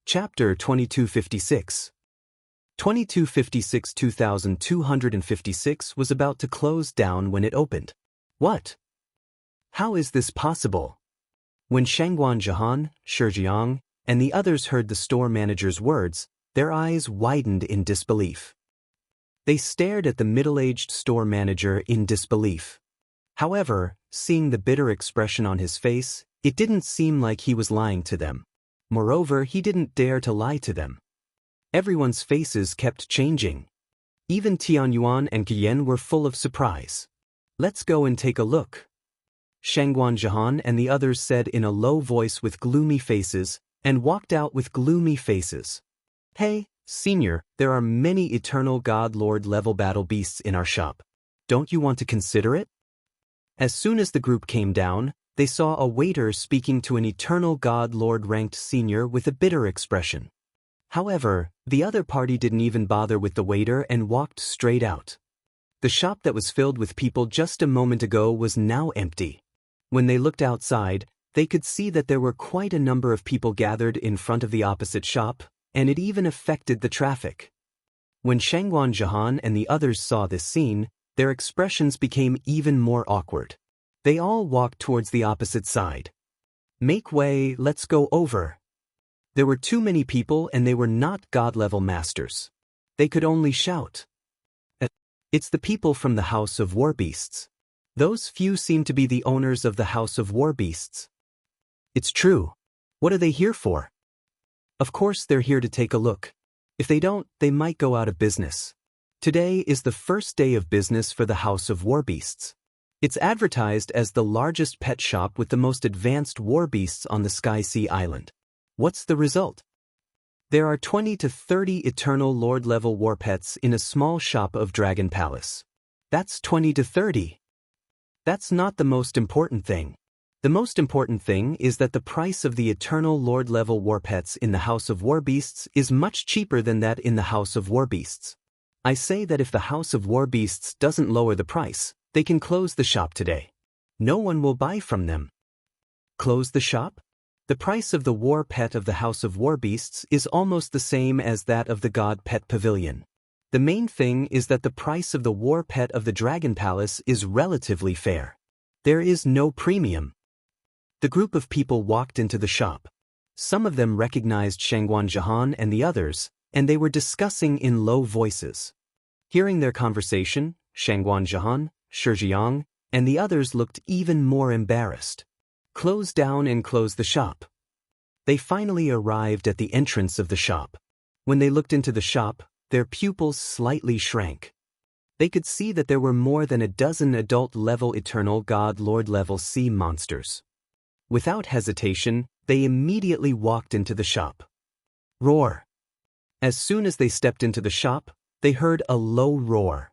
Chapter 2256. 2256 was about to close down when it opened. What? How is this possible? When Shangguan Jahan, Shijiang, and the others heard the store manager's words, their eyes widened in disbelief. They stared at the middle-aged store manager in disbelief. However, seeing the bitter expression on his face, it didn't seem like he was lying to them. Moreover, he didn't dare to lie to them. Everyone's faces kept changing. Even Tianyuan and Qian were full of surprise. Let's go and take a look. Shangguan Jahan and the others said in a low voice with gloomy faces, and walked out with gloomy faces. Hey, Senior, there are many Eternal God Lord level battle beasts in our shop. Don't you want to consider it? As soon as the group came down, they saw a waiter speaking to an Eternal God Lord ranked senior with a bitter expression. However, the other party didn't even bother with the waiter and walked straight out. The shop that was filled with people just a moment ago was now empty. When they looked outside, they could see that there were quite a number of people gathered in front of the opposite shop, and it even affected the traffic. When Shangguan Jahan and the others saw this scene, their expressions became even more awkward. They all walked towards the opposite side. Make way, let's go over. There were too many people and they were not God-level masters. They could only shout. It's the people from the House of War Beasts. Those few seem to be the owners of the House of War Beasts. It's true. What are they here for? Of course they're here to take a look. If they don't, they might go out of business. Today is the first day of business for the House of War Beasts. It's advertised as the largest pet shop with the most advanced war beasts on the Sky Sea Island. What's the result? There are 20 to 30 Eternal Lord-level war pets in a small shop of Dragon Palace. That's 20 to 30. That's not the most important thing. The most important thing is that the price of the Eternal Lord-level war pets in the House of War Beasts is much cheaper than that in the House of War Beasts. I say that if the House of War Beasts doesn't lower the price, they can close the shop today. No one will buy from them. Close the shop? The price of the war pet of the House of War Beasts is almost the same as that of the God Pet Pavilion. The main thing is that the price of the war pet of the Dragon Palace is relatively fair. There is no premium. The group of people walked into the shop. Some of them recognized Shangguan Jahan and the others, and they were discussing in low voices. Hearing their conversation, Shangguan Jahan, Shijiang, and the others looked even more embarrassed. Close down and close the shop. They finally arrived at the entrance of the shop. When they looked into the shop, their pupils slightly shrank. They could see that there were more than a dozen adult-level Eternal God Lord-level sea monsters. Without hesitation, they immediately walked into the shop. Roar! As soon as they stepped into the shop, they heard a low roar.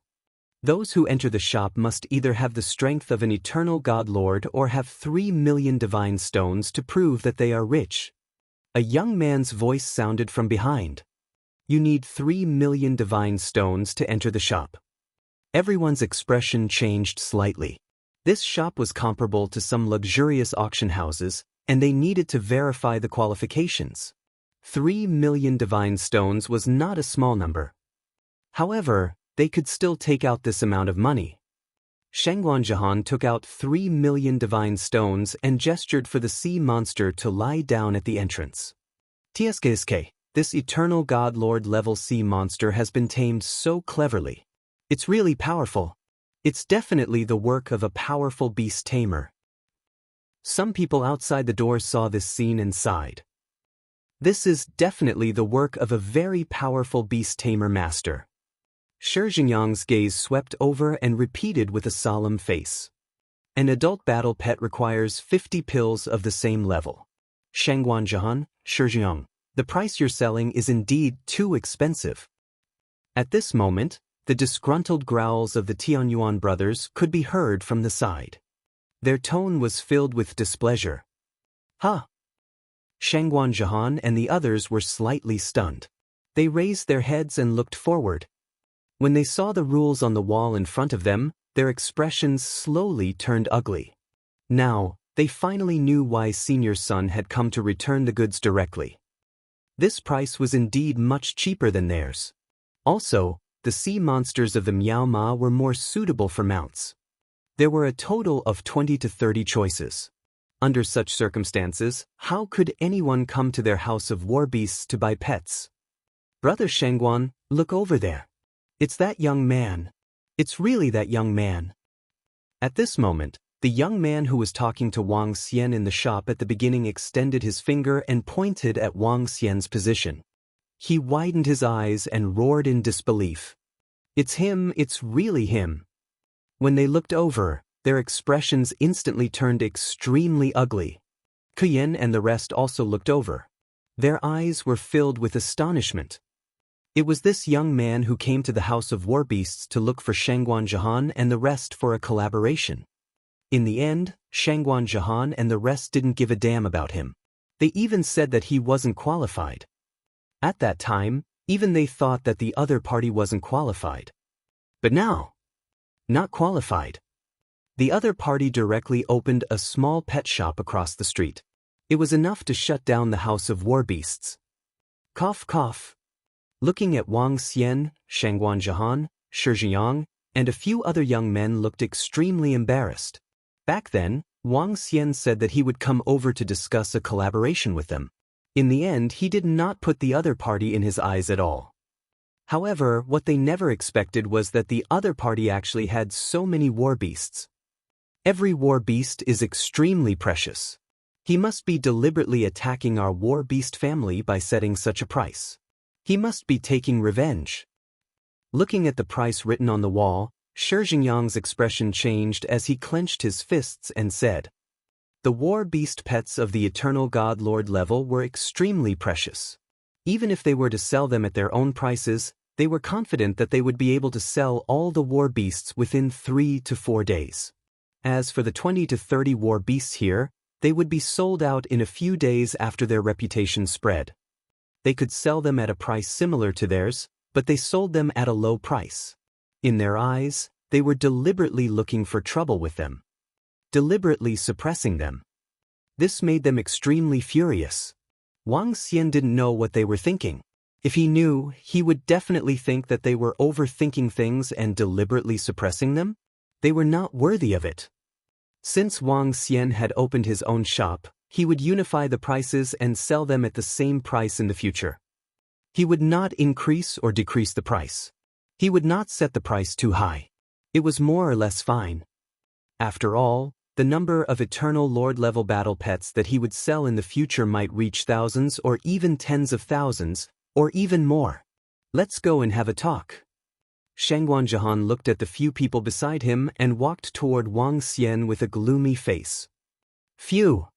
Those who enter the shop must either have the strength of an Eternal God Lord or have 3 million divine stones to prove that they are rich. A young man's voice sounded from behind. You need 3 million divine stones to enter the shop. Everyone's expression changed slightly. This shop was comparable to some luxurious auction houses, and they needed to verify the qualifications. 3 million divine stones was not a small number. However, they could still take out this amount of money. Shangguan Jahan took out 3 million divine stones and gestured for the sea monster to lie down at the entrance. TSKSK, this Eternal God Lord level sea monster has been tamed so cleverly. It's really powerful. It's definitely the work of a powerful beast tamer. Some people outside the door saw this scene and sighed. This is definitely the work of a very powerful beast tamer master. Shijiang's gaze swept over and repeated with a solemn face. An adult battle pet requires 50 pills of the same level. Shangguan Jahan, Shijiang, the price you're selling is indeed too expensive. At this moment, the disgruntled growls of the Tianyuan brothers could be heard from the side. Their tone was filled with displeasure. Huh? Shangguan Jahan and the others were slightly stunned. They raised their heads and looked forward. When they saw the rules on the wall in front of them, their expressions slowly turned ugly. Now, they finally knew why Senior's son had come to return the goods directly. This price was indeed much cheaper than theirs. Also, the sea monsters of the Miao Ma were more suitable for mounts. There were a total of 20 to 30 choices. Under such circumstances, how could anyone come to their house of war beasts to buy pets? Brother Shengguan, look over there. It's that young man. It's really that young man. At this moment, the young man who was talking to Wang Xian in the shop at the beginning extended his finger and pointed at Wang Xian's position. He widened his eyes and roared in disbelief. It's him, it's really him. When they looked over, their expressions instantly turned extremely ugly. Kuyen and the rest also looked over. Their eyes were filled with astonishment. It was this young man who came to the House of War Beasts to look for Shangguan Jahan and the rest for a collaboration. In the end, Shangguan Jahan and the rest didn't give a damn about him. They even said that he wasn't qualified. At that time, even they thought that the other party wasn't qualified. But now, not qualified. The other party directly opened a small pet shop across the street. It was enough to shut down the House of War Beasts. Cough cough. Looking at Wang Xian, Shangguan Jahan, Shi Zhiyang, and a few other young men looked extremely embarrassed. Back then, Wang Xian said that he would come over to discuss a collaboration with them. In the end, he did not put the other party in his eyes at all. However, what they never expected was that the other party actually had so many war beasts. Every war beast is extremely precious. He must be deliberately attacking our war beast family by setting such a price. He must be taking revenge. Looking at the price written on the wall, Shi Zhiyang's expression changed as he clenched his fists and said, "The war beast pets of the Eternal God Lord level were extremely precious. Even if they were to sell them at their own prices, they were confident that they would be able to sell all the war beasts within 3 to 4 days. As for the 20 to 30 war beasts here, they would be sold out in a few days after their reputation spread. They could sell them at a price similar to theirs, but they sold them at a low price. In their eyes, they were deliberately looking for trouble with them. Deliberately suppressing them. This made them extremely furious. Wang Xian didn't know what they were thinking. If he knew, he would definitely think that they were overthinking things and deliberately suppressing them. They were not worthy of it. Since Wang Xian had opened his own shop, he would unify the prices and sell them at the same price in the future. He would not increase or decrease the price. He would not set the price too high. It was more or less fine. After all, the number of Eternal Lord level battle pets that he would sell in the future might reach thousands or even tens of thousands, or even more. Let's go and have a talk. Shangguan Jahan looked at the few people beside him and walked toward Wang Xian with a gloomy face. Phew!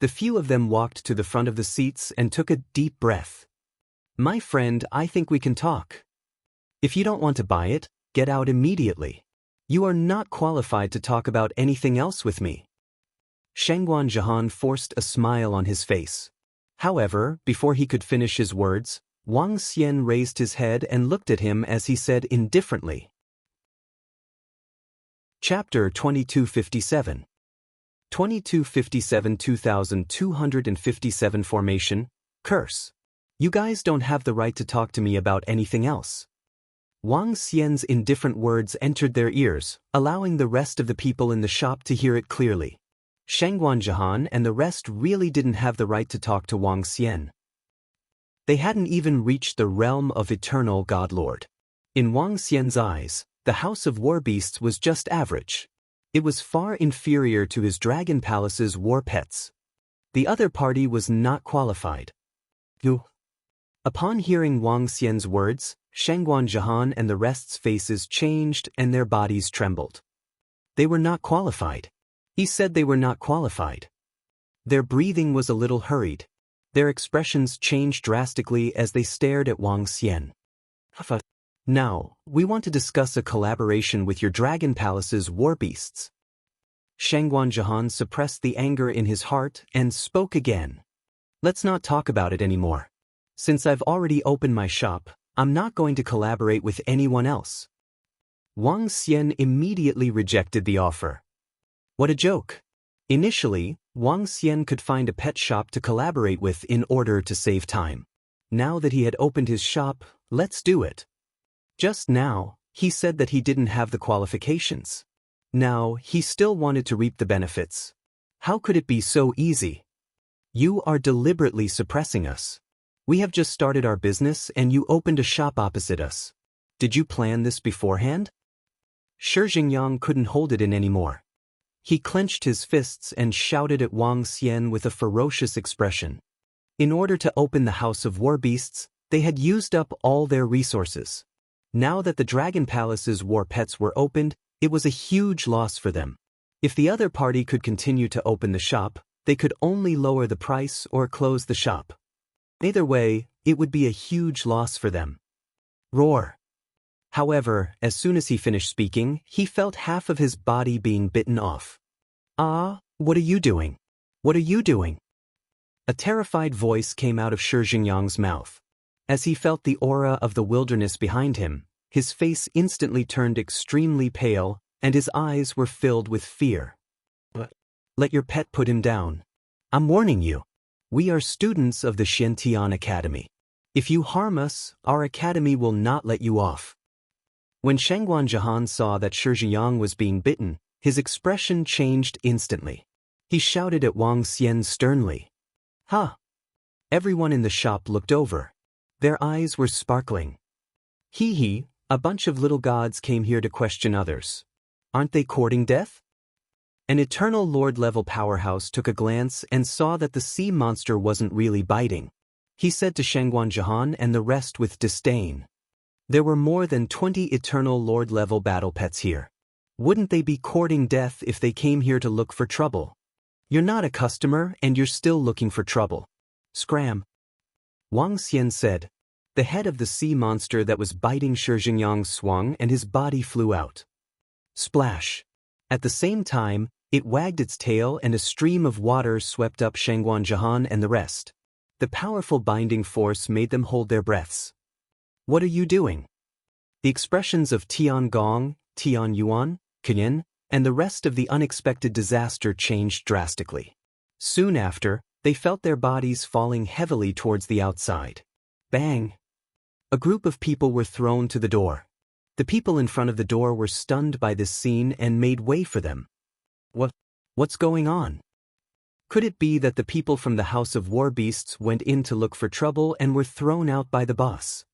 The few of them walked to the front of the seats and took a deep breath. My friend, I think we can talk. If you don't want to buy it, get out immediately. You are not qualified to talk about anything else with me. Shangguan Jahan forced a smile on his face. However, before he could finish his words, Wang Xian raised his head and looked at him as he said indifferently. Chapter 2257. 2257 2257 Formation, Curse. You guys don't have the right to talk to me about anything else. Wang Xian's indifferent words entered their ears, allowing the rest of the people in the shop to hear it clearly. Shangguan Jahan and the rest really didn't have the right to talk to Wang Xian. They hadn't even reached the realm of Eternal God Lord. In Wang Xian's eyes, the House of War Beasts was just average. It was far inferior to his Dragon Palace's war pets. The other party was not qualified. Upon hearing Wang Xian's words, Shangguan Jahan and the rest's faces changed and their bodies trembled. They were not qualified. He said they were not qualified. Their breathing was a little hurried. Their expressions changed drastically as they stared at Wang Xian. Now, we want to discuss a collaboration with your Dragon Palace's war beasts. Shangguan Jahan suppressed the anger in his heart and spoke again. Let's not talk about it anymore. Since I've already opened my shop, I'm not going to collaborate with anyone else. Wang Xian immediately rejected the offer. What a joke. Initially, Wang Xian could find a pet shop to collaborate with in order to save time. Now that he had opened his shop, let's do it. Just now, he said that he didn't have the qualifications. Now, he still wanted to reap the benefits. How could it be so easy? You are deliberately suppressing us. We have just started our business and you opened a shop opposite us. Did you plan this beforehand? Shi Jingyang couldn't hold it in anymore. He clenched his fists and shouted at Wang Xian with a ferocious expression. In order to open the House of War Beasts, they had used up all their resources. Now that the Dragon Palace's war pets were opened, it was a huge loss for them. If the other party could continue to open the shop, they could only lower the price or close the shop. Either way, it would be a huge loss for them. Roar. However, as soon as he finished speaking, he felt half of his body being bitten off. Ah, what are you doing? What are you doing? A terrified voice came out of Shi Jingyang's mouth. As he felt the aura of the wilderness behind him, his face instantly turned extremely pale, and his eyes were filled with fear. Let your pet put him down. I'm warning you. We are students of the Xiantian Academy. If you harm us, our academy will not let you off. When Shangguan Jihan saw that Shi Jingyang was being bitten, his expression changed instantly. He shouted at Wang Xian sternly. Huh! Everyone in the shop looked over. Their eyes were sparkling. Hee, a bunch of little gods came here to question others. Aren't they courting death? An eternal lord-level powerhouse took a glance and saw that the sea monster wasn't really biting. He said to Shangguan Jihan and the rest with disdain. There were more than 20 eternal lord-level battle pets here. Wouldn't they be courting death if they came here to look for trouble? You're not a customer and you're still looking for trouble. Scram. Wang Xian said. The head of the sea monster that was biting Shi Jingyang swung and his body flew out. Splash. At the same time, it wagged its tail and a stream of water swept up Shangguan Jihan and the rest. The powerful binding force made them hold their breaths. What are you doing? The expressions of Tian Gong, Tian Yuan, Kinyin, and the rest of the unexpected disaster changed drastically. Soon after, they felt their bodies falling heavily towards the outside. Bang! A group of people were thrown to the door. The people in front of the door were stunned by this scene and made way for them. What's going on? Could it be that the people from the House of War Beasts went in to look for trouble and were thrown out by the boss?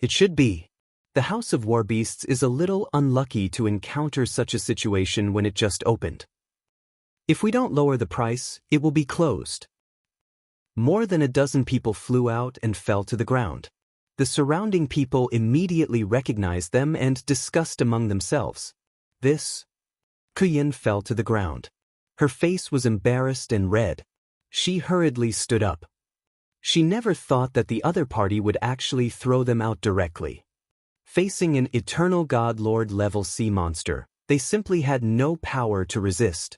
It should be. The House of War Beasts is a little unlucky to encounter such a situation when it just opened. If we don't lower the price, it will be closed. More than a dozen people flew out and fell to the ground. The surrounding people immediately recognized them and discussed among themselves. Kuyin fell to the ground. Her face was embarrassed and red. She hurriedly stood up. She never thought that the other party would actually throw them out directly. Facing an eternal god lord level sea monster, they simply had no power to resist,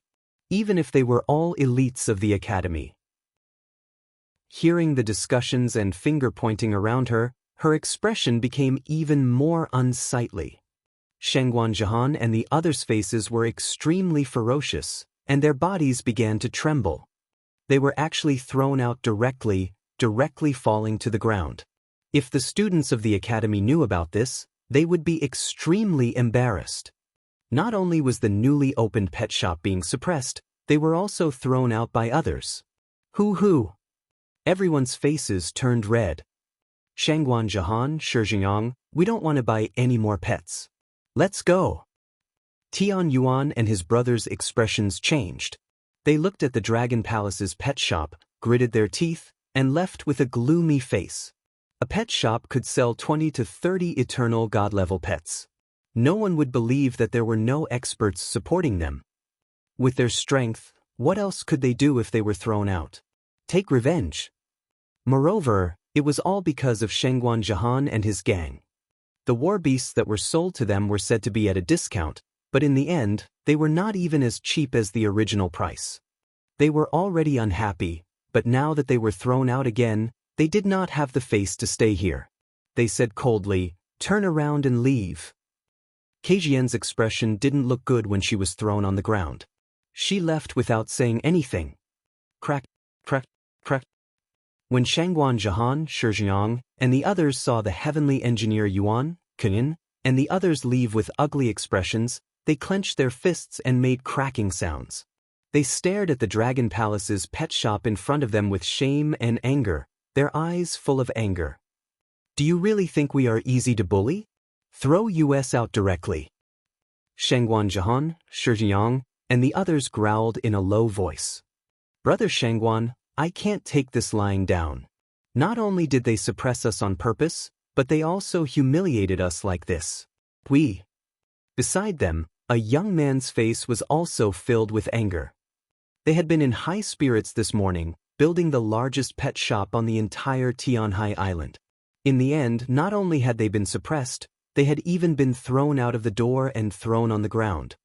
even if they were all elites of the academy. Hearing the discussions and finger-pointing around her, her expression became even more unsightly. Shangguan Jihan and the others' faces were extremely ferocious, and their bodies began to tremble. They were actually thrown out directly falling to the ground. If the students of the academy knew about this, they would be extremely embarrassed. Not only was the newly opened pet shop being suppressed, they were also thrown out by others. Hoo! Everyone's faces turned red. Shangguan Jihan, Shi Jingyang, we don't want to buy any more pets. Let's go. Tian Yuan and his brother's expressions changed. They looked at the Dragon Palace's pet shop, gritted their teeth, and left with a gloomy face. A pet shop could sell 20 to 30 eternal god-level pets. No one would believe that there were no experts supporting them. With their strength, what else could they do if they were thrown out? Take revenge. Moreover, it was all because of Shangguan Jihan and his gang. The war beasts that were sold to them were said to be at a discount, but in the end, they were not even as cheap as the original price. They were already unhappy, but now that they were thrown out again, they did not have the face to stay here. They said coldly, "Turn around and leave." Keijian's expression didn't look good when she was thrown on the ground. She left without saying anything. Crack, crack, crack. When Shangguan Zhehan, Shijiang, and the others saw the heavenly engineer Yuan, Kunin, and the others leave with ugly expressions, they clenched their fists and made cracking sounds. They stared at the Dragon Palace's pet shop in front of them with shame and anger, their eyes full of anger. Do you really think we are easy to bully? Throw us out directly. Shangguan Zhehan, Shijiang, and the others growled in a low voice. Brother Shangguan, I can't take this lying down. Not only did they suppress us on purpose, but they also humiliated us like this. Beside them, a young man's face was also filled with anger. They had been in high spirits this morning, building the largest pet shop on the entire Tianhai Island. In the end, not only had they been suppressed, they had even been thrown out of the door and thrown on the ground.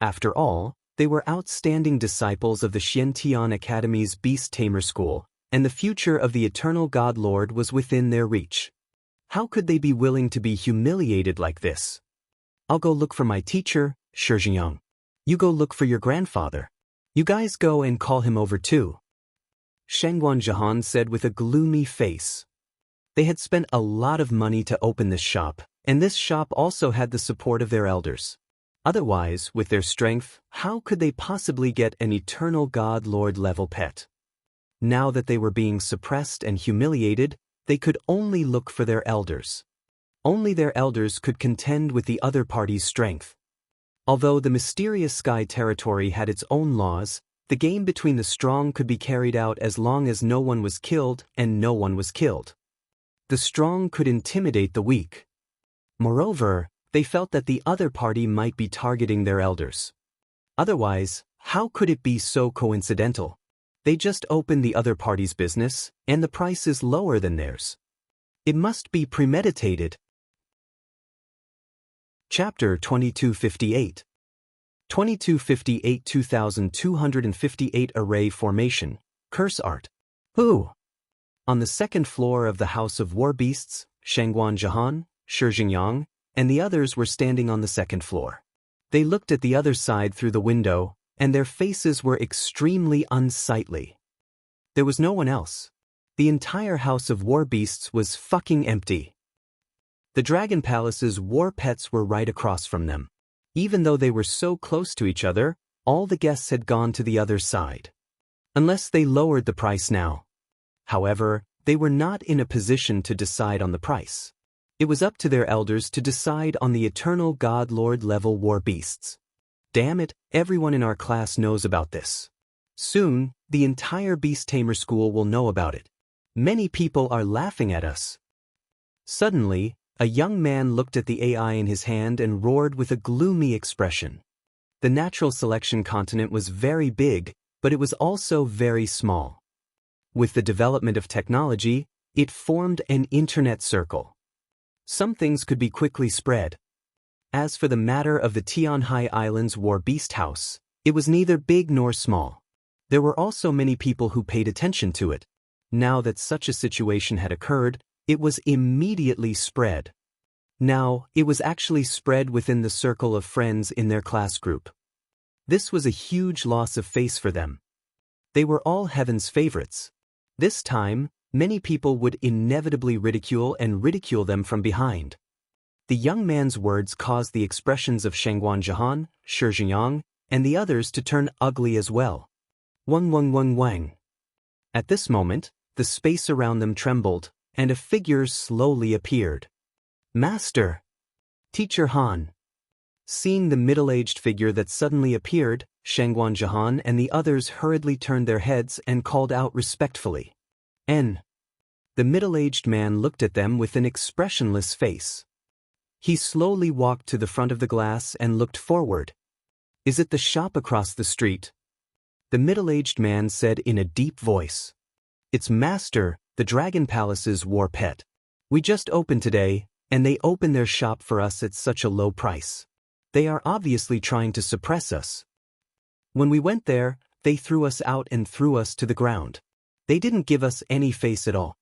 After all, they were outstanding disciples of the Xiantian Academy's Beast Tamer School, and the future of the Eternal God Lord was within their reach. How could they be willing to be humiliated like this? I'll go look for my teacher, Shijiang. You go look for your grandfather. You guys go and call him over too. Shangguan Zhehan said with a gloomy face. They had spent a lot of money to open this shop, and this shop also had the support of their elders. Otherwise, with their strength, how could they possibly get an Eternal God Lord level pet? Now that they were being suppressed and humiliated, they could only look for their elders. Only their elders could contend with the other party's strength. Although the mysterious sky territory had its own laws, the game between the strong could be carried out as long as no one was killed and no one was killed. The strong could intimidate the weak. Moreover, they felt that the other party might be targeting their elders. Otherwise, how could it be so coincidental? They just opened the other party's business, and the price is lower than theirs. It must be premeditated. Chapter 2258 2258 2258 Array Formation, Curse Art. Who? On the second floor of the House of War Beasts, Shangguan Zhehan, Shijiang, and the others were standing on the second floor. They looked at the other side through the window, and their faces were extremely unsightly. There was no one else. The entire House of War Beasts was fucking empty. The Dragon Palace's war pets were right across from them. Even though they were so close to each other, all the guests had gone to the other side. Unless they lowered the price now. However, they were not in a position to decide on the price. It was up to their elders to decide on the Eternal God Lord level war beasts. Damn it, everyone in our class knows about this. Soon, the entire Beast Tamer school will know about it. Many people are laughing at us. Suddenly, a young man looked at the AI in his hand and roared with a gloomy expression. The natural selection continent was very big, but it was also very small. With the development of technology, it formed an internet circle. Some things could be quickly spread. As for the matter of the Tianhai Island's War Beast House, it was neither big nor small. There were also many people who paid attention to it. Now that such a situation had occurred, it was immediately spread. Now, it was actually spread within the circle of friends in their class group. This was a huge loss of face for them. They were all heaven's favorites. This time, many people would inevitably ridicule them from behind. The young man's words caused the expressions of Shangguan Zhehan, Shijiang, and the others to turn ugly as well. Wang. At this moment, the space around them trembled, and a figure slowly appeared. Master! Teacher Han! Seeing the middle-aged figure that suddenly appeared, Shangguan Zhehan and the others hurriedly turned their heads and called out respectfully. N. The middle-aged man looked at them with an expressionless face. He slowly walked to the front of the glass and looked forward. Is it the shop across the street? The middle-aged man said in a deep voice. It's Master, the Dragon Palace's war pet. We just opened today, and they opened their shop for us at such a low price. They are obviously trying to suppress us. When we went there, they threw us out and threw us to the ground. They didn't give us any face at all.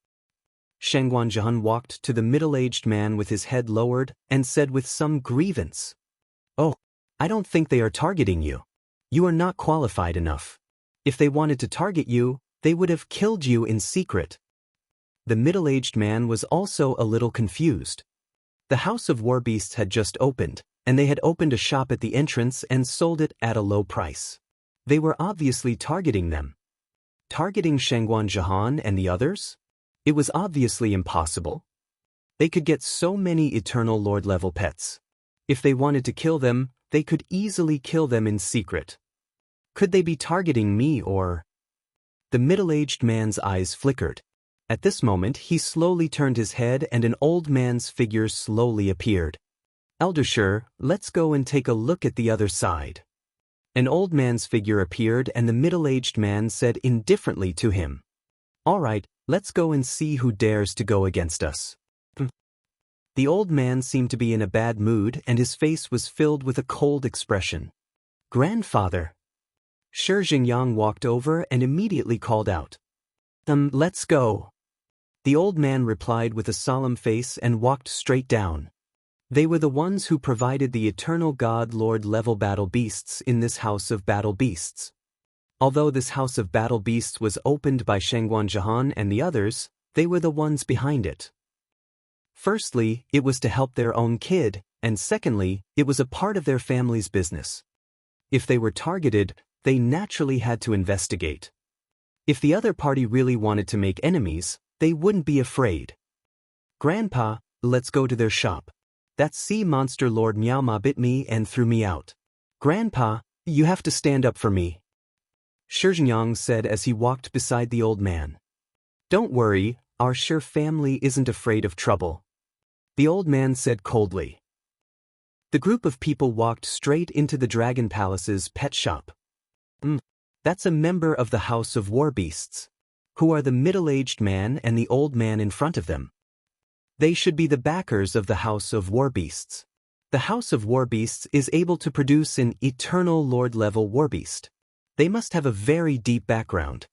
Shangguan Zhehan walked to the middle-aged man with his head lowered and said with some grievance. Oh, I don't think they are targeting you. You are not qualified enough. If they wanted to target you, They would have killed you in secret. The middle-aged man was also a little confused. The House of Warbeasts had just opened, and they had opened a shop at the entrance and sold it at a low price. They were obviously targeting them. Targeting Shangguan Jahan and the others? It was obviously impossible. They could get so many Eternal Lord-level pets. If they wanted to kill them, they could easily kill them in secret. Could they be targeting me or... The middle-aged man's eyes flickered. At this moment he slowly turned his head and an old man's figure slowly appeared. Eldershire, let's go and take a look at the other side. An old man's figure appeared and the middle-aged man said indifferently to him. All right, let's go and see who dares to go against us. The old man seemed to be in a bad mood and his face was filled with a cold expression. Grandfather. Shi Jingyang walked over and immediately called out. Let's go. The old man replied with a solemn face and walked straight down. They were the ones who provided the Eternal God Lord level battle beasts in this House of Battle Beasts. Although this House of Battle Beasts was opened by Shangguan Jahan and the others, they were the ones behind it. Firstly, it was to help their own kid, and secondly, it was a part of their family's business. If they were targeted, they naturally had to investigate. If the other party really wanted to make enemies, they wouldn't be afraid. Grandpa, let's go to their shop. That sea monster Lord Miao Ma bit me and threw me out. Grandpa, you have to stand up for me. Shi Jingyang said as he walked beside the old man. Don't worry, our Shi family isn't afraid of trouble. The old man said coldly. The group of people walked straight into the Dragon Palace's pet shop. That's a member of the House of Warbeasts. Who are the middle-aged man and the old man in front of them? They should be the backers of the House of Warbeasts. The House of Warbeasts is able to produce an Eternal Lord-level Warbeast. They must have a very deep background.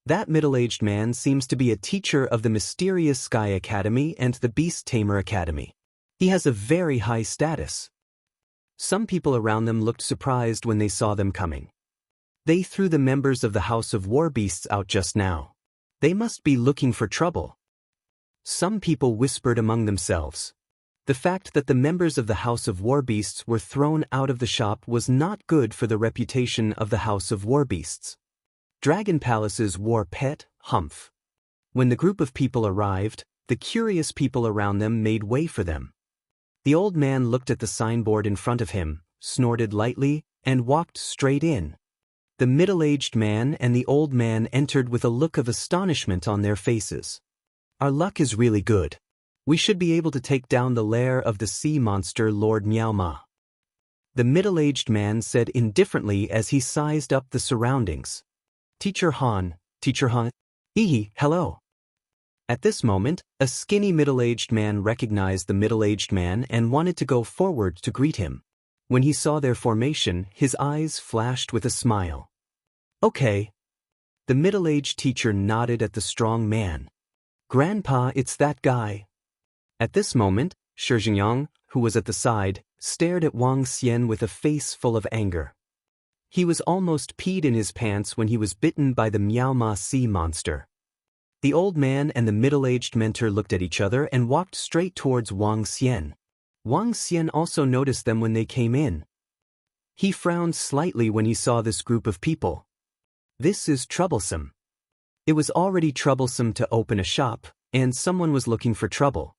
That middle-aged man seems to be a teacher of the Mysterious Sky Academy and the Beast Tamer Academy. He has a very high status. Some people around them looked surprised when they saw them coming. They threw the members of the House of Warbeasts out just now. They must be looking for trouble. Some people whispered among themselves. The fact that the members of the House of Warbeasts were thrown out of the shop was not good for the reputation of the House of Warbeasts. Dragon Palace's war pet, Humph. When the group of people arrived, the curious people around them made way for them. The old man looked at the signboard in front of him, snorted lightly, and walked straight in. The middle-aged man and the old man entered with a look of astonishment on their faces. Our luck is really good. We should be able to take down the lair of the sea monster Lord Miao Ma. The middle-aged man said indifferently as he sized up the surroundings. Teacher Han. Hello. At this moment, a skinny middle-aged man recognized the middle-aged man and wanted to go forward to greet him. When he saw their formation, his eyes flashed with a smile. Okay. The middle-aged teacher nodded at the strong man. Grandpa, it's that guy. At this moment, Shi Jingyang, who was at the side, stared at Wang Xian with a face full of anger. He was almost peed in his pants when he was bitten by the Miao Ma sea monster. The old man and the middle-aged mentor looked at each other and walked straight towards Wang Xian. Wang Xian also noticed them when they came in. He frowned slightly when he saw this group of people. This is troublesome. It was already troublesome to open a shop, and someone was looking for trouble.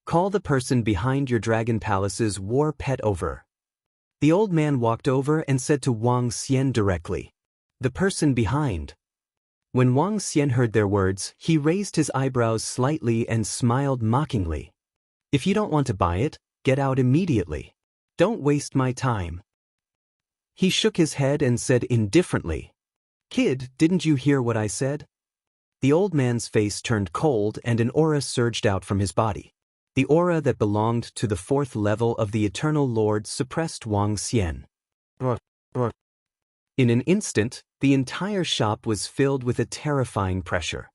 Call the person behind your Dragon Palace's war pet over. The old man walked over and said to Wang Xian directly. The person behind. When Wang Xian heard their words, he raised his eyebrows slightly and smiled mockingly. If you don't want to buy it, get out immediately. Don't waste my time. He shook his head and said indifferently. Kid, didn't you hear what I said? The old man's face turned cold and an aura surged out from his body. The aura that belonged to the 4th level of the Eternal Lord suppressed Wang Xian. In an instant, the entire shop was filled with a terrifying pressure.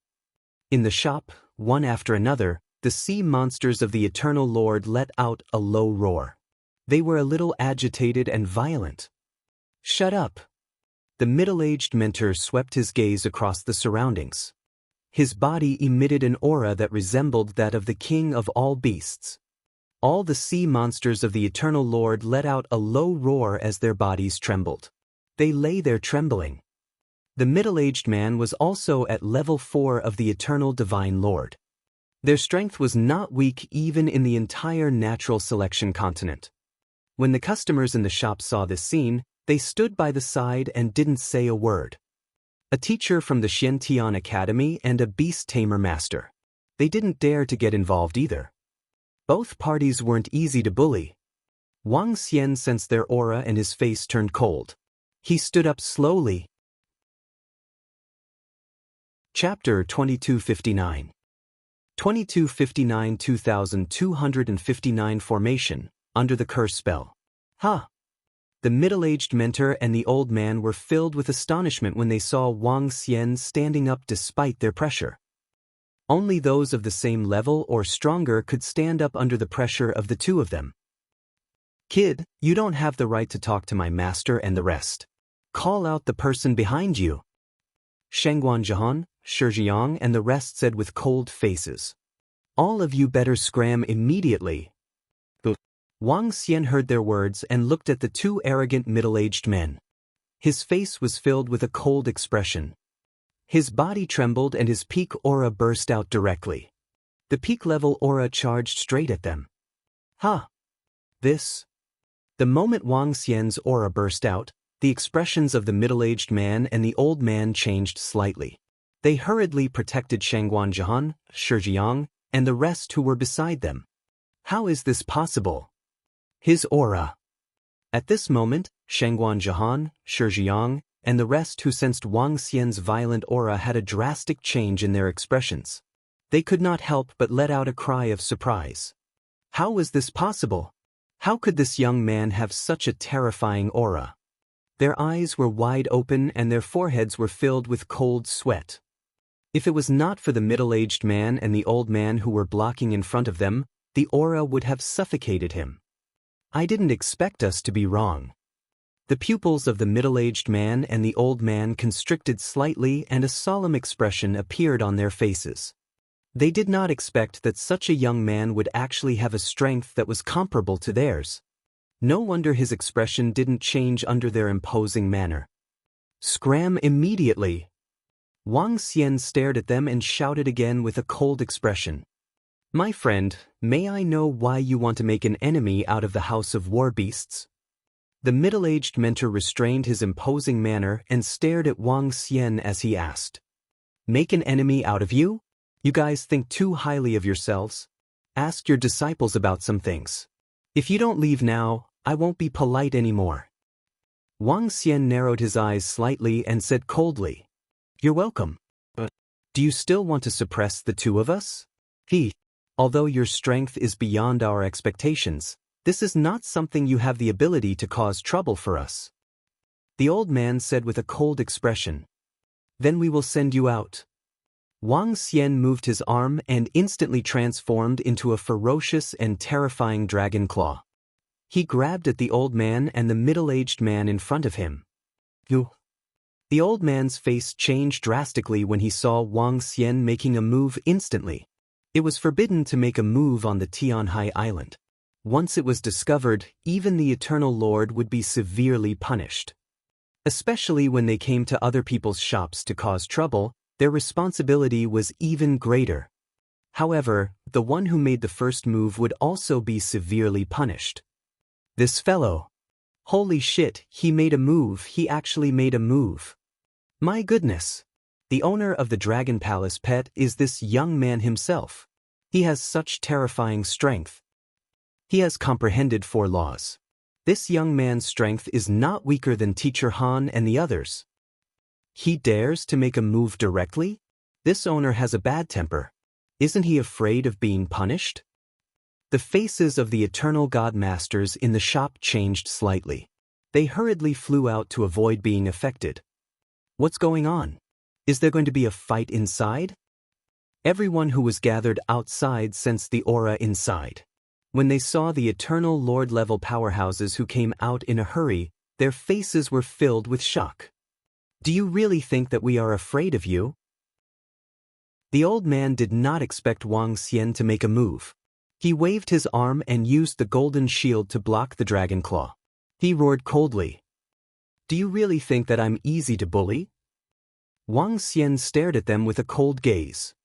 In the shop, one after another, the sea monsters of the Eternal Lord let out a low roar. They were a little agitated and violent. Shut up. The middle-aged mentor swept his gaze across the surroundings. His body emitted an aura that resembled that of the king of all beasts. All the sea monsters of the Eternal Lord let out a low roar as their bodies trembled. They lay there trembling. The middle-aged man was also at level 4 of the Eternal Divine Lord. Their strength was not weak even in the entire natural selection continent. When the customers in the shop saw this scene, they stood by the side and didn't say a word. A teacher from the Xiantian Academy and a beast tamer master. They didn't dare to get involved either. Both parties weren't easy to bully. Wang Xian sensed their aura and his face turned cold. He stood up slowly. Chapter 2259. 2259 2259 Formation, under the curse spell. Ha! The middle-aged mentor and the old man were filled with astonishment when they saw Wang Xian standing up despite their pressure. Only those of the same level or stronger could stand up under the pressure of the two of them. Kid, you don't have the right to talk to my master and the rest. Call out the person behind you. Shangguan Jihan, Shi Jiang and the rest said with cold faces. All of you better scram immediately. Wang Xian heard their words and looked at the two arrogant middle-aged men. His face was filled with a cold expression. His body trembled and his peak aura burst out directly. The peak-level aura charged straight at them. Ha! This. The moment Wang Xian's aura burst out, the expressions of the middle-aged man and the old man changed slightly. They hurriedly protected Shangguan Jihan, Shi Jiang, and the rest who were beside them. How is this possible? His aura. At this moment, Shangguan Jihan, Shi Jiang, and the rest who sensed Wang Xian's violent aura had a drastic change in their expressions. They could not help but let out a cry of surprise. How was this possible? How could this young man have such a terrifying aura? Their eyes were wide open and their foreheads were filled with cold sweat. If it was not for the middle-aged man and the old man who were blocking in front of them, the aura would have suffocated him. I didn't expect us to be wrong. The pupils of the middle-aged man and the old man constricted slightly and a solemn expression appeared on their faces. They did not expect that such a young man would actually have a strength that was comparable to theirs. No wonder his expression didn't change under their imposing manner. Scram immediately! Wang Xian stared at them and shouted again with a cold expression. My friend, may I know why you want to make an enemy out of the House of War Beasts? The middle-aged mentor restrained his imposing manner and stared at Wang Xian as he asked. Make an enemy out of you? You guys think too highly of yourselves. Ask your disciples about some things. If you don't leave now, I won't be polite anymore. Wang Xian narrowed his eyes slightly and said coldly, You're welcome. But do you still want to suppress the two of us? Although your strength is beyond our expectations, this is not something you have the ability to cause trouble for us. The old man said with a cold expression. Then we will send you out. Wang Xian moved his arm and instantly transformed into a ferocious and terrifying dragon claw. He grabbed at the old man and the middle-aged man in front of him. You. The old man's face changed drastically when he saw Wang Xian making a move instantly. It was forbidden to make a move on the Tianhai Island. Once it was discovered, even the Eternal Lord would be severely punished. Especially when they came to other people's shops to cause trouble, their responsibility was even greater. However, the one who made the first move would also be severely punished. This fellow. Holy shit, he made a move, he actually made a move. My goodness. The owner of the Dragon Palace pet is this young man himself. He has such terrifying strength. He has comprehended 4 laws. This young man's strength is not weaker than Teacher Han and the others. He dares to make a move directly? This owner has a bad temper. Isn't he afraid of being punished? The faces of the Eternal God Masters in the shop changed slightly. They hurriedly flew out to avoid being affected. What's going on? Is there going to be a fight inside? Everyone who was gathered outside sensed the aura inside. When they saw the Eternal Lord-level powerhouses who came out in a hurry, their faces were filled with shock. Do you really think that we are afraid of you? The old man did not expect Wang Xian to make a move. He waved his arm and used the golden shield to block the dragon claw. He roared coldly. Do you really think that I'm easy to bully? Wang Xian stared at them with a cold gaze.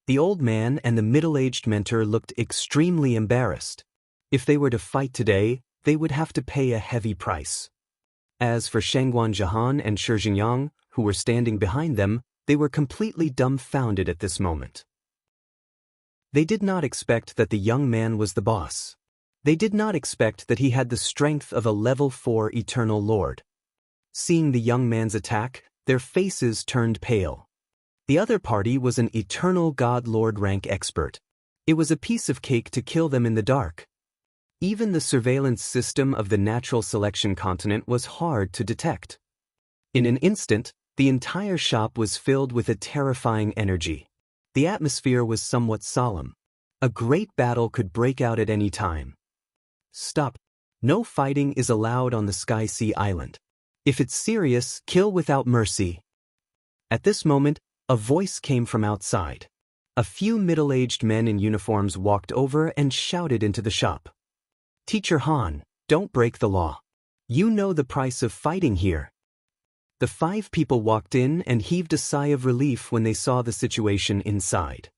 The old man and the middle-aged mentor looked extremely embarrassed. If they were to fight today, they would have to pay a heavy price. As for Shangguan Jihan and Shi Jingyang, who were standing behind them, they were completely dumbfounded at this moment. They did not expect that the young man was the boss. They did not expect that he had the strength of a level 4 Eternal Lord. Seeing the young man's attack, their faces turned pale. The other party was an Eternal God Lord rank expert. It was a piece of cake to kill them in the dark. Even the surveillance system of the natural selection continent was hard to detect. In an instant, the entire shop was filled with a terrifying energy. The atmosphere was somewhat solemn. A great battle could break out at any time. Stop. No fighting is allowed on the Sky Sea Island. If it's serious, kill without mercy. At this moment, a voice came from outside. A few middle-aged men in uniforms walked over and shouted into the shop. Teacher Han, don't break the law. You know the price of fighting here. The 5 people walked in and heaved a sigh of relief when they saw the situation inside.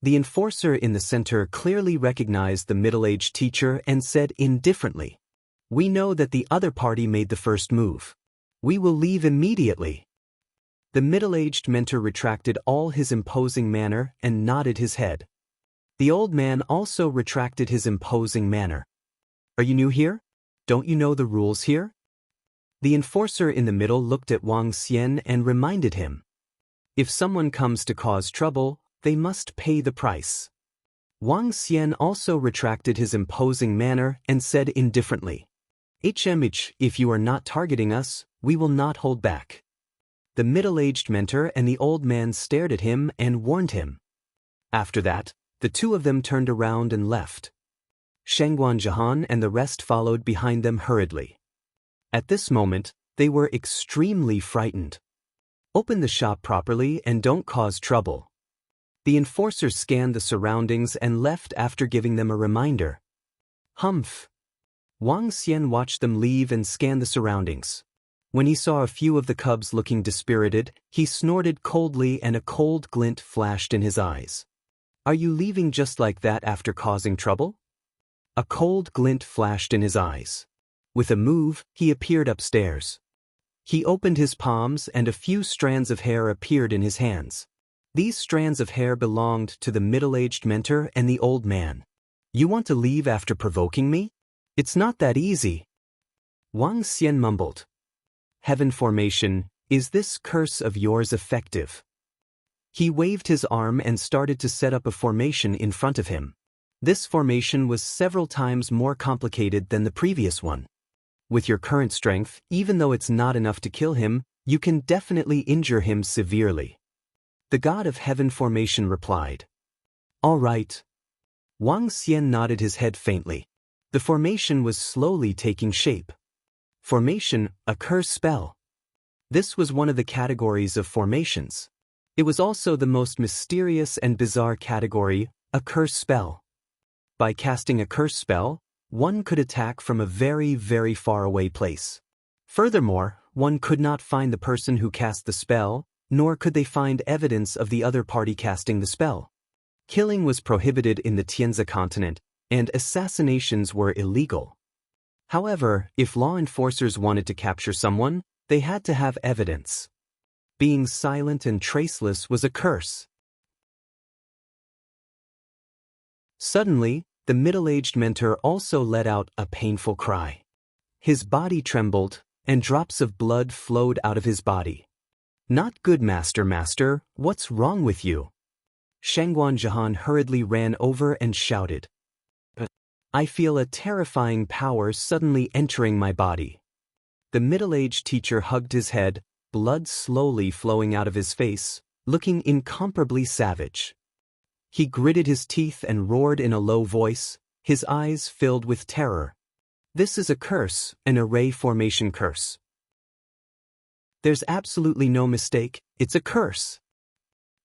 The enforcer in the center clearly recognized the middle-aged teacher and said indifferently, "We know that the other party made the first move. We will leave immediately." The middle-aged mentor retracted all his imposing manner and nodded his head. The old man also retracted his imposing manner. Are you new here? Don't you know the rules here? The enforcer in the middle looked at Wang Xian and reminded him. If someone comes to cause trouble, they must pay the price. Wang Xian also retracted his imposing manner and said indifferently, if you are not targeting us, we will not hold back." The middle-aged mentor and the old man stared at him and warned him. After that, the 2 of them turned around and left. Shangguan Jihan and the rest followed behind them hurriedly. At this moment, they were extremely frightened. Open the shop properly and don't cause trouble. The enforcer scanned the surroundings and left after giving them a reminder. Humph. Wang Xian watched them leave and scan the surroundings. When he saw a few of the cubs looking dispirited, he snorted coldly and a cold glint flashed in his eyes. Are you leaving just like that after causing trouble? A cold glint flashed in his eyes. With a move, he appeared upstairs. He opened his palms and a few strands of hair appeared in his hands. These strands of hair belonged to the middle-aged mentor and the old man. You want to leave after provoking me? It's not that easy. Wang Xian mumbled. Heaven formation, is this curse of yours effective? He waved his arm and started to set up a formation in front of him. This formation was several times more complicated than the previous one. With your current strength, even though it's not enough to kill him, you can definitely injure him severely. The god of heaven formation replied. All right. Wang Xian nodded his head faintly. The formation was slowly taking shape. Formation, a curse spell. This was one of the categories of formations. It was also the most mysterious and bizarre category, a curse spell. By casting a curse spell, one could attack from a very, very far away place. Furthermore, one could not find the person who cast the spell, nor could they find evidence of the other party casting the spell. Killing was prohibited in the Tianzi continent, and assassinations were illegal. However, if law enforcers wanted to capture someone, they had to have evidence. Being silent and traceless was a curse. Suddenly, the middle-aged mentor also let out a painful cry. His body trembled, and drops of blood flowed out of his body. Not good, master, what's wrong with you? Shangguan Jihan hurriedly ran over and shouted. I feel a terrifying power suddenly entering my body. The middle-aged teacher hugged his head, blood slowly flowing out of his face, looking incomparably savage. He gritted his teeth and roared in a low voice, his eyes filled with terror. This is a curse, an array formation curse. There's absolutely no mistake, it's a curse.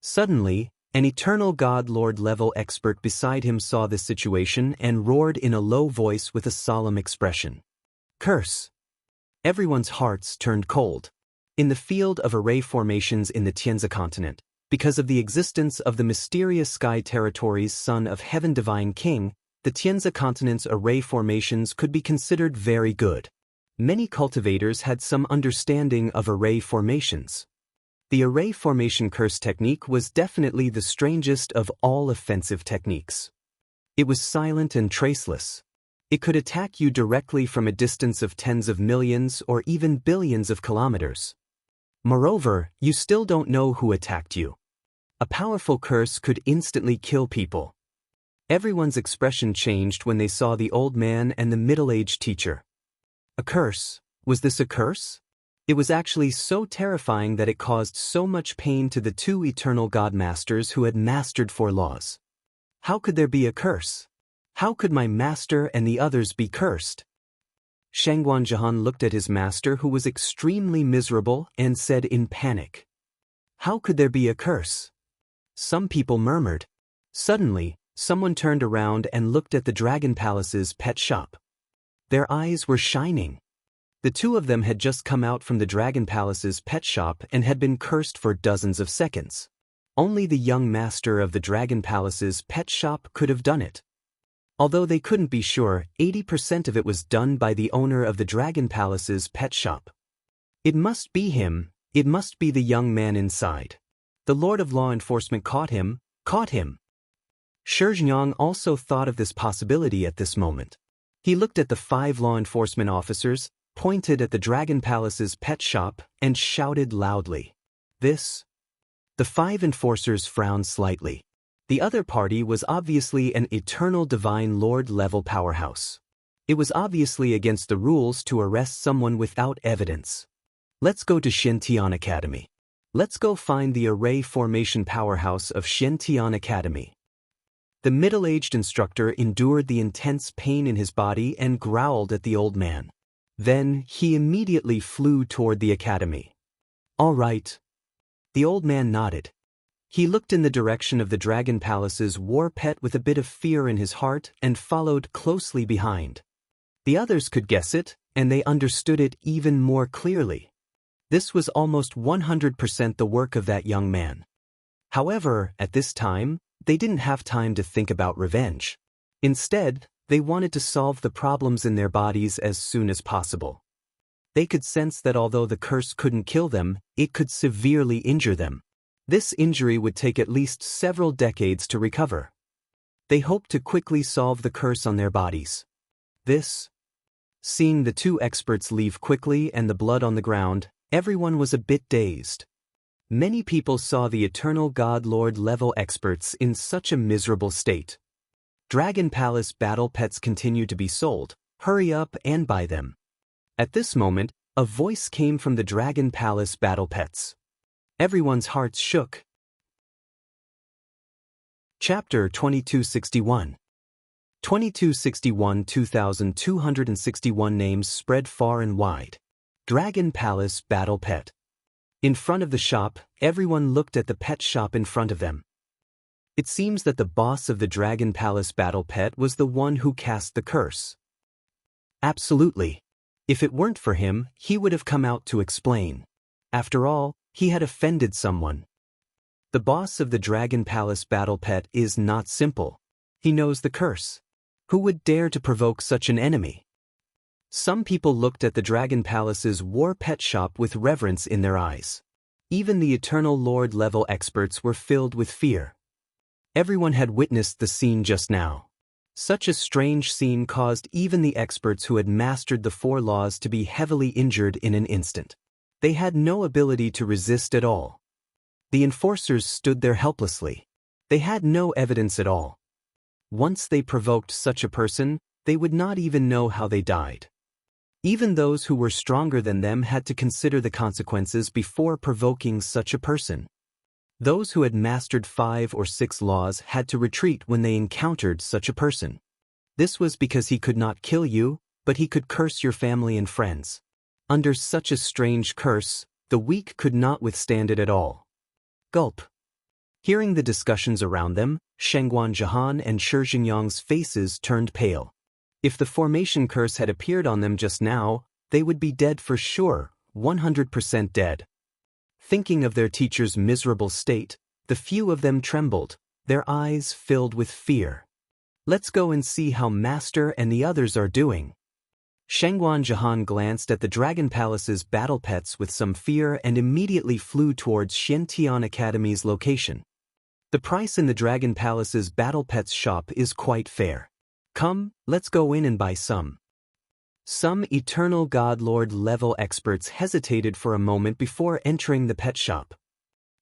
Suddenly, an eternal God Lord level expert beside him saw this situation and roared in a low voice with a solemn expression. Curse. Everyone's hearts turned cold. In the field of array formations in the Tianzi continent, because of the existence of the mysterious sky territories son of heaven divine king, the Tianzi continent's array formations could be considered very good. Many cultivators had some understanding of array formations. The array formation curse technique was definitely the strangest of all offensive techniques. It was silent and traceless. It could attack you directly from a distance of tens of millions or even billions of kilometers. Moreover, you still don't know who attacked you. A powerful curse could instantly kill people. Everyone's expression changed when they saw the old man and the middle-aged teacher. A curse? Was this a curse? It was actually so terrifying that it caused so much pain to the two eternal God masters who had mastered 4 laws. How could there be a curse? How could my master and the others be cursed? Shangguan Jihan looked at his master who was extremely miserable and said in panic. How could there be a curse? Some people murmured. Suddenly, someone turned around and looked at the Dragon Palace's pet shop. Their eyes were shining. The two of them had just come out from the Dragon Palace's pet shop and had been cursed for dozens of seconds. Only the young master of the Dragon Palace's pet shop could have done it. Although they couldn't be sure, 80% of it was done by the owner of the Dragon Palace's pet shop. It must be him, it must be the young man inside. The Lord of Law Enforcement caught him. Shi Zhanyang also thought of this possibility at this moment. He looked at the 5 law enforcement officers, pointed at the Dragon Palace's pet shop, and shouted loudly. This? The 5 enforcers frowned slightly. The other party was obviously an eternal divine lord-level powerhouse. It was obviously against the rules to arrest someone without evidence. Let's go to Xintian Academy. Let's go find the array formation powerhouse of Xintian Academy. The middle-aged instructor endured the intense pain in his body and growled at the old man. Then, he immediately flew toward the academy. All right. The old man nodded. He looked in the direction of the Dragon Palace's war pet with a bit of fear in his heart and followed closely behind. The others could guess it, and they understood it even more clearly. This was almost 100% the work of that young man. However, at this time, they didn't have time to think about revenge. Instead, they wanted to solve the problems in their bodies as soon as possible. They could sense that although the curse couldn't kill them, it could severely injure them. This injury would take at least several decades to recover. They hoped to quickly solve the curse on their bodies. Seeing the 2 experts leave quickly and the blood on the ground, everyone was a bit dazed. Many people saw the eternal God Lord level experts in such a miserable state. Dragon Palace battle pets continue to be sold. Hurry up and buy them. At this moment, a voice came from the Dragon Palace battle pets. Everyone's hearts shook. Chapter 2261. 2261 2261 names spread far and wide. Dragon Palace battle pet. In front of the shop, everyone looked at the pet shop in front of them. It seems that the boss of the Dragon Palace battle pet was the one who cast the curse. Absolutely. If it weren't for him, he would have come out to explain. After all, he had offended someone. The boss of the Dragon Palace battle pet is not simple. He knows the curse. Who would dare to provoke such an enemy? Some people looked at the Dragon Palace's war pet shop with reverence in their eyes. Even the Eternal Lord level experts were filled with fear. Everyone had witnessed the scene just now. Such a strange scene caused even the experts who had mastered the 4 laws to be heavily injured in an instant. They had no ability to resist at all. The enforcers stood there helplessly. They had no evidence at all. Once they provoked such a person, they would not even know how they died. Even those who were stronger than them had to consider the consequences before provoking such a person. Those who had mastered 5 or 6 laws had to retreat when they encountered such a person. This was because he could not kill you, but he could curse your family and friends. Under such a strange curse, The weak could not withstand it at all. Gulp. Hearing the discussions around them, Shangguan Jahan and Shi Jingyang's faces turned pale. If the formation curse had appeared on them just now, they would be dead for sure, 100% dead. Thinking of their teacher's miserable state, the few of them trembled, their eyes filled with fear. Let's go and see how Master and the others are doing. Shangguan Jahan glanced at the Dragon Palace's battle pets with some fear and immediately flew towards Xiantian Academy's location. The price in the Dragon Palace's battle pets shop is quite fair. Come, let's go in and buy some. Some Eternal God Lord level experts hesitated for a moment before entering the pet shop.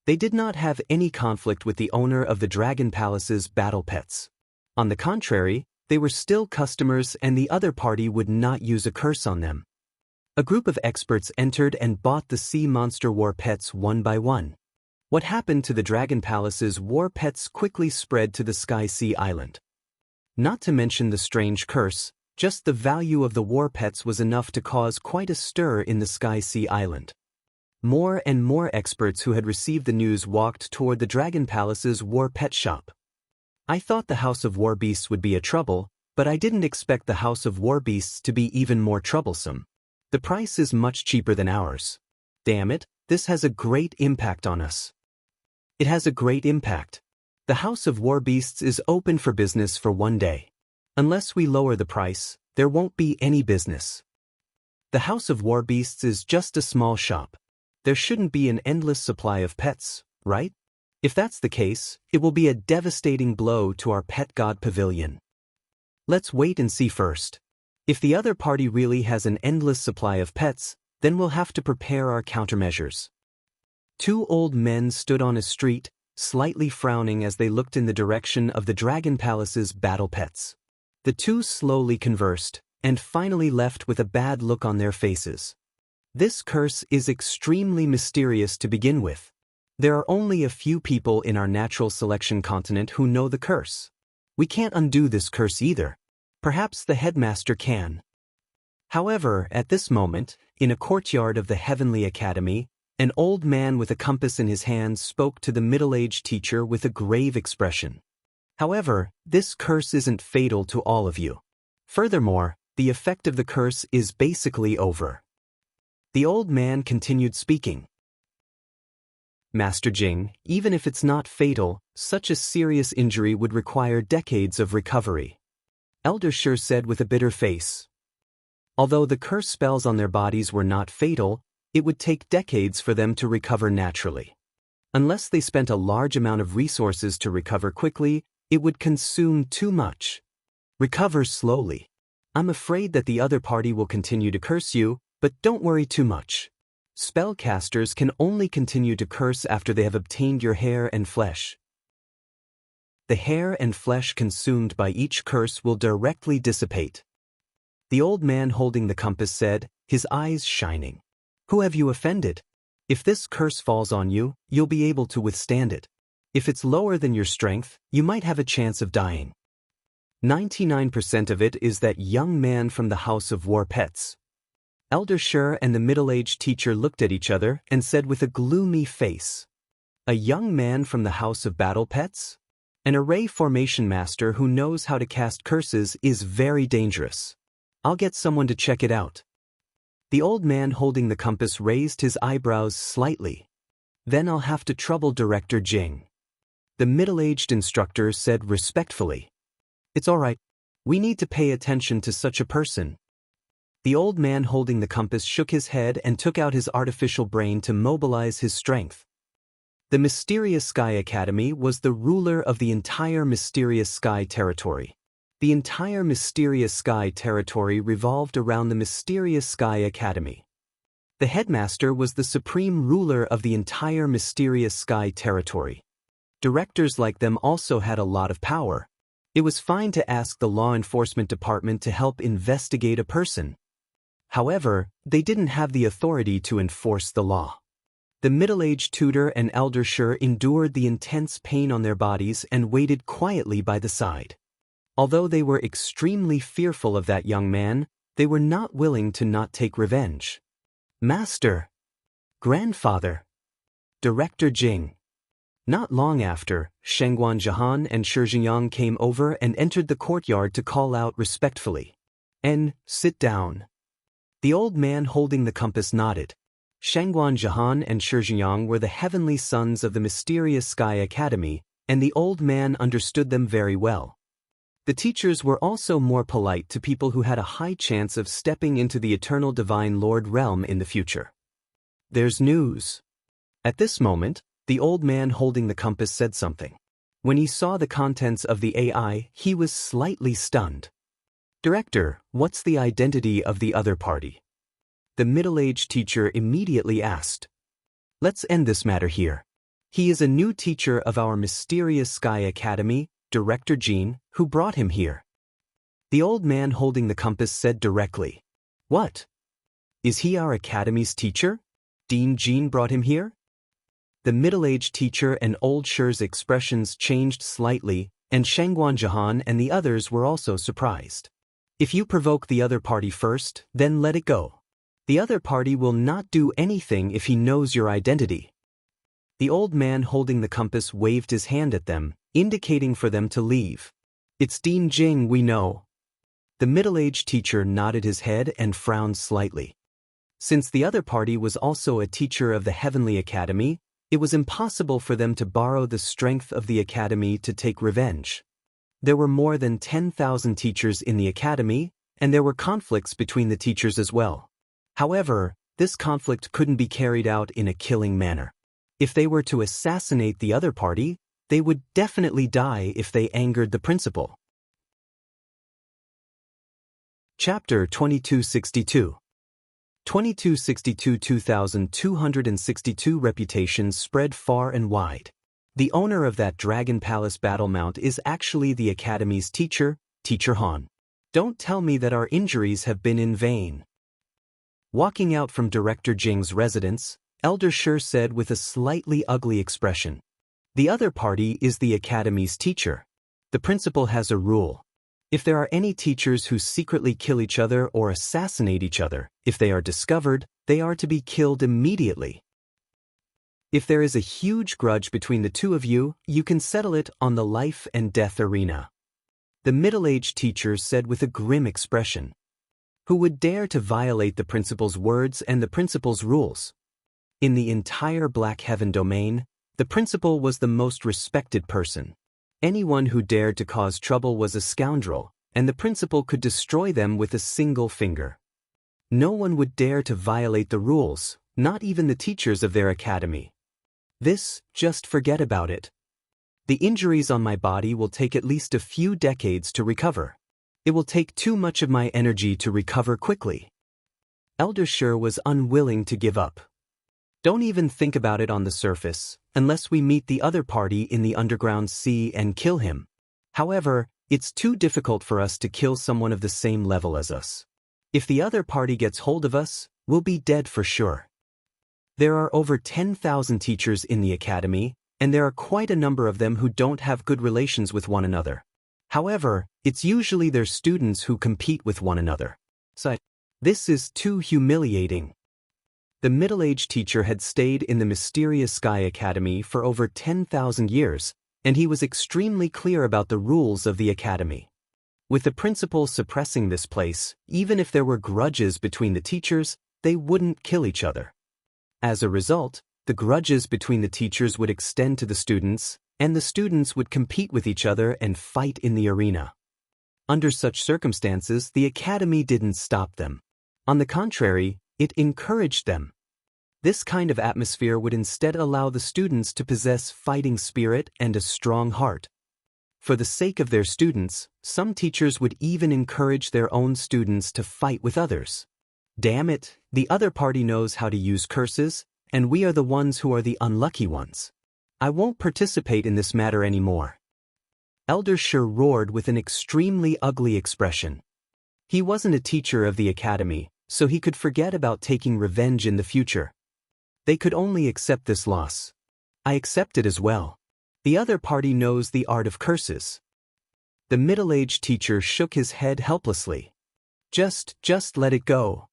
They did not have any conflict with the owner of the Dragon Palace's battle pets. On the contrary, they were still customers and the other party would not use a curse on them. A group of experts entered and bought the sea monster war pets one by one. What happened to the Dragon Palace's war pets quickly spread to the Sky Sea Island. Not to mention the strange curse, just the value of the war pets was enough to cause quite a stir in the Sky Sea Island. More and more experts who had received the news walked toward the Dragon Palace's war pet shop. I thought the House of War Beasts would be a trouble, but I didn't expect the House of War Beasts to be even more troublesome. The price is much cheaper than ours. Damn it, this has a great impact on us. It has a great impact. The House of War Beasts is open for business for one day. Unless we lower the price, there won't be any business. The House of War Beasts is just a small shop. There shouldn't be an endless supply of pets, right? If that's the case, it will be a devastating blow to our pet god pavilion. Let's wait and see first. If the other party really has an endless supply of pets, then we'll have to prepare our countermeasures. Two old men stood on a street, slightly frowning as they looked in the direction of the Dragon Palace's battle pets. The two slowly conversed, and finally left with a bad look on their faces. This curse is extremely mysterious to begin with. There are only a few people in our natural selection continent who know the curse. We can't undo this curse either. Perhaps the headmaster can. However, at this moment, in a courtyard of the Heavenly Academy, an old man with a compass in his hands spoke to the middle-aged teacher with a grave expression. However, this curse isn't fatal to all of you. Furthermore, the effect of the curse is basically over. The old man continued speaking. Master Jing, even if it's not fatal, such a serious injury would require decades of recovery. Elder Shi said with a bitter face. Although the curse spells on their bodies were not fatal, it would take decades for them to recover naturally. Unless they spent a large amount of resources to recover quickly, it would consume too much. Recover slowly. I'm afraid that the other party will continue to curse you, but don't worry too much. Spellcasters can only continue to curse after they have obtained your hair and flesh. The hair and flesh consumed by each curse will directly dissipate. The old man holding the compass said, his eyes shining. Who have you offended? If this curse falls on you, you'll be able to withstand it. If it's lower than your strength, you might have a chance of dying. 99% of it is that young man from the House of War Pets. Elder Shi and the middle-aged teacher looked at each other and said with a gloomy face. A young man from the House of Battle Pets? An array formation master who knows how to cast curses is very dangerous. I'll get someone to check it out. The old man holding the compass raised his eyebrows slightly. Then I'll have to trouble Director Jing. The middle-aged instructor said respectfully. It's all right. We need to pay attention to such a person. The old man holding the compass shook his head and took out his artificial brain to mobilize his strength. The Mysterious Sky Academy was the ruler of the entire Mysterious Sky territory. The entire Mysterious Sky territory revolved around the Mysterious Sky Academy. The headmaster was the supreme ruler of the entire Mysterious Sky territory. Directors like them also had a lot of power. It was fine to ask the law enforcement department to help investigate a person. However, they didn't have the authority to enforce the law. The middle-aged tutor and Elder Shi endured the intense pain on their bodies and waited quietly by the side. Although they were extremely fearful of that young man, they were not willing to not take revenge. Master! Grandfather. Director Jing. Not long after, Shengguan Jahan and Shi Jingyang came over and entered the courtyard to call out respectfully. Sit down. The old man holding the compass nodded. Shengguan Jahan and Shi Jingyang were the heavenly sons of the mysterious Sky Academy, and the old man understood them very well. The teachers were also more polite to people who had a high chance of stepping into the eternal divine Lord realm in the future. There's news. At this moment, the old man holding the compass said something. When he saw the contents of the AI, he was slightly stunned. Director, what's the identity of the other party? The middle-aged teacher immediately asked. Let's end this matter here. He is a new teacher of our mysterious Sky Academy, Director Jin, who brought him here. The old man holding the compass said directly. What? Is he our academy's teacher? Dean Jin brought him here? The middle-aged teacher and old Shi's expressions changed slightly, and Shengguan Jahan and the others were also surprised. If you provoke the other party first, then let it go. The other party will not do anything if he knows your identity. The old man holding the compass waved his hand at them, indicating for them to leave. It's Dean Jing we know. The middle-aged teacher nodded his head and frowned slightly. Since the other party was also a teacher of the Heavenly Academy, it was impossible for them to borrow the strength of the Academy to take revenge. There were more than 10,000 teachers in the Academy, and there were conflicts between the teachers as well. However, this conflict couldn't be carried out in a killing manner. If they were to assassinate the other party, they would definitely die if they angered the principal. Chapter 2262. 2262 reputations spread far and wide. The owner of that Dragon Palace battle mount is actually the Academy's teacher, Teacher Han. Don't tell me that our injuries have been in vain. Walking out from Director Jing's residence, Elder Shi said with a slightly ugly expression. The other party is the Academy's teacher. The principal has a rule. If there are any teachers who secretly kill each other or assassinate each other, if they are discovered, they are to be killed immediately. If there is a huge grudge between the two of you, you can settle it on the life and death arena. The middle-aged teacher said with a grim expression. Who would dare to violate the principal's words and the principal's rules? In the entire Black Heaven domain, the principal was the most respected person. Anyone who dared to cause trouble was a scoundrel, and the principal could destroy them with a single finger. No one would dare to violate the rules, not even the teachers of their academy. Just forget about it. The injuries on my body will take at least a few decades to recover. It will take too much of my energy to recover quickly. Elder Shi was unwilling to give up. Don't even think about it on the surface, unless we meet the other party in the underground sea and kill him. However, it's too difficult for us to kill someone of the same level as us. If the other party gets hold of us, we'll be dead for sure. There are over 10,000 teachers in the academy, and there are quite a number of them who don't have good relations with one another. However, it's usually their students who compete with one another. This is too humiliating. The middle-aged teacher had stayed in the mysterious Sky Academy for over 10,000 years, and he was extremely clear about the rules of the academy. With the principal suppressing this place, even if there were grudges between the teachers, they wouldn't kill each other. As a result, the grudges between the teachers would extend to the students, and the students would compete with each other and fight in the arena. Under such circumstances, the academy didn't stop them. On the contrary, it encouraged them. This kind of atmosphere would instead allow the students to possess fighting spirit and a strong heart. For the sake of their students, some teachers would even encourage their own students to fight with others. Damn it, the other party knows how to use curses, and we are the ones who are the unlucky ones. I won't participate in this matter anymore. Elder Shi roared with an extremely ugly expression. He wasn't a teacher of the academy, so he could forget about taking revenge in the future. They could only accept this loss. I accept it as well. The other party knows the art of curses. The middle-aged teacher shook his head helplessly. Just let it go.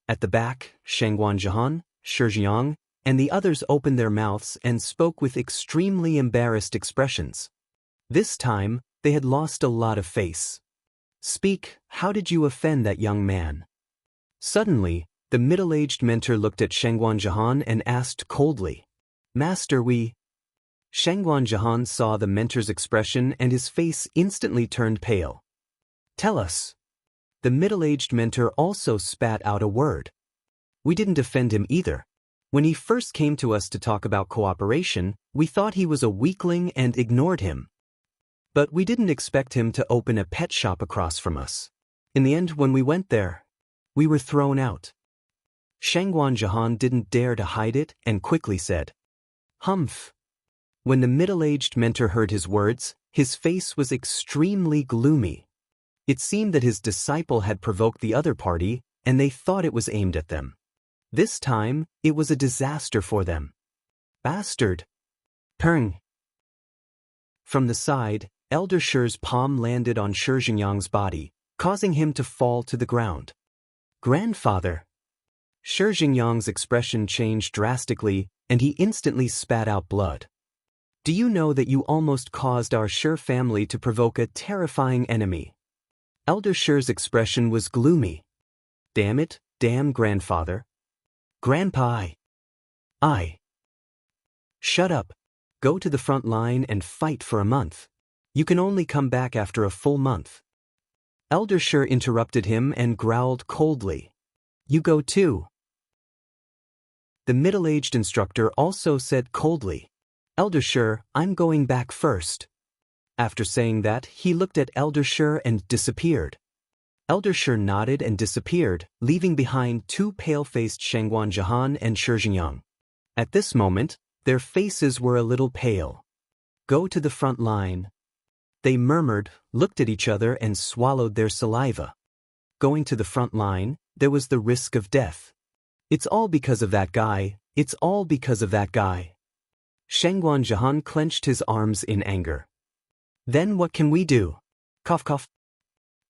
At the back, Shengguan Jahan, Shizhiang, and the others opened their mouths and spoke with extremely embarrassed expressions. This time, they had lost a lot of face. Speak, how did you offend that young man? Suddenly, the middle-aged mentor looked at Shangguan Jahan and asked coldly, Master, Shangguan Jahan saw the mentor's expression and his face instantly turned pale. Tell us. The middle-aged mentor also spat out a word. We didn't offend him either. When he first came to us to talk about cooperation, we thought he was a weakling and ignored him. But we didn't expect him to open a pet shop across from us. In the end, when we went there, we were thrown out. Shangguan Jahan didn't dare to hide it and quickly said, Humph. When the middle-aged mentor heard his words, his face was extremely gloomy. It seemed that his disciple had provoked the other party, and they thought it was aimed at them. This time, it was a disaster for them. Bastard! Peng! From the side, Elder Shi's palm landed on Shi Jingyang's body, causing him to fall to the ground. Grandfather! Shi Jingyang's expression changed drastically, and he instantly spat out blood. Do you know that you almost caused our Shi family to provoke a terrifying enemy? Elder Shi's expression was gloomy. Damn it, damn grandfather. Grandpa, I. Shut up. Go to the front line and fight for a month. You can only come back after a full month. Elder Shi interrupted him and growled coldly. You go too. The middle-aged instructor also said coldly, Elder Shi, I'm going back first. After saying that, he looked at Elder Shi and disappeared. Elder Shi nodded and disappeared, leaving behind two pale-faced Shangguan Jahan and Shi Jingyang. At this moment, their faces were a little pale. Go to the front line. They murmured, looked at each other and swallowed their saliva. Going to the front line, there was the risk of death. It's all because of that guy, it's all because of that guy. Shangguan Jahan clenched his arms in anger. Then what can we do? Cough cough.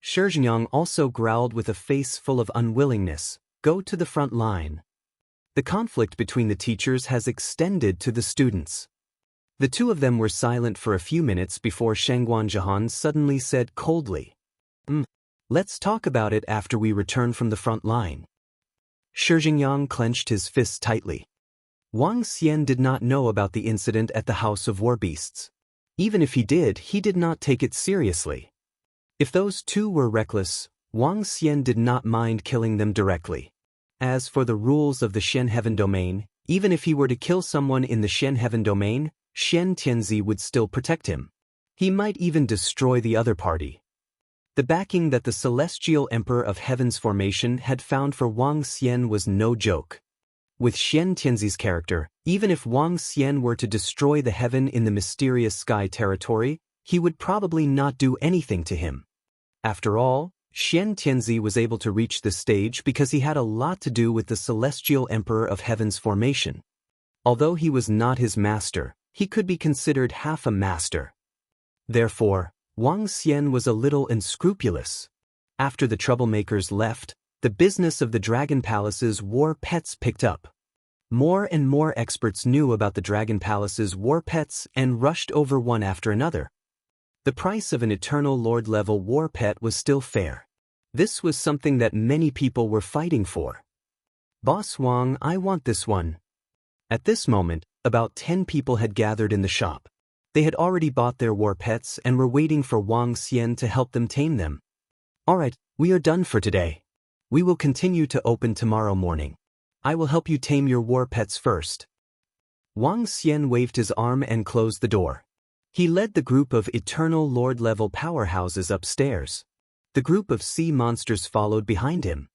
Shi Jingyang also growled with a face full of unwillingness, go to the front line. The conflict between the teachers has extended to the students. The two of them were silent for a few minutes before Shangguan Jahan suddenly said coldly, Let's talk about it after we return from the front line. Shi Jingyang clenched his fists tightly. Wang Xian did not know about the incident at the House of War Beasts. Even if he did not take it seriously. If those two were reckless, Wang Xian did not mind killing them directly. As for the rules of the Shen Heaven Domain, even if he were to kill someone in the Shen Heaven Domain, Shen Tianzi would still protect him. He might even destroy the other party. The backing that the Celestial Emperor of Heaven's formation had found for Wang Xian was no joke. With Shen Tianzi's character, even if Wang Xian were to destroy the heaven in the mysterious sky territory, he would probably not do anything to him. After all, Shen Tianzi was able to reach this stage because he had a lot to do with the Celestial Emperor of Heaven's formation. Although he was not his master, he could be considered half a master. Therefore, Wang Xian was a little unscrupulous. After the troublemakers left, the business of the Dragon Palace's war pets picked up. More and more experts knew about the Dragon Palace's war pets and rushed over one after another. The price of an Eternal Lord-level war pet was still fair. This was something that many people were fighting for. Boss Wang, I want this one. At this moment, about 10 people had gathered in the shop. They had already bought their war pets and were waiting for Wang Xian to help them tame them. Alright, we are done for today. We will continue to open tomorrow morning. I will help you tame your war pets first. Wang Xian waved his arm and closed the door. He led the group of Eternal Lord-level powerhouses upstairs. The group of sea monsters followed behind him.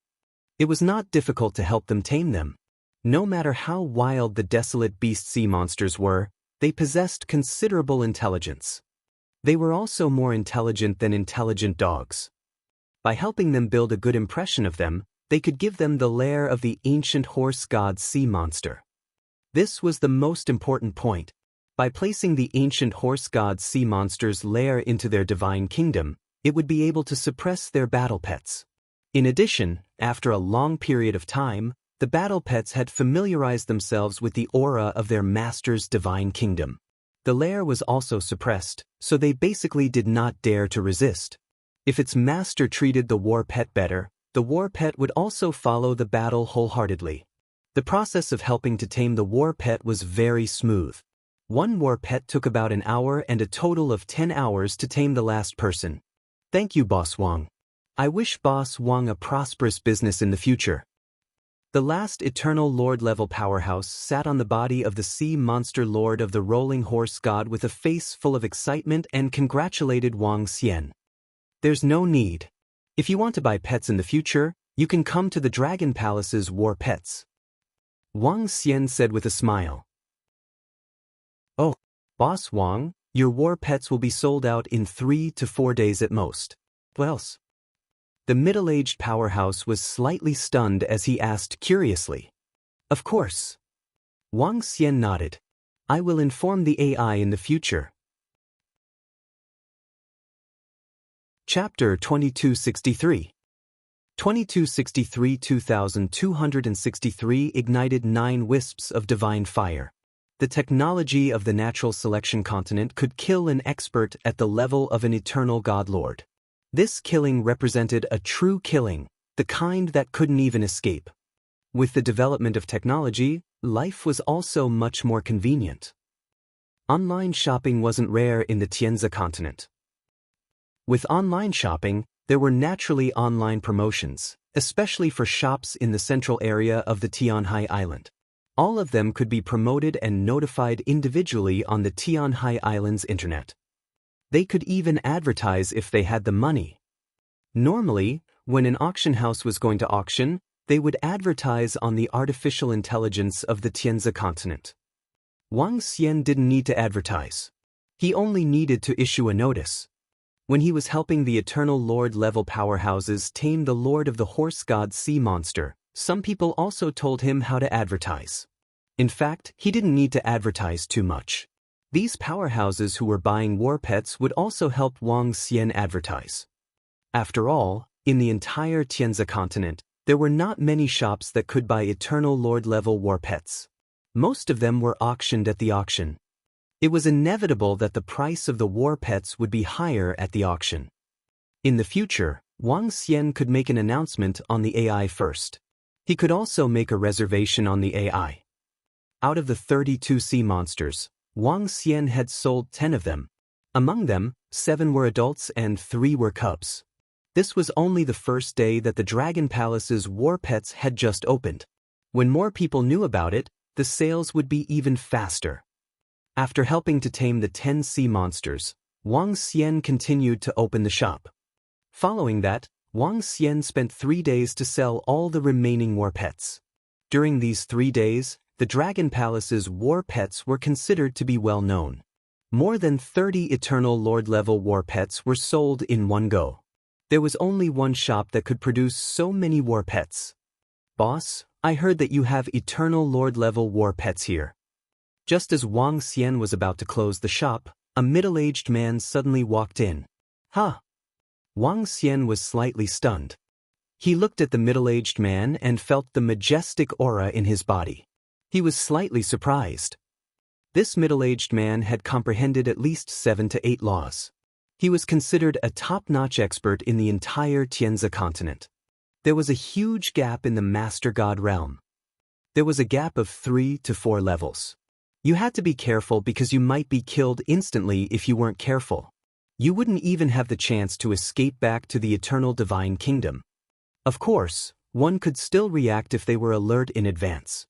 It was not difficult to help them tame them. No matter how wild the desolate beast sea monsters were, they possessed considerable intelligence. They were also more intelligent than intelligent dogs. By helping them build a good impression of them, they could give them the lair of the ancient horse god sea monster. This was the most important point. By placing the ancient horse god sea monster's lair into their divine kingdom, it would be able to suppress their battle pets. In addition, after a long period of time, the battle pets had familiarized themselves with the aura of their master's divine kingdom. The lair was also suppressed, so they basically did not dare to resist. If its master treated the war pet better, the war pet would also follow the battle wholeheartedly. The process of helping to tame the war pet was very smooth. One war pet took about an hour and a total of 10 hours to tame the last person. Thank you, Boss Wang. I wish Boss Wang a prosperous business in the future. The last Eternal Lord level powerhouse sat on the body of the sea monster lord of the rolling horse god with a face full of excitement and congratulated Wang Xian. There's no need. If you want to buy pets in the future, you can come to the Dragon Palace's war pets. Wang Xian said with a smile. Oh, Boss Wang, your war pets will be sold out in 3 to 4 days at most. What else? The middle-aged powerhouse was slightly stunned as he asked curiously. Of course. Wang Xian nodded. I will inform the AI in the future. Chapter 2263. 2263 ignited 9 wisps of divine fire. The technology of the natural selection continent could kill an expert at the level of an eternal godlord. This killing represented a true killing, the kind that couldn't even escape. With the development of technology, life was also much more convenient. Online shopping wasn't rare in the Tianzi continent. With online shopping, there were naturally online promotions, especially for shops in the central area of the Tianhai Island. All of them could be promoted and notified individually on the Tianhai Island's internet. They could even advertise if they had the money. Normally, when an auction house was going to auction, they would advertise on the artificial intelligence of the Tianzi continent. Wang Xian didn't need to advertise. He only needed to issue a notice. When he was helping the Eternal Lord level powerhouses tame the Lord of the Horse God sea monster, some people also told him how to advertise. In fact, he didn't need to advertise too much. These powerhouses who were buying war pets would also help Wang Xian advertise. After all, in the entire Tianzi continent, there were not many shops that could buy Eternal Lord level war pets. Most of them were auctioned at the auction. It was inevitable that the price of the war pets would be higher at the auction. In the future, Wang Xian could make an announcement on the AI first. He could also make a reservation on the AI. Out of the 32 sea monsters, Wang Xian had sold 10 of them. Among them, 7 were adults and 3 were cubs. This was only the first day that the Dragon Palace's war pets had just opened. When more people knew about it, the sales would be even faster. After helping to tame the 10 sea monsters, Wang Xian continued to open the shop. Following that, Wang Xian spent 3 days to sell all the remaining war pets. During these 3 days, the Dragon Palace's war pets were considered to be well known. More than 30 Eternal Lord level war pets were sold in one go. There was only one shop that could produce so many war pets. Boss, I heard that you have Eternal Lord level war pets here. Just as Wang Xian was about to close the shop, a middle-aged man suddenly walked in. Huh? Wang Xian was slightly stunned. He looked at the middle-aged man and felt the majestic aura in his body. He was slightly surprised. This middle-aged man had comprehended at least 7 to 8 laws. He was considered a top-notch expert in the entire Tianzi continent. There was a huge gap in the Master God realm. There was a gap of 3 to 4 levels. You had to be careful because you might be killed instantly if you weren't careful. You wouldn't even have the chance to escape back to the Eternal Divine Kingdom. Of course, one could still react if they were alert in advance.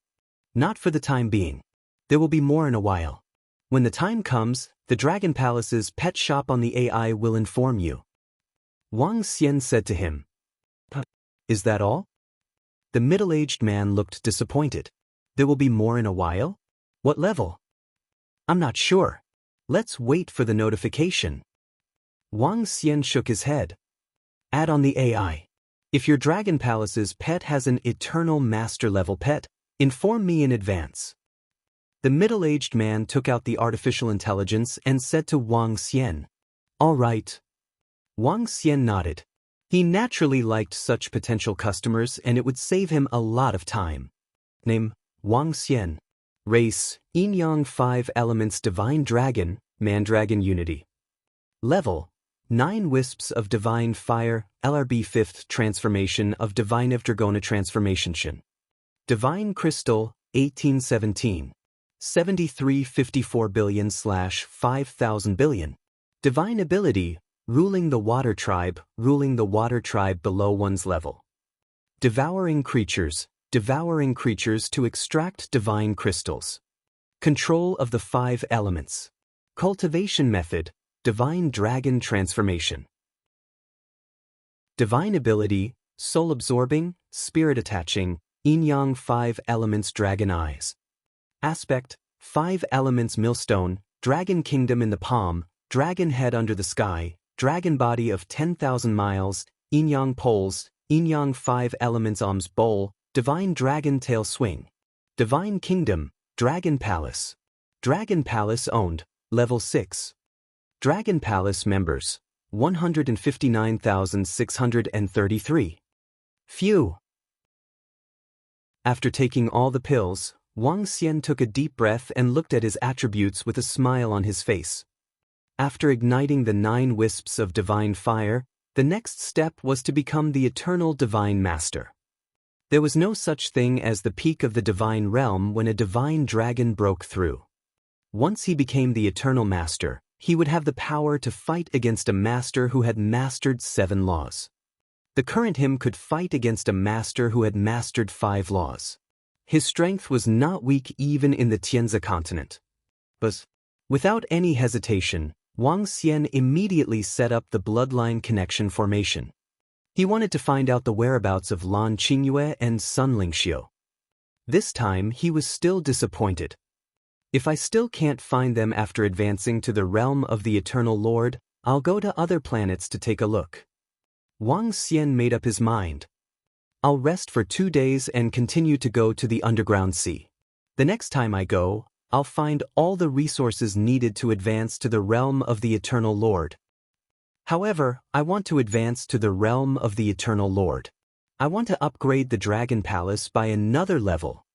Not for the time being. There will be more in a while. When the time comes, the Dragon Palace's pet shop on the AI will inform you. Wang Xian said to him. Is that all? The middle-aged man looked disappointed. There will be more in a while? What level? I'm not sure. Let's wait for the notification. Wang Xian shook his head. Add on the AI. If your Dragon Palace's pet has an Eternal Master level pet, inform me in advance. The middle-aged man took out the artificial intelligence and said to Wang Xian. All right. Wang Xian nodded. He naturally liked such potential customers and it would save him a lot of time. Name, Wang Xian. Race, Yin Yang 5 Elements Divine Dragon, Mandragon Unity. Level, 9 Wisps of Divine Fire, LRB 5th Transformation of Divine of Dragona Transformation Shin. Divine Crystal, 1817. 7354 billion/5000 billion. Divine Ability, Ruling the Water Tribe below one's level. Devouring Creatures to extract divine crystals. Control of the 5 elements. Cultivation Method, Divine Dragon Transformation. Divine Ability, Soul Absorbing, Spirit Attaching, Yin Yang 5 Elements Dragon Eyes. Aspect, 5 Elements Millstone, Dragon Kingdom in the palm, Dragon Head under the sky, Dragon Body of 10,000 miles, Yin Yang Poles, Yin Yang 5 Elements Alms Bowl, Divine Dragon Tail Swing. Divine Kingdom, Dragon Palace. Dragon Palace owned, Level 6. Dragon Palace members, 159,633. Phew. After taking all the pills, Wang Xian took a deep breath and looked at his attributes with a smile on his face. After igniting the 9 wisps of divine fire, the next step was to become the eternal divine master. There was no such thing as the peak of the divine realm when a divine dragon broke through. Once he became the eternal master, he would have the power to fight against a master who had mastered 7 laws. The current him could fight against a master who had mastered 5 laws. His strength was not weak even in the Tianzi continent. But, without any hesitation, Wang Xian immediately set up the bloodline connection formation. He wanted to find out the whereabouts of Lan Qingyue and Sun Lingxiu. This time he was still disappointed. If I still can't find them after advancing to the realm of the Eternal Lord, I'll go to other planets to take a look. Wang Xian made up his mind. I'll rest for 2 days and continue to go to the underground sea. The next time I go, I'll find all the resources needed to advance to the realm of the Eternal Lord. However, I want to advance to the realm of the Eternal Lord. I want to upgrade the Dragon Palace by another level.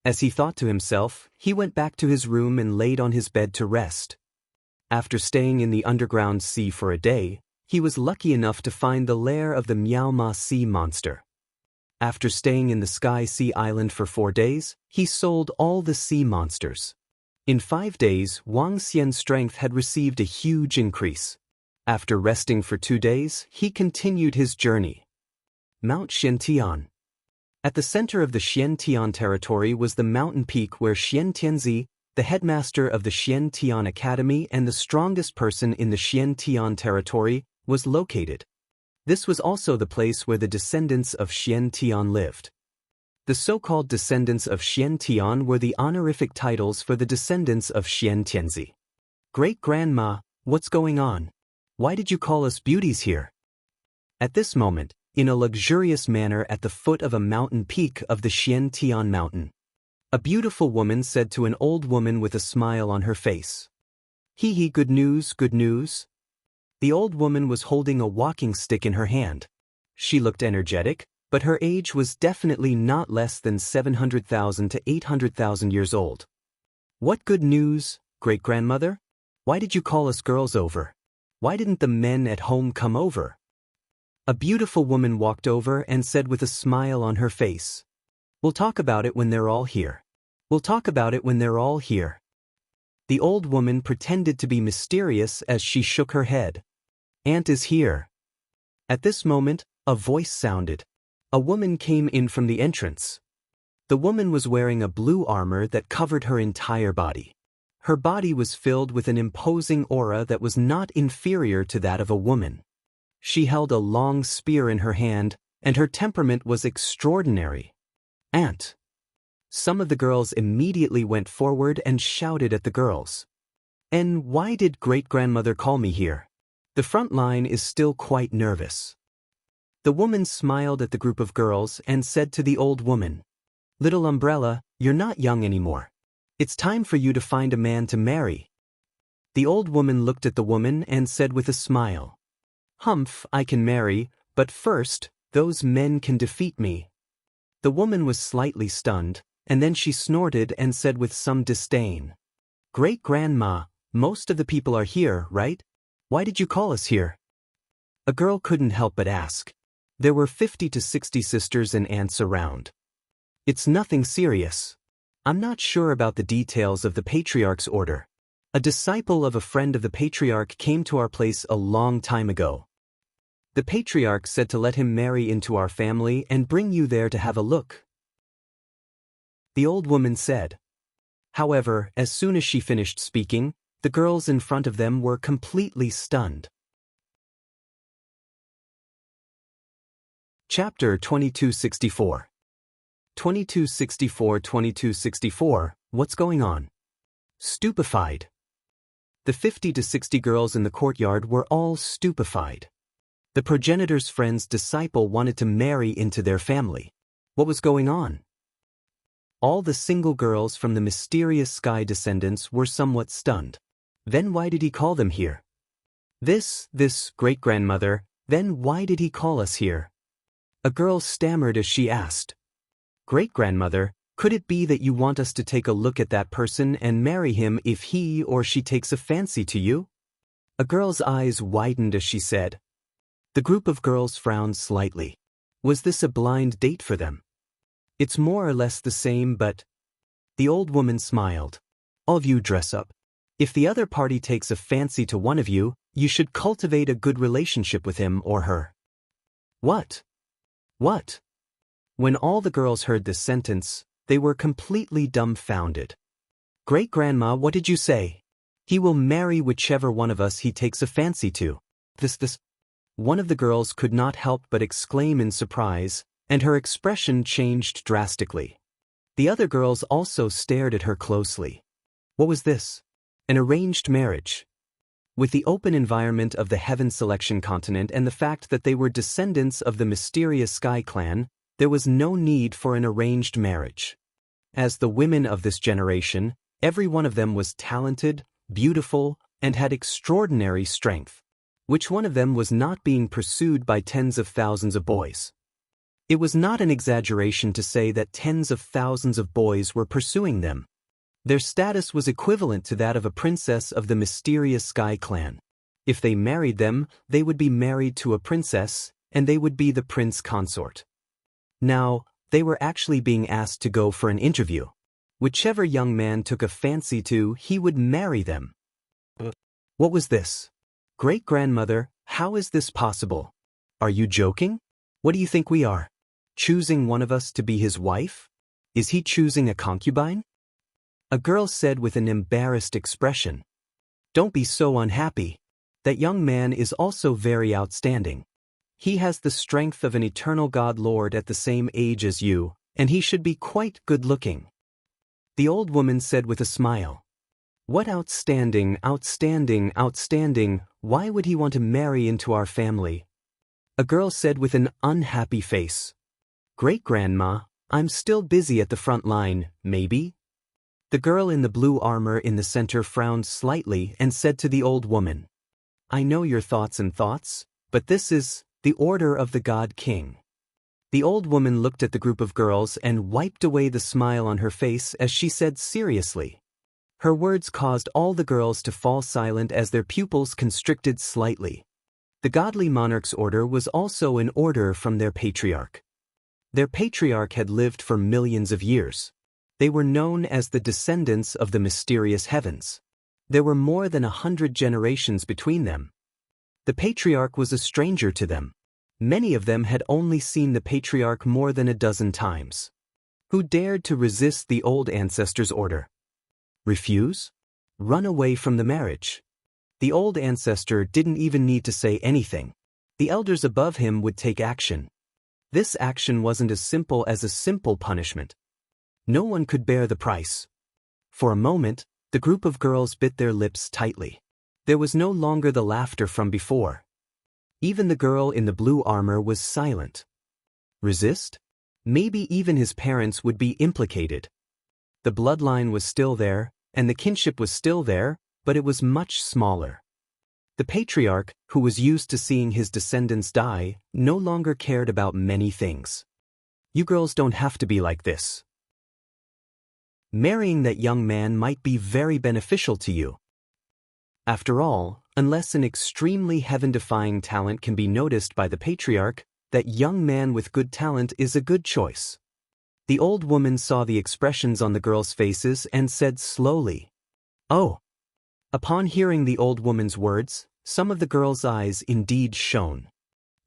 As he thought to himself, he went back to his room and laid on his bed to rest. After staying in the underground sea for a day, he was lucky enough to find the lair of the Miaoma sea monster. After staying in the Sky Sea Island for 4 days, he sold all the sea monsters. In 5 days, Wang Xian's strength had received a huge increase. After resting for 2 days, he continued his journey. Mount Xiantian. At the center of the Xiantian territory was the mountain peak where Xian Tianzi, the headmaster of the Xiantian Academy and the strongest person in the Xiantian territory, was located. This was also the place where the descendants of Xiantian lived. The so-called descendants of Xiantian were the honorific titles for the descendants of Xian Tianzi. Great-grandma, what's going on? Why did you call us beauties here? At this moment, in a luxurious manner at the foot of a mountain peak of the Xiantian mountain, a beautiful woman said to an old woman with a smile on her face. Hee, good news, good news. The old woman was holding a walking stick in her hand. She looked energetic, but her age was definitely not less than 700,000 to 800,000 years old. What good news, great-grandmother? Why did you call us girls over? Why didn't the men at home come over? A beautiful woman walked over and said with a smile on her face. We'll talk about it when they're all here. We'll talk about it when they're all here. The old woman pretended to be mysterious as she shook her head. Aunt is here. At this moment, a voice sounded. A woman came in from the entrance. The woman was wearing a blue armor that covered her entire body. Her body was filled with an imposing aura that was not inferior to that of a woman. She held a long spear in her hand, and her temperament was extraordinary. Aunt. Some of the girls immediately went forward and shouted at the girls. And why did great-grandmother call me here? The front line is still quite nervous. The woman smiled at the group of girls and said to the old woman, Little umbrella, you're not young anymore. It's time for you to find a man to marry. The old woman looked at the woman and said with a smile, Humph, I can marry, but first, those men can defeat me. The woman was slightly stunned, and then she snorted and said with some disdain, "Great-grandma, most of the people are here, right? Why did you call us here?" A girl couldn't help but ask. There were 50 to 60 sisters and aunts around. "It's nothing serious. I'm not sure about the details of the patriarch's order. A disciple of a friend of the patriarch came to our place a long time ago. The patriarch said to let him marry into our family and bring you there to have a look," the old woman said. However, as soon as she finished speaking, the girls in front of them were completely stunned. Chapter 2264. 2264. What's going on? Stupefied. The 50 to 60 girls in the courtyard were all stupefied. The progenitor's friend's disciple wanted to marry into their family. What was going on? All the single girls from the mysterious sky descendants were somewhat stunned. Then why did he call them here? This great-grandmother, then why did he call us here? A girl stammered as she asked. "Great-grandmother, could it be that you want us to take a look at that person and marry him if he or she takes a fancy to you?" A girl's eyes widened as she said. The group of girls frowned slightly. Was this a blind date for them? "It's more or less the same, but—" The old woman smiled. "All of you dress up. If the other party takes a fancy to one of you, you should cultivate a good relationship with him or her." What? When all the girls heard this sentence, they were completely dumbfounded. "Great-grandma, what did you say?" "He will marry whichever one of us he takes a fancy to." This. One of the girls could not help but exclaim in surprise, and her expression changed drastically. The other girls also stared at her closely. What was this? An arranged marriage. With the open environment of the Heaven Selection continent and the fact that they were descendants of the mysterious Sky Clan, there was no need for an arranged marriage. As the women of this generation, every one of them was talented, beautiful, and had extraordinary strength. Which one of them was not being pursued by tens of thousands of boys? It was not an exaggeration to say that tens of thousands of boys were pursuing them. Their status was equivalent to that of a princess of the mysterious Sky Clan. If they married them, they would be married to a princess, and they would be the prince consort. Now, they were actually being asked to go for an interview. Whichever young man took a fancy to, he would marry them. What was this? "Great-grandmother, how is this possible? Are you joking? What do you think we are? Choosing one of us to be his wife? Is he choosing a concubine?" A girl said with an embarrassed expression. "Don't be so unhappy. That young man is also very outstanding. He has the strength of an eternal God Lord at the same age as you, and he should be quite good-looking." The old woman said with a smile. "What outstanding? Why would he want to marry into our family?" A girl said with an unhappy face. "Great-grandma, I'm still busy at the front line, maybe?" The girl in the blue armor in the center frowned slightly and said to the old woman, "I know your thoughts, but this is the order of the God King." The old woman looked at the group of girls and wiped away the smile on her face as she said seriously. Her words caused all the girls to fall silent as their pupils constricted slightly. The godly monarch's order was also an order from their patriarch. Their patriarch had lived for millions of years. They were known as the descendants of the mysterious heavens. There were more than 100 generations between them. The patriarch was a stranger to them. Many of them had only seen the patriarch more than a dozen times. Who dared to resist the old ancestor's order? Refuse? Run away from the marriage? The old ancestor didn't even need to say anything. The elders above him would take action. This action wasn't as simple as a simple punishment. No one could bear the price. For a moment, the group of girls bit their lips tightly. There was no longer the laughter from before. Even the girl in the blue armor was silent. Resist? Maybe even his parents would be implicated. The bloodline was still there, and the kinship was still there, but it was much smaller. The patriarch, who was used to seeing his descendants die, no longer cared about many things. You girls don't have to be like this. Marrying that young man might be very beneficial to you. After all, unless an extremely heaven-defying talent can be noticed by the patriarch, that young man with good talent is a good choice. The old woman saw the expressions on the girls' faces and said slowly, "Oh." Upon hearing the old woman's words, some of the girls' eyes indeed shone.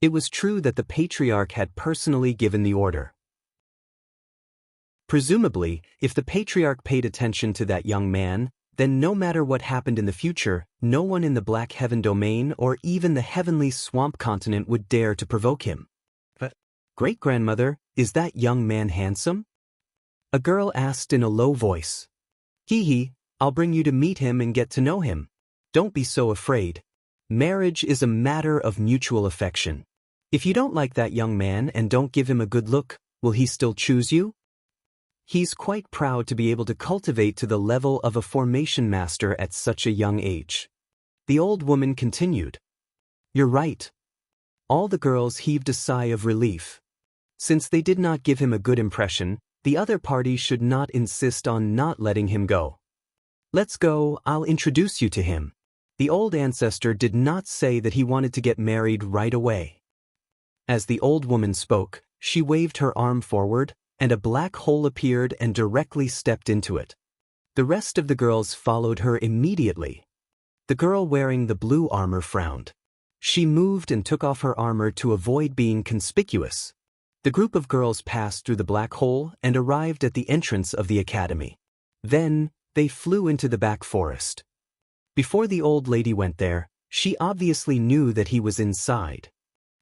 It was true that the patriarch had personally given the order. Presumably, if the patriarch paid attention to that young man, then no matter what happened in the future, no one in the Black Heaven domain or even the heavenly swamp continent would dare to provoke him. But, great-grandmother, is that young man handsome? A girl asked in a low voice. Hee, I'll bring you to meet him and get to know him. Don't be so afraid. Marriage is a matter of mutual affection. If you don't like that young man and don't give him a good look, will he still choose you? He's quite proud to be able to cultivate to the level of a formation master at such a young age. The old woman continued. You're right. All the girls heaved a sigh of relief. Since they did not give him a good impression, the other party should not insist on not letting him go. Let's go, I'll introduce you to him. The old ancestor did not say that he wanted to get married right away. As the old woman spoke, she waved her arm forward, and a black hole appeared and directly stepped into it. The rest of the girls followed her immediately. The girl wearing the blue armor frowned. She moved and took off her armor to avoid being conspicuous. The group of girls passed through the black hole and arrived at the entrance of the academy. Then, they flew into the back forest. Before the old lady went there, she obviously knew that he was inside.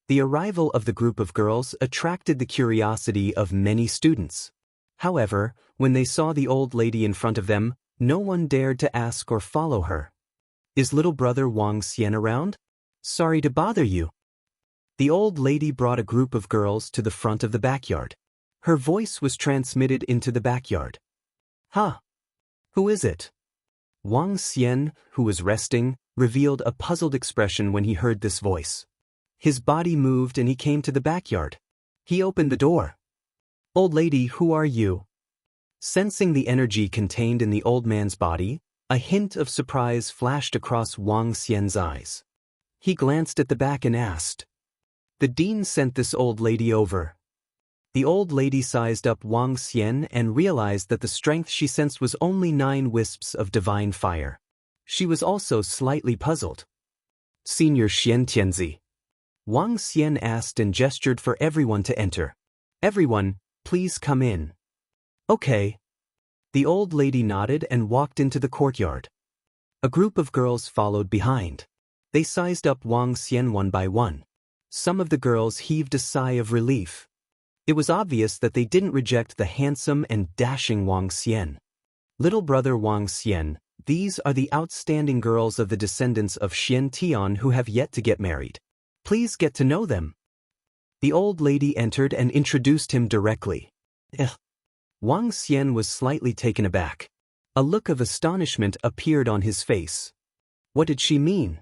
The arrival of the group of girls attracted the curiosity of many students. However, when they saw the old lady in front of them, no one dared to ask or follow her. Is little brother Wang Xian around? Sorry to bother you. The old lady brought a group of girls to the front of the backyard. Her voice was transmitted into the backyard. Huh? Who is it? Wang Xian, who was resting, revealed a puzzled expression when he heard this voice. His body moved and he came to the backyard. He opened the door. Old lady, who are you? Sensing the energy contained in the old man's body, a hint of surprise flashed across Wang Xian's eyes. He glanced at the back and asked. The dean sent this old lady over. The old lady sized up Wang Xian and realized that the strength she sensed was only 9 wisps of divine fire. She was also slightly puzzled. Senior Xian Tianzi. Wang Xian asked and gestured for everyone to enter. Everyone, please come in. Okay. The old lady nodded and walked into the courtyard. A group of girls followed behind. They sized up Wang Xian one by one. Some of the girls heaved a sigh of relief. It was obvious that they didn't reject the handsome and dashing Wang Xian. Little brother Wang Xian, these are the outstanding girls of the descendants of Xian Tian who have yet to get married. Please get to know them. The old lady entered and introduced him directly. Wang Xian was slightly taken aback. A look of astonishment appeared on his face. What did she mean?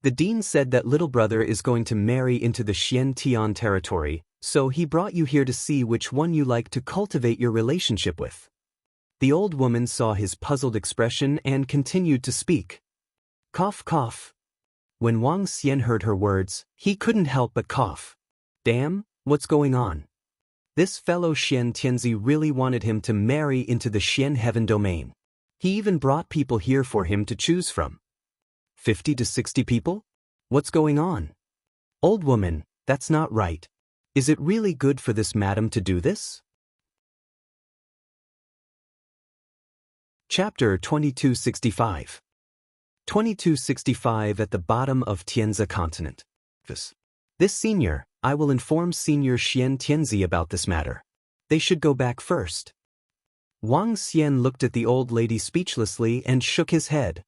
The dean said that little brother is going to marry into the Xian Tian territory, so he brought you here to see which one you like to cultivate your relationship with. The old woman saw his puzzled expression and continued to speak. Cough, cough. When Wang Xian heard her words, he couldn't help but cough. Damn, what's going on? This fellow Xian Tianzi really wanted him to marry into the Xian heaven domain. He even brought people here for him to choose from. 50 to 60 people? What's going on? Old woman, that's not right. Is it really good for this madam to do this? Chapter 2265. 2265 at the bottom of Tianzi continent. This senior, I will inform Senior Xian Tianzi about this matter. They should go back first. Wang Xian looked at the old lady speechlessly and shook his head.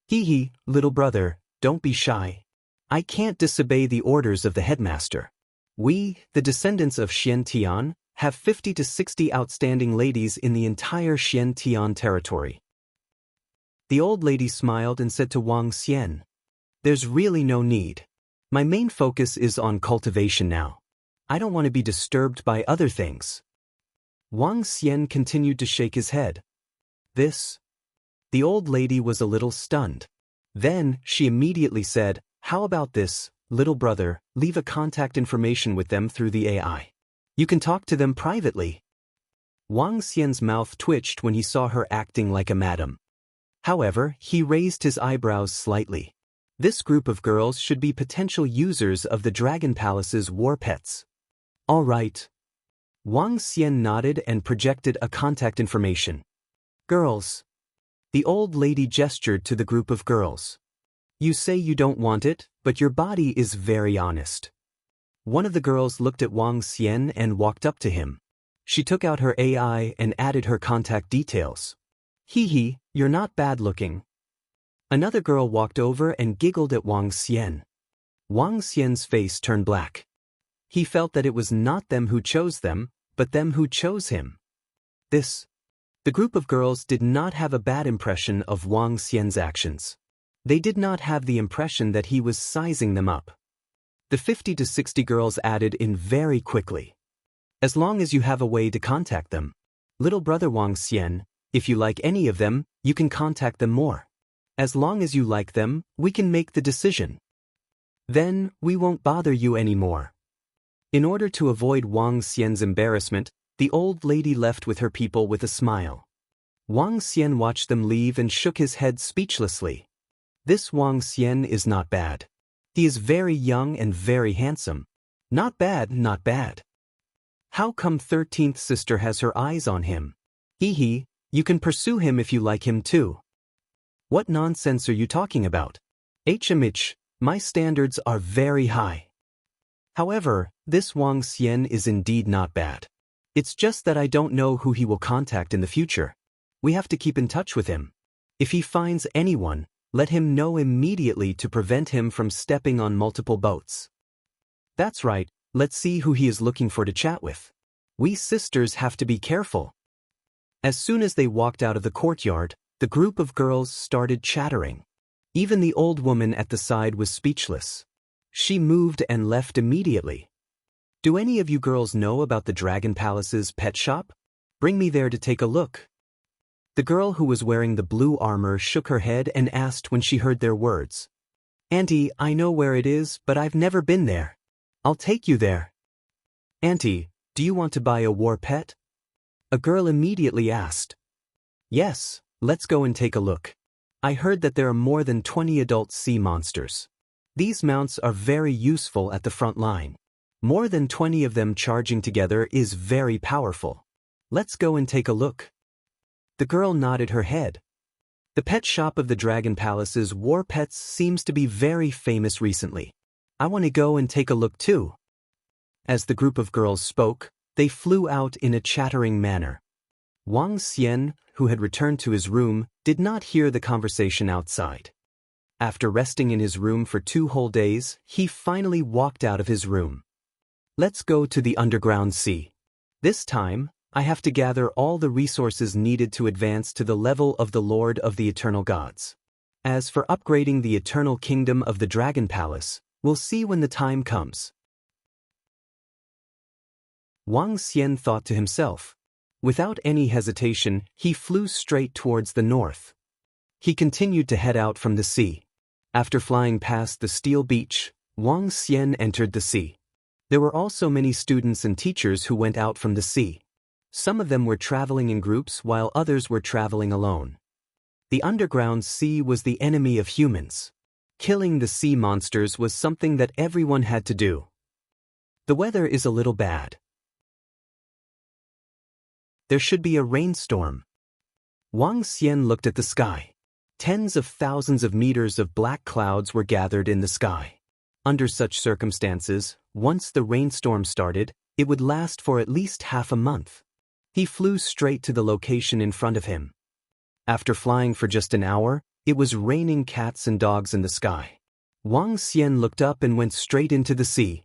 Hee, little brother, don't be shy. I can't disobey the orders of the headmaster. We, the descendants of Xian Tian, have 50 to 60 outstanding ladies in the entire Xian Tian territory. The old lady smiled and said to Wang Xian, There's really no need. My main focus is on cultivation now. I don't want to be disturbed by other things. Wang Xian continued to shake his head. This? The old lady was a little stunned. Then, she immediately said, how about this, little brother, leave a contact information with them through the AI. You can talk to them privately. Wang Xian's mouth twitched when he saw her acting like a madam. However, he raised his eyebrows slightly. This group of girls should be potential users of the Dragon Palace's war pets. All right. Wang Xian nodded and projected a contact information. Girls. The old lady gestured to the group of girls. You say you don't want it, but your body is very honest. One of the girls looked at Wang Xian and walked up to him. She took out her AI and added her contact details. Hee hee, you're not bad looking. Another girl walked over and giggled at Wang Xian. Wang Xian's face turned black. He felt that it was not them who chose them, but them who chose him. The group of girls did not have a bad impression of Wang Xian's actions. They did not have the impression that he was sizing them up. The 50 to 60 girls added in very quickly. As long as you have a way to contact them. Little brother Wang Xian, if you like any of them, you can contact them more. As long as you like them, we can make the decision. Then, we won't bother you anymore. In order to avoid Wang Xian's embarrassment, the old lady left with her people with a smile. Wang Xian watched them leave and shook his head speechlessly. This Wang Xian is not bad. He is very young and very handsome. Not bad, not bad. How come 13th sister has her eyes on him? Hee hee, you can pursue him if you like him too. What nonsense are you talking about? HMH, my standards are very high. However, this Wang Xian is indeed not bad. It's just that I don't know who he will contact in the future. We have to keep in touch with him. If he finds anyone, let him know immediately to prevent him from stepping on multiple boats. That's right, let's see who he is looking for to chat with. We sisters have to be careful. As soon as they walked out of the courtyard, the group of girls started chattering. Even the old woman at the side was speechless. She moved and left immediately. Do any of you girls know about the Dragon Palace's pet shop? Bring me there to take a look. The girl who was wearing the blue armor shook her head and asked when she heard their words. Auntie, I know where it is, but I've never been there. I'll take you there. Auntie, do you want to buy a war pet? A girl immediately asked. Yes, let's go and take a look. I heard that there are more than 20 adult sea monsters. These mounts are very useful at the front line. More than 20 of them charging together is very powerful. Let's go and take a look. The girl nodded her head. The pet shop of the Dragon Palace's war pets seems to be very famous recently. I want to go and take a look too. As the group of girls spoke, they flew out in a chattering manner. Wang Xian, who had returned to his room, did not hear the conversation outside. After resting in his room for 2 whole days, he finally walked out of his room. Let's go to the underground sea. This time, I have to gather all the resources needed to advance to the level of the Lord of the Eternal Gods. As for upgrading the eternal kingdom of the Dragon Palace, we'll see when the time comes. Wang Xian thought to himself. Without any hesitation, he flew straight towards the north. He continued to head out from the sea. After flying past the steel beach, Wang Xian entered the sea. There were also many students and teachers who went out from the sea. Some of them were traveling in groups while others were traveling alone. The underground sea was the enemy of humans. Killing the sea monsters was something that everyone had to do. The weather is a little bad. There should be a rainstorm. Wang Xian looked at the sky. Tens of thousands of meters of black clouds were gathered in the sky. Under such circumstances, once the rainstorm started, it would last for at least half a month. He flew straight to the location in front of him. After flying for just an hour, it was raining cats and dogs in the sky. Wang Xian looked up and went straight into the sea.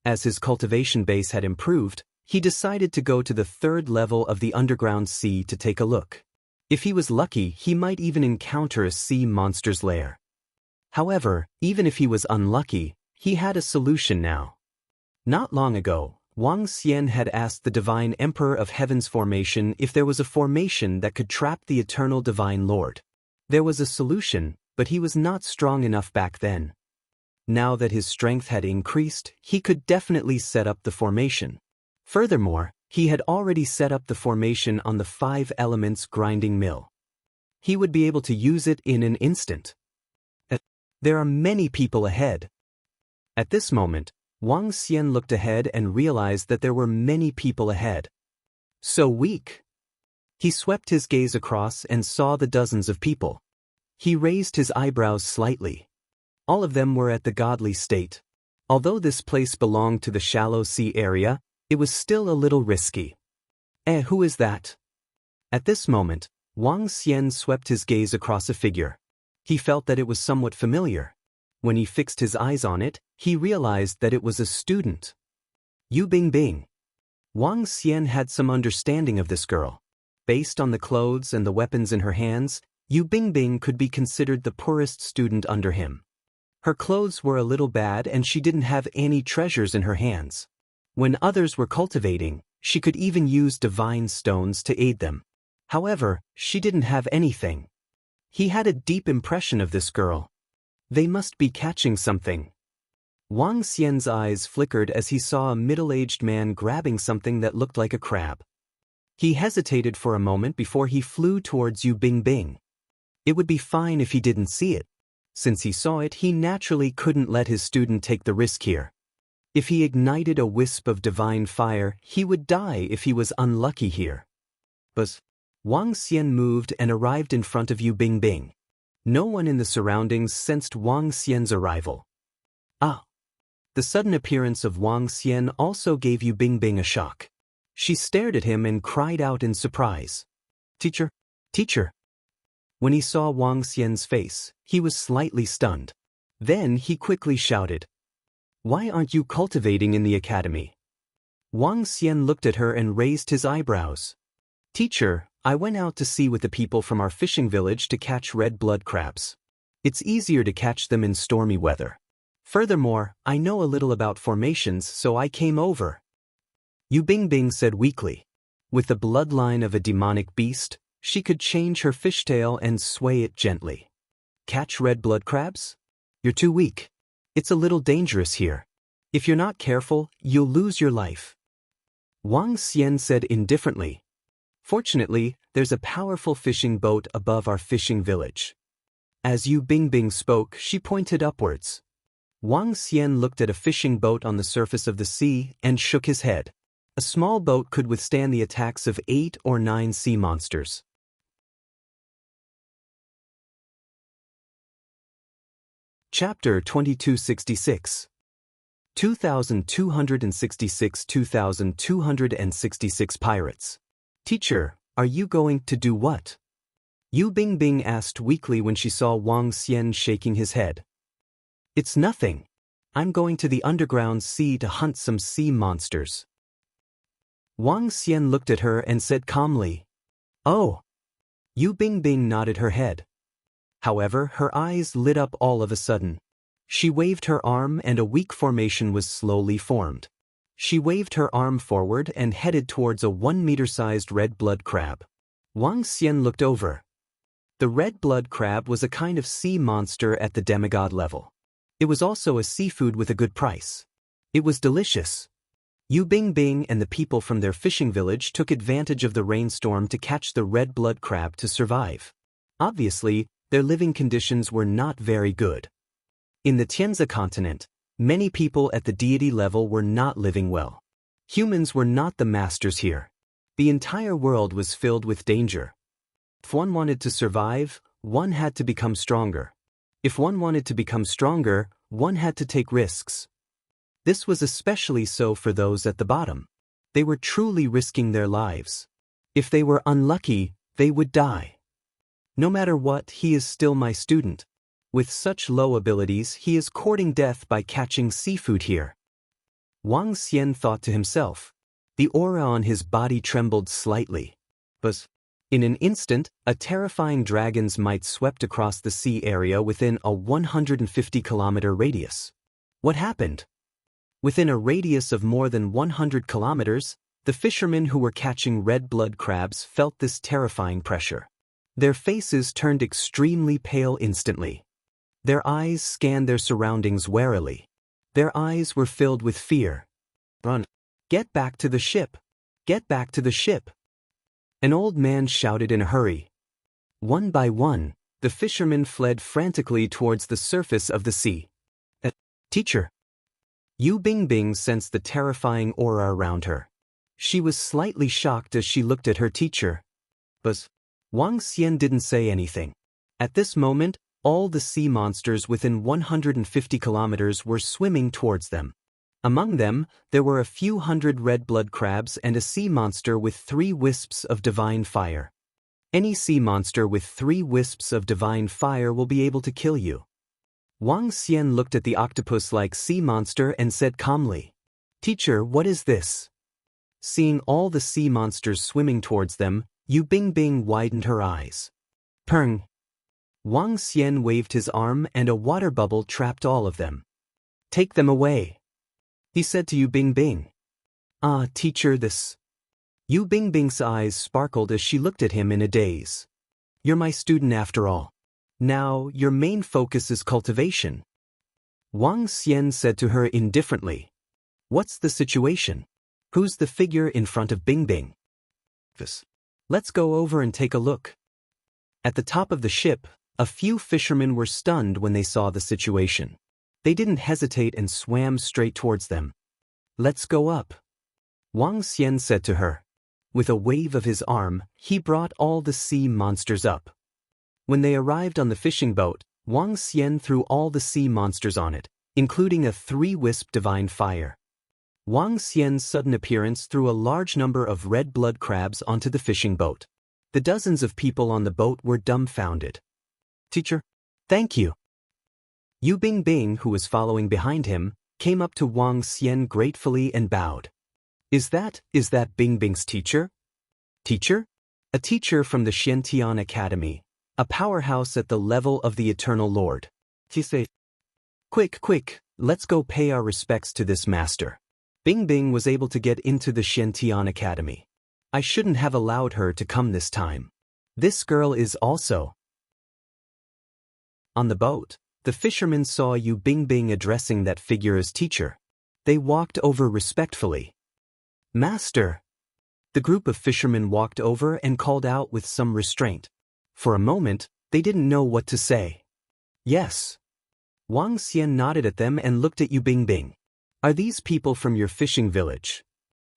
As his cultivation base had improved, he decided to go to the 3rd level of the underground sea to take a look. If he was lucky, he might even encounter a sea monster's lair. However, even if he was unlucky, he had a solution now. Not long ago, Wang Xian had asked the Divine Emperor of Heaven's formation if there was a formation that could trap the eternal Divine Lord. There was a solution, but he was not strong enough back then. Now that his strength had increased, he could definitely set up the formation. Furthermore, he had already set up the formation on the 5 elements grinding mill. He would be able to use it in an instant. There are many people ahead. At this moment, Wang Xian looked ahead and realized that there were many people ahead. So weak. He swept his gaze across and saw the dozens of people. He raised his eyebrows slightly. All of them were at the godly state. Although this place belonged to the shallow sea area, it was still a little risky. Who is that? At this moment, Wang Xian swept his gaze across a figure. He felt that it was somewhat familiar. When he fixed his eyes on it, he realized that it was a student. Yu Bingbing. Wang Xian had some understanding of this girl. Based on the clothes and the weapons in her hands, Yu Bingbing could be considered the poorest student under him. Her clothes were a little bad and she didn't have any treasures in her hands. When others were cultivating, she could even use divine stones to aid them. However, she didn't have anything. He had a deep impression of this girl. They must be catching something. Wang Xian's eyes flickered as he saw a middle-aged man grabbing something that looked like a crab. He hesitated for a moment before he flew towards Yu Bingbing. It would be fine if he didn't see it. Since he saw it, he naturally couldn't let his student take the risk here. If he ignited a wisp of divine fire, he would die if he was unlucky here. But Wang Xian moved and arrived in front of Yu Bingbing. No one in the surroundings sensed Wang Xian's arrival. The sudden appearance of Wang Xian also gave Yu Bingbing a shock. She stared at him and cried out in surprise. Teacher! Teacher! When he saw Wang Xian's face, he was slightly stunned. Then he quickly shouted, "Why aren't you cultivating in the academy?" Wang Xian looked at her and raised his eyebrows. Teacher, I went out to sea with the people from our fishing village to catch red blood crabs. It's easier to catch them in stormy weather. Furthermore, I know a little about formations, so I came over. Yu Bingbing said weakly. With the bloodline of a demonic beast, she could change her fishtail and sway it gently. Catch red blood crabs? You're too weak. It's a little dangerous here. If you're not careful, you'll lose your life. Wang Xian said indifferently. Fortunately, there's a powerful fishing boat above our fishing village. As Yu Bingbing spoke, she pointed upwards. Wang Xian looked at a fishing boat on the surface of the sea and shook his head. A small boat could withstand the attacks of 8 or 9 sea monsters. Chapter 2266. 2266 Pirates. Teacher, are you going to do what? Yu Bingbing asked weakly when she saw Wang Xian shaking his head. It's nothing. I'm going to the underground sea to hunt some sea monsters. Wang Xian looked at her and said calmly, "Oh." Yu Bingbing nodded her head. However, her eyes lit up all of a sudden. She waved her arm and a weak formation was slowly formed. She waved her arm forward and headed towards a 1-meter-sized red blood crab. Wang Xian looked over. The red blood crab was a kind of sea monster at the demigod level. It was also a seafood with a good price. It was delicious. Yu Bingbing and the people from their fishing village took advantage of the rainstorm to catch the red blood crab to survive. Obviously, their living conditions were not very good. In the Tianzi continent, many people at the deity level were not living well. Humans were not the masters here. The entire world was filled with danger. If one wanted to survive, one had to become stronger. If one wanted to become stronger, one had to take risks. This was especially so for those at the bottom. They were truly risking their lives. If they were unlucky, they would die. No matter what, he is still my student. With such low abilities, he is courting death by catching seafood here. Wang Xian thought to himself. The aura on his body trembled slightly. But in an instant, a terrifying dragon's might swept across the sea area within a 150-kilometer radius. What happened? Within a radius of more than 100 kilometers, the fishermen who were catching red blood crabs felt this terrifying pressure. Their faces turned extremely pale instantly. Their eyes scanned their surroundings warily. Their eyes were filled with fear. Run! Get back to the ship! Get back to the ship! An old man shouted in a hurry. One by one, the fishermen fled frantically towards the surface of the sea. Teacher! Yu Bingbing sensed the terrifying aura around her. She was slightly shocked as she looked at her teacher. But Wang Xian didn't say anything. At this moment, all the sea monsters within 150 kilometers were swimming towards them. Among them, there were a few hundred red blood crabs and a sea monster with 3 wisps of divine fire. Any sea monster with 3 wisps of divine fire will be able to kill you. Wang Xian looked at the octopus-like sea monster and said calmly, Teacher, what is this? Seeing all the sea monsters swimming towards them, Yu Bingbing widened her eyes. Peng! Wang Xian waved his arm and a water bubble trapped all of them. Take them away, he said to Yu Bingbing. Ah, teacher, this. Yu Bingbing's eyes sparkled as she looked at him in a daze. You're my student after all. Now, your main focus is cultivation. Wang Xian said to her indifferently. What's the situation? Who's the figure in front of Bingbing? Let's go over and take a look. At the top of the ship, a few fishermen were stunned when they saw the situation. They didn't hesitate and swam straight towards them. Let's go up, Wang Xian said to her. With a wave of his arm, he brought all the sea monsters up. When they arrived on the fishing boat, Wang Xian threw all the sea monsters on it, including a 3-wisp divine fire. Wang Xian's sudden appearance threw a large number of red blood crabs onto the fishing boat. The dozens of people on the boat were dumbfounded. Teacher, thank you. Yu Bingbing, who was following behind him, came up to Wang Xian gratefully and bowed. Is that Bingbing's teacher? Teacher? A teacher from the Xiantian Academy, a powerhouse at the level of the Eternal Lord. He said, Quick, let's go pay our respects to this master. Bingbing was able to get into the Xiantian Academy. I shouldn't have allowed her to come this time. This girl is also. On the boat, the fishermen saw Yu Bingbing addressing that figure as teacher. They walked over respectfully. Master! The group of fishermen walked over and called out with some restraint. For a moment, they didn't know what to say. Yes. Wang Xian nodded at them and looked at Yu Bingbing. Are these people from your fishing village?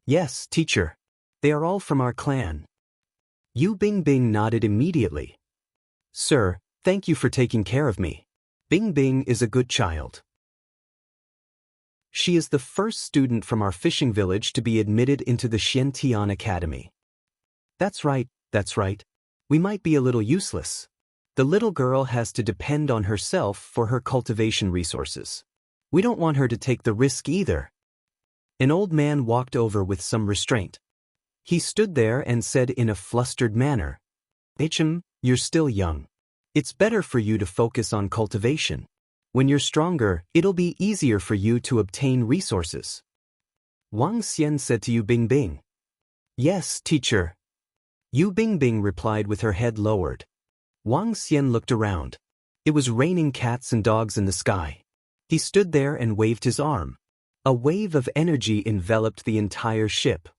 Yes, teacher. They are all from our clan. Yu Bingbing nodded immediately. Sir, thank you for taking care of me. Bingbing is a good child. She is the first student from our fishing village to be admitted into the Xiantian Academy. That's right. We might be a little useless. The little girl has to depend on herself for her cultivation resources. We don't want her to take the risk either. An old man walked over with some restraint. He stood there and said in a flustered manner, you're still young. It's better for you to focus on cultivation. When you're stronger, it'll be easier for you to obtain resources. Wang Xian said to Yu Bingbing. Yes, teacher. Yu Bingbing replied with her head lowered. Wang Xian looked around. It was raining cats and dogs in the sky. He stood there and waved his arm. A wave of energy enveloped the entire ship.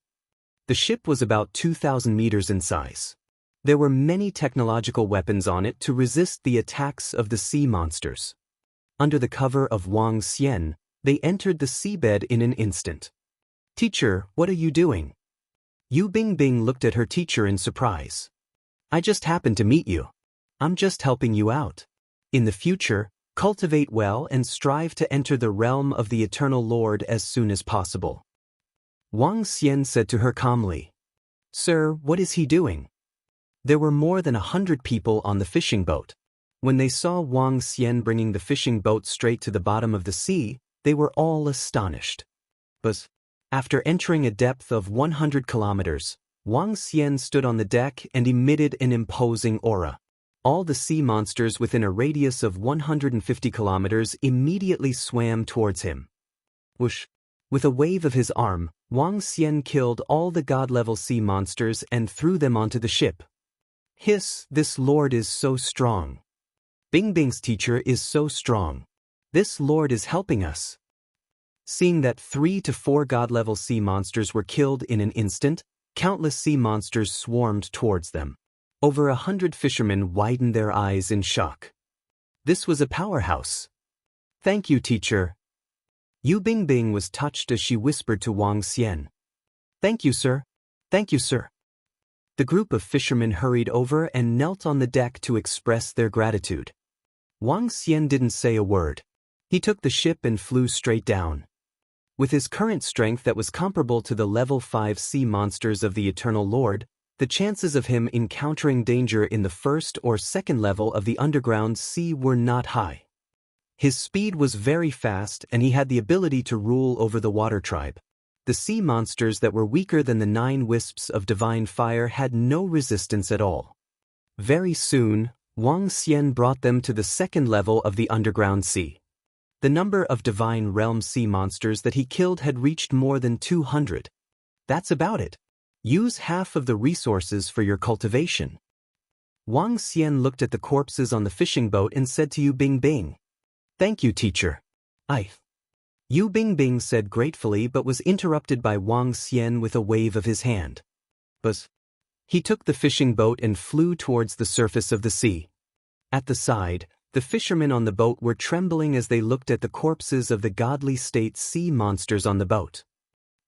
The ship was about 2,000 meters in size. There were many technological weapons on it to resist the attacks of the sea monsters. Under the cover of Wang Xian, they entered the seabed in an instant. Teacher, what are you doing? Yu Bingbing looked at her teacher in surprise. I just happened to meet you. I'm just helping you out. In the future, cultivate well and strive to enter the realm of the Eternal Lord as soon as possible. Wang Xian said to her calmly. Sir, what is he doing? There were more than 100 people on the fishing boat. When they saw Wang Xian bringing the fishing boat straight to the bottom of the sea, they were all astonished. But after entering a depth of 100 kilometers, Wang Xian stood on the deck and emitted an imposing aura. All the sea monsters within a radius of 150 kilometers immediately swam towards him. Whoosh! With a wave of his arm, Wang Xian killed all the god-level sea monsters and threw them onto the ship. Hiss, this lord is so strong. Bingbing's teacher is so strong. This lord is helping us. Seeing that 3 to 4 god-level sea monsters were killed in an instant, countless sea monsters swarmed towards them. Over 100 fishermen widened their eyes in shock. This was a powerhouse. Thank you, teacher. Yu Bingbing was touched as she whispered to Wang Xian. Thank you, sir. Thank you, sir. The group of fishermen hurried over and knelt on the deck to express their gratitude. Wang Xian didn't say a word. He took the ship and flew straight down. With his current strength that was comparable to the level 5 sea monsters of the Eternal Lord, the chances of him encountering danger in the first or second level of the underground sea were not high. His speed was very fast and he had the ability to rule over the water tribe. The sea monsters that were weaker than the 9 wisps of divine fire had no resistance at all. Very soon, Wang Xian brought them to the second level of the underground sea. The number of divine realm sea monsters that he killed had reached more than 200. That's about it. Use half of the resources for your cultivation. Wang Xian looked at the corpses on the fishing boat and said to Yu Bingbing, Thank you, teacher. Yu Bingbing said gratefully but was interrupted by Wang Xian with a wave of his hand. Buzz. He took the fishing boat and flew towards the surface of the sea. At the side, the fishermen on the boat were trembling as they looked at the corpses of the godly state sea monsters on the boat.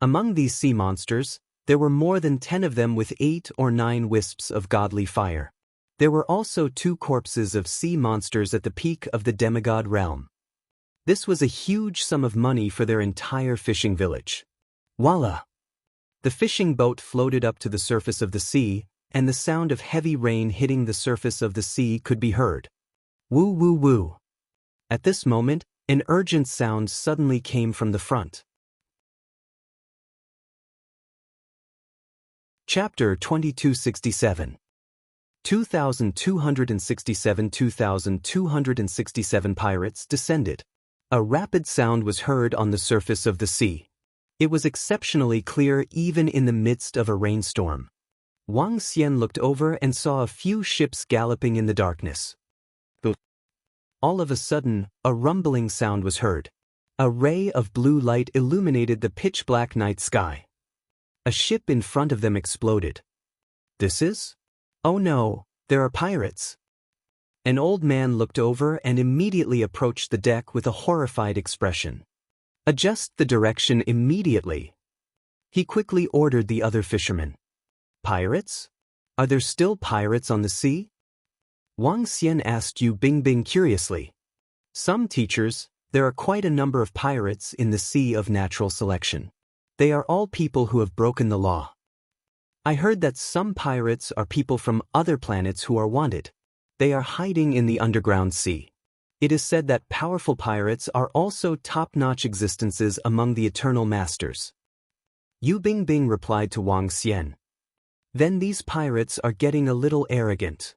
Among these sea monsters, there were more than 10 of them with 8 or 9 wisps of godly fire. There were also 2 corpses of sea monsters at the peak of the demigod realm. This was a huge sum of money for their entire fishing village. Voila! The fishing boat floated up to the surface of the sea, and the sound of heavy rain hitting the surface of the sea could be heard. Woo woo woo. At this moment, an urgent sound suddenly came from the front. Chapter 2267. 2,267 pirates descended. A rapid sound was heard on the surface of the sea. It was exceptionally clear even in the midst of a rainstorm. Wang Xian looked over and saw a few ships galloping in the darkness. All of a sudden, a rumbling sound was heard. A ray of blue light illuminated the pitch-black night sky. A ship in front of them exploded. This is? Oh no, there are pirates. An old man looked over and immediately approached the deck with a horrified expression. Adjust the direction immediately. He quickly ordered the other fishermen. Pirates? Are there still pirates on the sea? Wang Xian asked Yu Bingbing curiously. Some teachers, there are quite a number of pirates in the sea of natural selection. They are all people who have broken the law. I heard that some pirates are people from other planets who are wanted. They are hiding in the underground sea. It is said that powerful pirates are also top-notch existences among the Eternal Masters. Yu Bingbing replied to Wang Xian. Then these pirates are getting a little arrogant.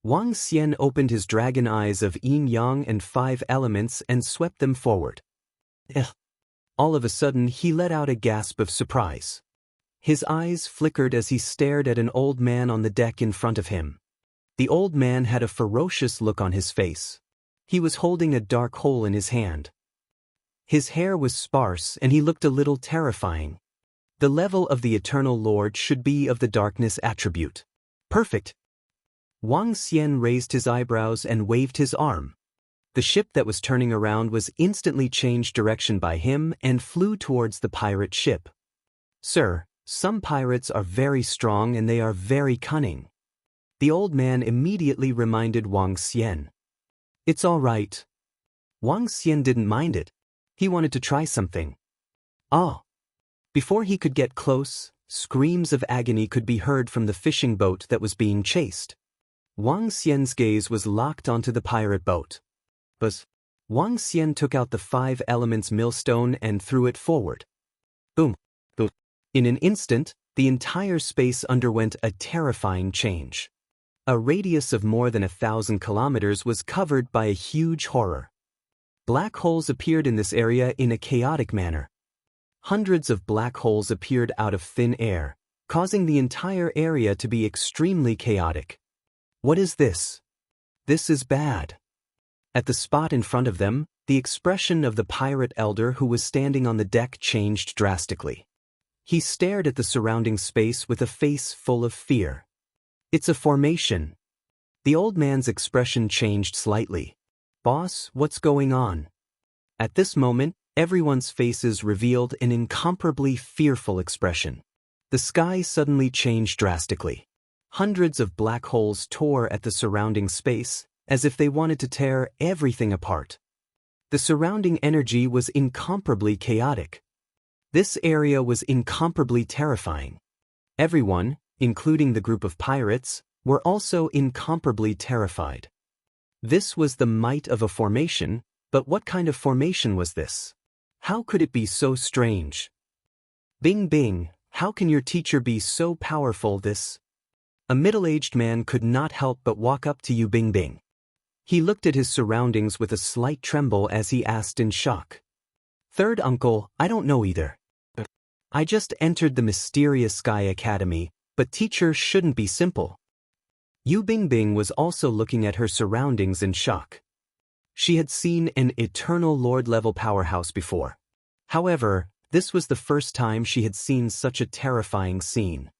Wang Xian opened his dragon eyes of yin-yang and 5 elements and swept them forward. All of a sudden he let out a gasp of surprise. His eyes flickered as he stared at an old man on the deck in front of him. The old man had a ferocious look on his face. He was holding a dark hole in his hand. His hair was sparse and he looked a little terrifying. The level of the Eternal Lord should be of the darkness attribute. Perfect. Wang Xian raised his eyebrows and waved his arm. The ship that was turning around was instantly changed direction by him and flew towards the pirate ship. Sir, some pirates are very strong and they are very cunning. The old man immediately reminded Wang Xian. It's all right. Wang Xian didn't mind it. He wanted to try something. Ah! Before he could get close, screams of agony could be heard from the fishing boat that was being chased. Wang Xian's gaze was locked onto the pirate boat. But Wang Xian took out the 5 elements millstone and threw it forward. Boom! Boom! In an instant, the entire space underwent a terrifying change. A radius of more than 1,000 kilometers was covered by a huge horror. Black holes appeared in this area in a chaotic manner. Hundreds of black holes appeared out of thin air, causing the entire area to be extremely chaotic. What is this? This is bad. At the spot in front of them, the expression of the pirate elder who was standing on the deck changed drastically. He stared at the surrounding space with a face full of fear. It's a formation. The old man's expression changed slightly. Boss, what's going on? At this moment, everyone's faces revealed an incomparably fearful expression. The sky suddenly changed drastically. Hundreds of black holes tore at the surrounding space, as if they wanted to tear everything apart. The surrounding energy was incomparably chaotic. This area was incomparably terrifying. Everyone, including the group of pirates, were also incomparably terrified. This was the might of a formation, but what kind of formation was this? How could it be so strange? Bing Bing, how can your teacher be so powerful this? A middle-aged man could not help but walk up to you Bing Bing. He looked at his surroundings with a slight tremble as he asked in shock. Third uncle, I don't know either. I just entered the mysterious Sky Academy, but teacher shouldn't be simple. Yu Bingbing was also looking at her surroundings in shock. She had seen an eternal Lord-level powerhouse before. However, this was the first time she had seen such a terrifying scene.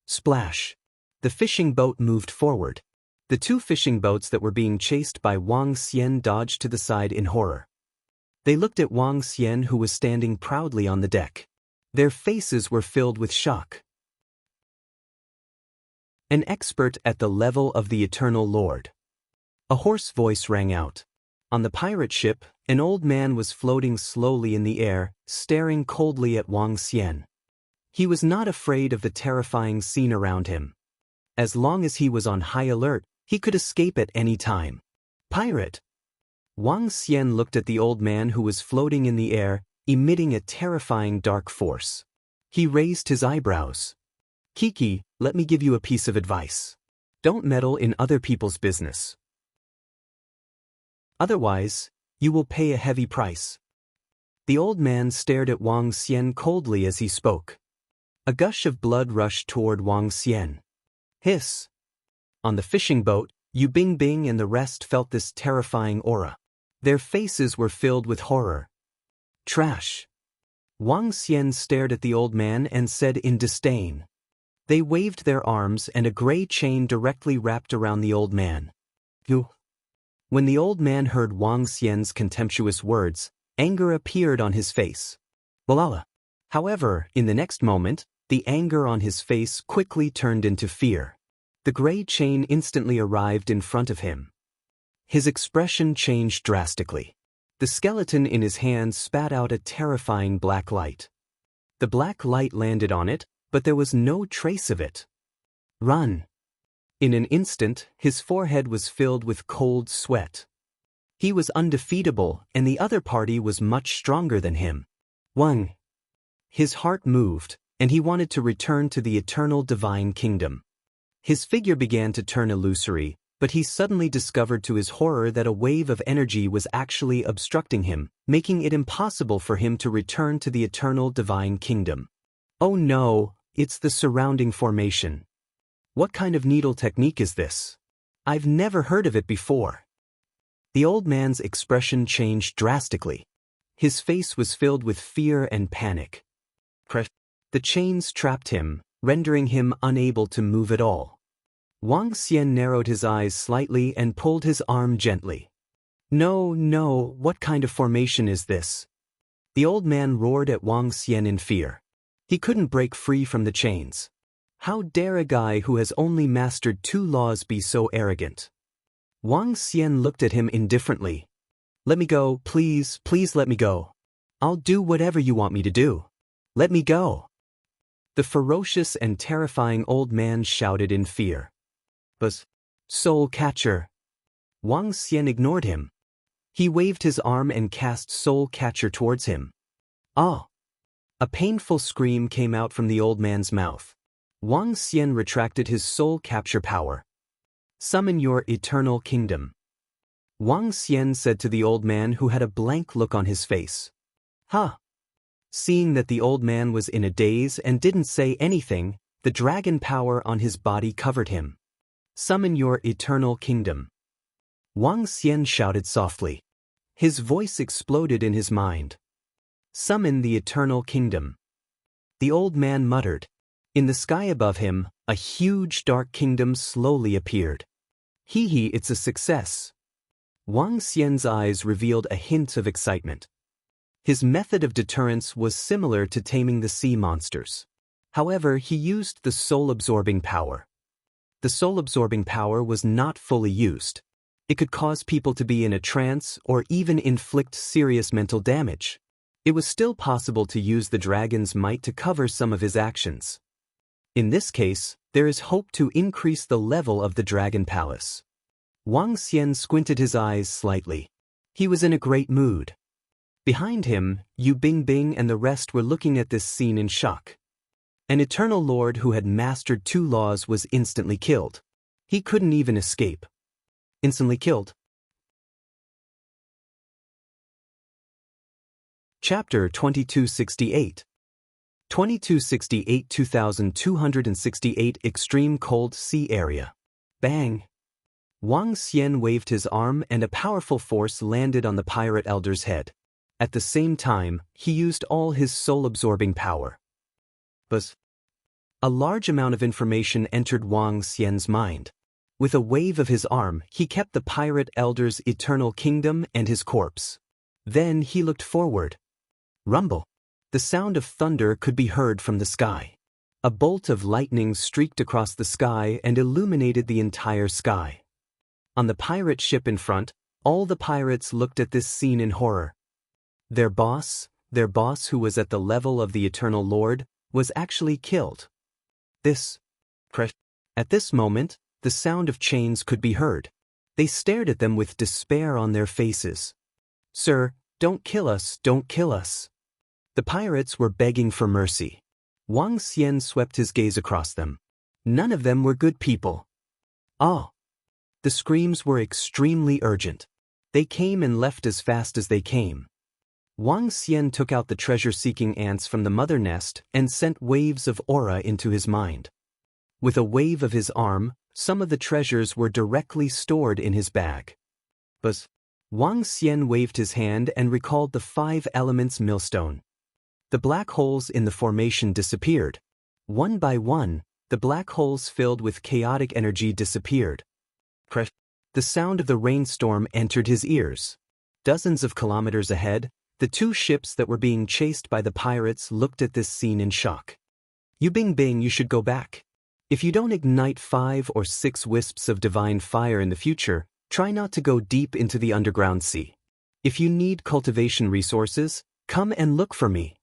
Splash! The fishing boat moved forward. The two fishing boats that were being chased by Wang Xian dodged to the side in horror. They looked at Wang Xian who was standing proudly on the deck. Their faces were filled with shock. An expert at the level of the Eternal Lord. A hoarse voice rang out. On the pirate ship, an old man was floating slowly in the air, staring coldly at Wang Xian. He was not afraid of the terrifying scene around him. As long as he was on high alert, he could escape at any time. Pirate! Wang Xian looked at the old man who was floating in the air, emitting a terrifying dark force. He raised his eyebrows. Kiki, let me give you a piece of advice. Don't meddle in other people's business. Otherwise, you will pay a heavy price. The old man stared at Wang Xian coldly as he spoke. A gush of blood rushed toward Wang Xian. Hiss! On the fishing boat, Yu Bingbing and the rest felt this terrifying aura. Their faces were filled with horror. Trash! Wang Xian stared at the old man and said in disdain. They waved their arms and a gray chain directly wrapped around the old man. You. When the old man heard Wang Xian's contemptuous words, anger appeared on his face. Walala. However, in the next moment, the anger on his face quickly turned into fear. The gray chain instantly arrived in front of him. His expression changed drastically. The skeleton in his hand spat out a terrifying black light. The black light landed on it, but there was no trace of it. Run! In an instant, his forehead was filled with cold sweat. He was undefeatable, and the other party was much stronger than him. Wang! His heart moved, and he wanted to return to the eternal divine kingdom. His figure began to turn illusory, but he suddenly discovered to his horror that a wave of energy was actually obstructing him, making it impossible for him to return to the eternal divine kingdom. Oh no, it's the surrounding formation. What kind of needle technique is this? I've never heard of it before. The old man's expression changed drastically. His face was filled with fear and panic. The chains trapped him, rendering him unable to move at all. Wang Xian narrowed his eyes slightly and pulled his arm gently. No, no, what kind of formation is this? The old man roared at Wang Xian in fear. He couldn't break free from the chains. How dare a guy who has only mastered 2 laws be so arrogant? Wang Xian looked at him indifferently. Let me go, please, please let me go. I'll do whatever you want me to do. Let me go. The ferocious and terrifying old man shouted in fear. But, Soul Catcher. Wang Xian ignored him. He waved his arm and cast Soul Catcher towards him. Ah! A painful scream came out from the old man's mouth. Wang Xian retracted his soul capture power. Summon your eternal kingdom. Wang Xian said to the old man who had a blank look on his face. Huh? Seeing that the old man was in a daze and didn't say anything, the dragon power on his body covered him. Summon your eternal kingdom. Wang Xian shouted softly. His voice exploded in his mind. Summon the eternal kingdom. The old man muttered. In the sky above him, a huge dark kingdom slowly appeared. Hee, it's a success. Wang Xian's eyes revealed a hint of excitement. His method of deterrence was similar to taming the sea monsters. However, he used the soul-absorbing power. The soul-absorbing power was not fully used. It could cause people to be in a trance or even inflict serious mental damage. It was still possible to use the dragon's might to cover some of his actions. In this case, there is hope to increase the level of the Dragon Palace. Wang Xian squinted his eyes slightly. He was in a great mood. Behind him, Yu Bingbing and the rest were looking at this scene in shock. An eternal lord who had mastered 2 laws was instantly killed. He couldn't even escape. Instantly killed. Chapter 2268. 2268 2268 Extreme Cold Sea Area. Bang! Wang Xian waved his arm and a powerful force landed on the pirate elder's head. At the same time, he used all his soul-absorbing power. Buzz! A large amount of information entered Wang Xian's mind. With a wave of his arm, he kept the pirate elder's eternal kingdom and his corpse. Then he looked forward. Rumble! The sound of thunder could be heard from the sky. A bolt of lightning streaked across the sky and illuminated the entire sky. On the pirate ship in front, all the pirates looked at this scene in horror. Their boss who was at the level of the Eternal Lord, was actually killed. At this moment, the sound of chains could be heard. They stared at them with despair on their faces. Sir, don't kill us, don't kill us. The pirates were begging for mercy. Wang Xian swept his gaze across them. None of them were good people. Oh! The screams were extremely urgent. They came and left as fast as they came. Wang Xian took out the treasure-seeking ants from the mother nest and sent waves of aura into his mind. With a wave of his arm, some of the treasures were directly stored in his bag. Buzz! Wang Xian waved his hand and recalled the 5 elements millstone. The black holes in the formation disappeared. One by one, the black holes filled with chaotic energy disappeared. The sound of the rainstorm entered his ears. Dozens of kilometers ahead, the 2 ships that were being chased by the pirates looked at this scene in shock. Yu Bingbing, you should go back. If you don't ignite 5 or 6 wisps of divine fire in the future, try not to go deep into the underground sea. If you need cultivation resources, come and look for me.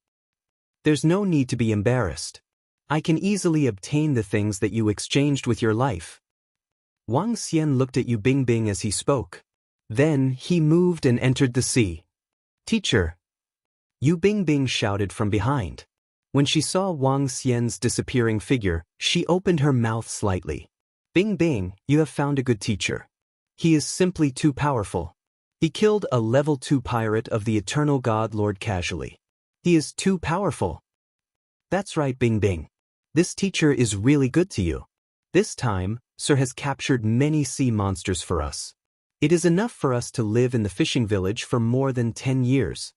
There's no need to be embarrassed. I can easily obtain the things that you exchanged with your life. Wang Xian looked at Yu Bingbing as he spoke. Then he moved and entered the sea. Teacher! Yu Bingbing shouted from behind. When she saw Wang Xian's disappearing figure, she opened her mouth slightly. Bingbing, you have found a good teacher. He is simply too powerful. He killed a level 2 pirate of the Eternal God Lord casually. He is too powerful. That's right, Bingbing. This teacher is really good to you. This time, Sir has captured many sea monsters for us. It is enough for us to live in the fishing village for more than 10 years.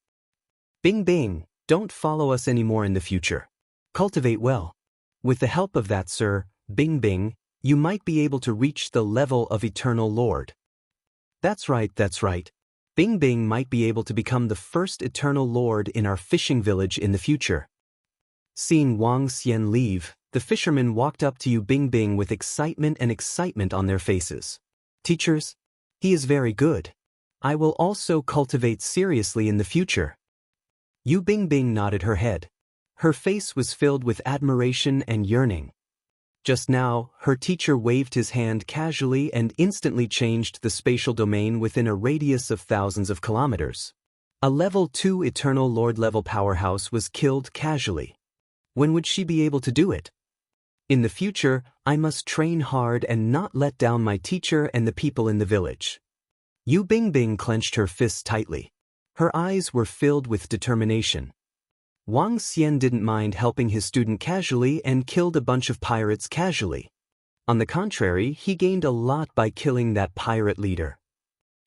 Bingbing, don't follow us anymore in the future. Cultivate well. With the help of that, Sir, Bingbing, you might be able to reach the level of Eternal Lord. That's right, that's right. Bingbing might be able to become the first Eternal Lord in our fishing village in the future. Seeing Wang Xian leave, the fishermen walked up to Yu Bingbing with excitement on their faces. Teachers, he is very good. I will also cultivate seriously in the future. Yu Bingbing nodded her head. Her face was filled with admiration and yearning. Just now, her teacher waved his hand casually and instantly changed the spatial domain within a radius of thousands of kilometers. A level 2 Eternal Lord level powerhouse was killed casually. When would she be able to do it? In the future, I must train hard and not let down my teacher and the people in the village. Yu Bingbing clenched her fists tightly. Her eyes were filled with determination. Wang Xian didn't mind helping his student casually and killed a bunch of pirates casually. On the contrary, he gained a lot by killing that pirate leader.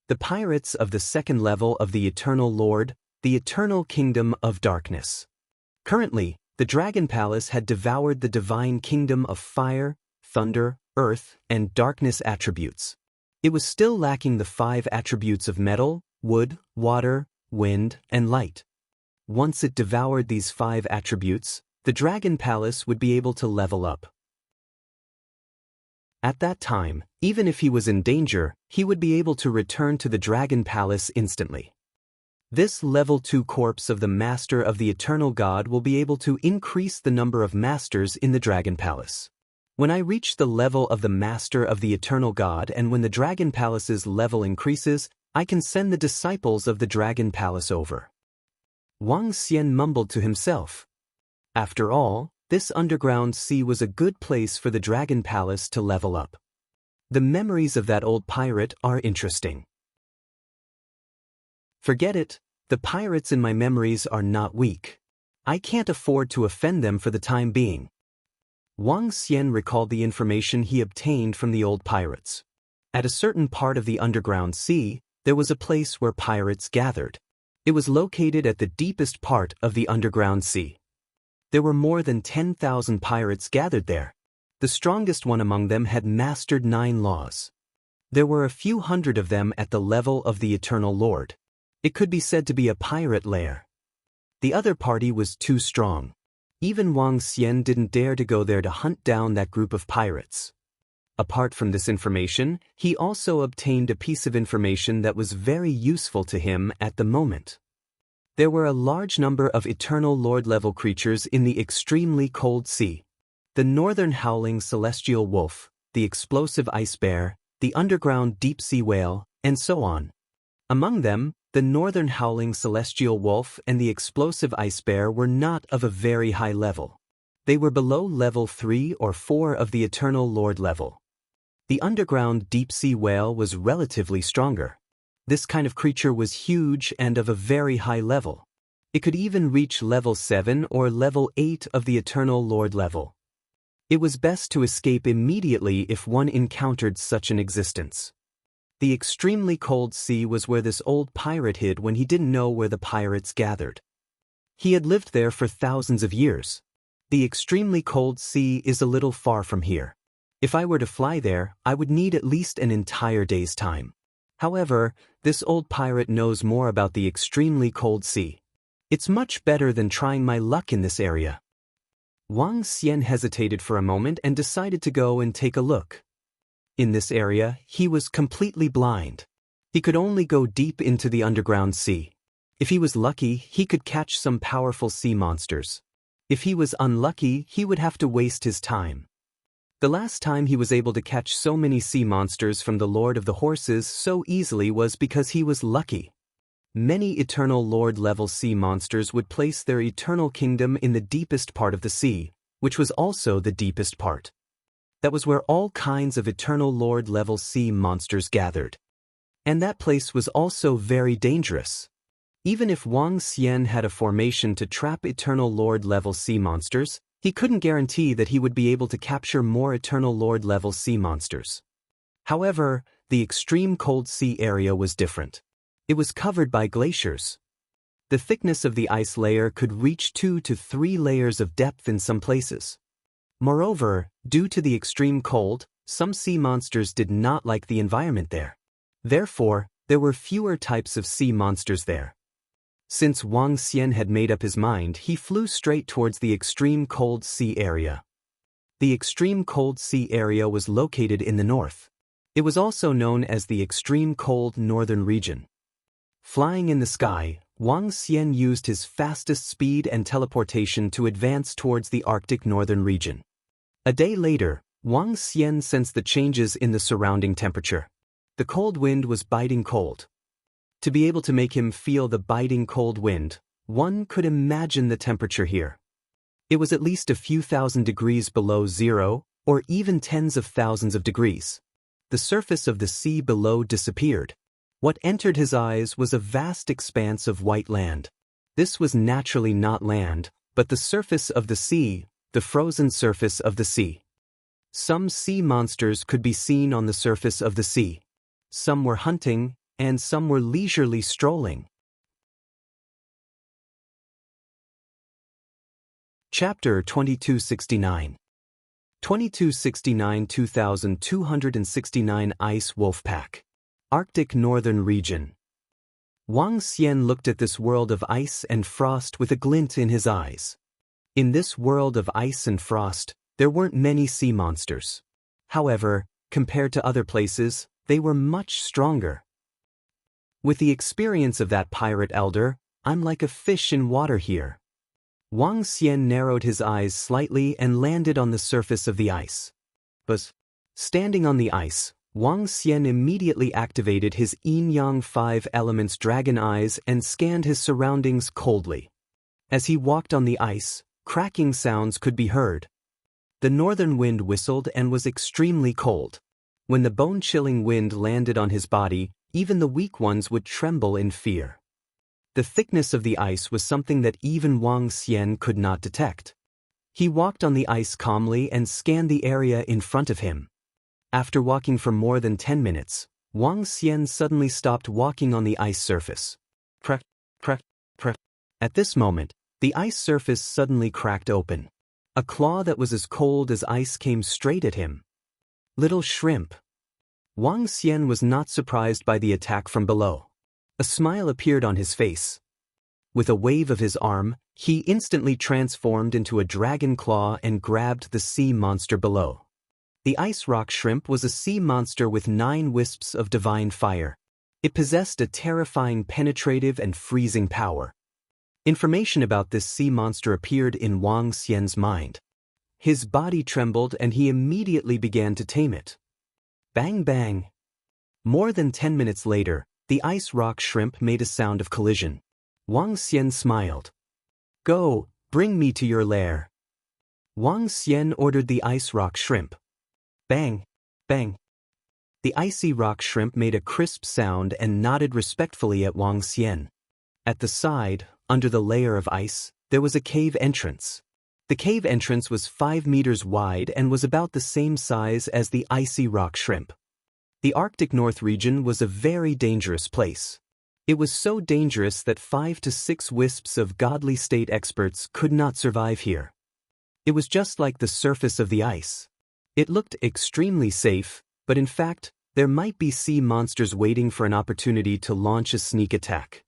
The pirates of the second level of the Eternal Lord, the Eternal Kingdom of Darkness. Currently, the Dragon Palace had devoured the divine kingdom of fire, thunder, earth, and darkness attributes. It was still lacking the 5 attributes of metal, wood, water, wind, and light. Once it devoured these 5 attributes, the Dragon Palace would be able to level up. At that time, even if he was in danger, he would be able to return to the Dragon Palace instantly. This level 2 corpse of the Master of the Eternal God will be able to increase the number of masters in the Dragon Palace. When I reach the level of the Master of the Eternal God and when the Dragon Palace's level increases, I can send the disciples of the Dragon Palace over. Wang Xian mumbled to himself. After all, this underground sea was a good place for the Dragon Palace to level up. The memories of that old pirate are interesting. Forget it, the pirates in my memories are not weak. I can't afford to offend them for the time being. Wang Xian recalled the information he obtained from the old pirates. At a certain part of the underground sea, there was a place where pirates gathered. It was located at the deepest part of the underground sea. There were more than 10,000 pirates gathered there. The strongest one among them had mastered 9 laws. There were a few hundred of them at the level of the Eternal Lord. It could be said to be a pirate lair. The other party was too strong. Even Wang Xian didn't dare to go there to hunt down that group of pirates. Apart from this information, he also obtained a piece of information that was very useful to him at the moment. There were a large number of Eternal Lord-level creatures in the extremely cold sea. The northern howling celestial wolf, the explosive ice bear, the underground deep-sea whale, and so on. Among them, the northern howling celestial wolf and the explosive ice bear were not of a very high level. They were below level 3 or 4 of the Eternal Lord level. The underground deep-sea whale was relatively stronger. This kind of creature was huge and of a very high level. It could even reach level 7 or level 8 of the Eternal Lord level. It was best to escape immediately if one encountered such an existence. The extremely cold sea was where this old pirate hid when he didn't know where the pirates gathered. He had lived there for thousands of years. The extremely cold sea is a little far from here. If I were to fly there, I would need at least an entire day's time. However, this old pirate knows more about the extremely cold sea. It's much better than trying my luck in this area. Wang Xian hesitated for a moment and decided to go and take a look. In this area, he was completely blind. He could only go deep into the underground sea. If he was lucky, he could catch some powerful sea monsters. If he was unlucky, he would have to waste his time. The last time he was able to catch so many sea monsters from the Lord of the Horses so easily was because he was lucky. Many Eternal Lord-level sea monsters would place their eternal kingdom in the deepest part of the sea, which was also the deepest part. That was where all kinds of Eternal Lord-level sea monsters gathered. And that place was also very dangerous. Even if Wang Xian had a formation to trap Eternal Lord-level sea monsters, he couldn't guarantee that he would be able to capture more Eternal Lord-level sea monsters. However, the extreme cold sea area was different. It was covered by glaciers. The thickness of the ice layer could reach 2 to 3 layers of depth in some places. Moreover, due to the extreme cold, some sea monsters did not like the environment there. Therefore, there were fewer types of sea monsters there. Since Wang Xian had made up his mind, he flew straight towards the extreme cold sea area. The extreme cold sea area was located in the north. It was also known as the extreme cold northern region. Flying in the sky, Wang Xian used his fastest speed and teleportation to advance towards the Arctic northern region. A day later, Wang Xian sensed the changes in the surrounding temperature. The cold wind was biting cold. To be able to make him feel the biting cold wind, one could imagine the temperature here. It was at least a few thousand degrees below zero, or even tens of thousands of degrees. The surface of the sea below disappeared. What entered his eyes was a vast expanse of white land. This was naturally not land, but the surface of the sea, the frozen surface of the sea. Some sea monsters could be seen on the surface of the sea. Some were hunting, and some were leisurely strolling. Chapter 2269. 2269 2269 Ice Wolfpack. Arctic Northern Region. Wang Xian looked at this world of ice and frost with a glint in his eyes. In this world of ice and frost, there weren't many sea monsters. However, compared to other places, they were much stronger. With the experience of that pirate elder, I'm like a fish in water here. Wang Xian narrowed his eyes slightly and landed on the surface of the ice. But, standing on the ice, Wang Xian immediately activated his yin-yang 5 elements dragon eyes and scanned his surroundings coldly. As he walked on the ice, cracking sounds could be heard. The northern wind whistled and was extremely cold. When the bone-chilling wind landed on his body, even the weak ones would tremble in fear. The thickness of the ice was something that even Wang Xian could not detect. He walked on the ice calmly and scanned the area in front of him. After walking for more than 10 minutes, Wang Xian suddenly stopped walking on the ice surface. Crack, crack, crack. At this moment, the ice surface suddenly cracked open. A claw that was as cold as ice came straight at him. Little shrimp. Wang Xian was not surprised by the attack from below. A smile appeared on his face. With a wave of his arm, he instantly transformed into a dragon claw and grabbed the sea monster below. The ice rock shrimp was a sea monster with 9 wisps of divine fire. It possessed a terrifying penetrative and freezing power. Information about this sea monster appeared in Wang Xian's mind. His body trembled and he immediately began to tame it. Bang bang. More than 10 minutes later, the ice rock shrimp made a sound of collision. Wang Xian smiled. Go, bring me to your lair. Wang Xian ordered the ice rock shrimp. Bang, bang. The icy rock shrimp made a crisp sound and nodded respectfully at Wang Xian. At the side, under the layer of ice, there was a cave entrance. The cave entrance was 5 meters wide and was about the same size as the icy rock shrimp. The Arctic North region was a very dangerous place. It was so dangerous that 5 to 6 wisps of godly state experts could not survive here. It was just like the surface of the ice. It looked extremely safe, but in fact, there might be sea monsters waiting for an opportunity to launch a sneak attack.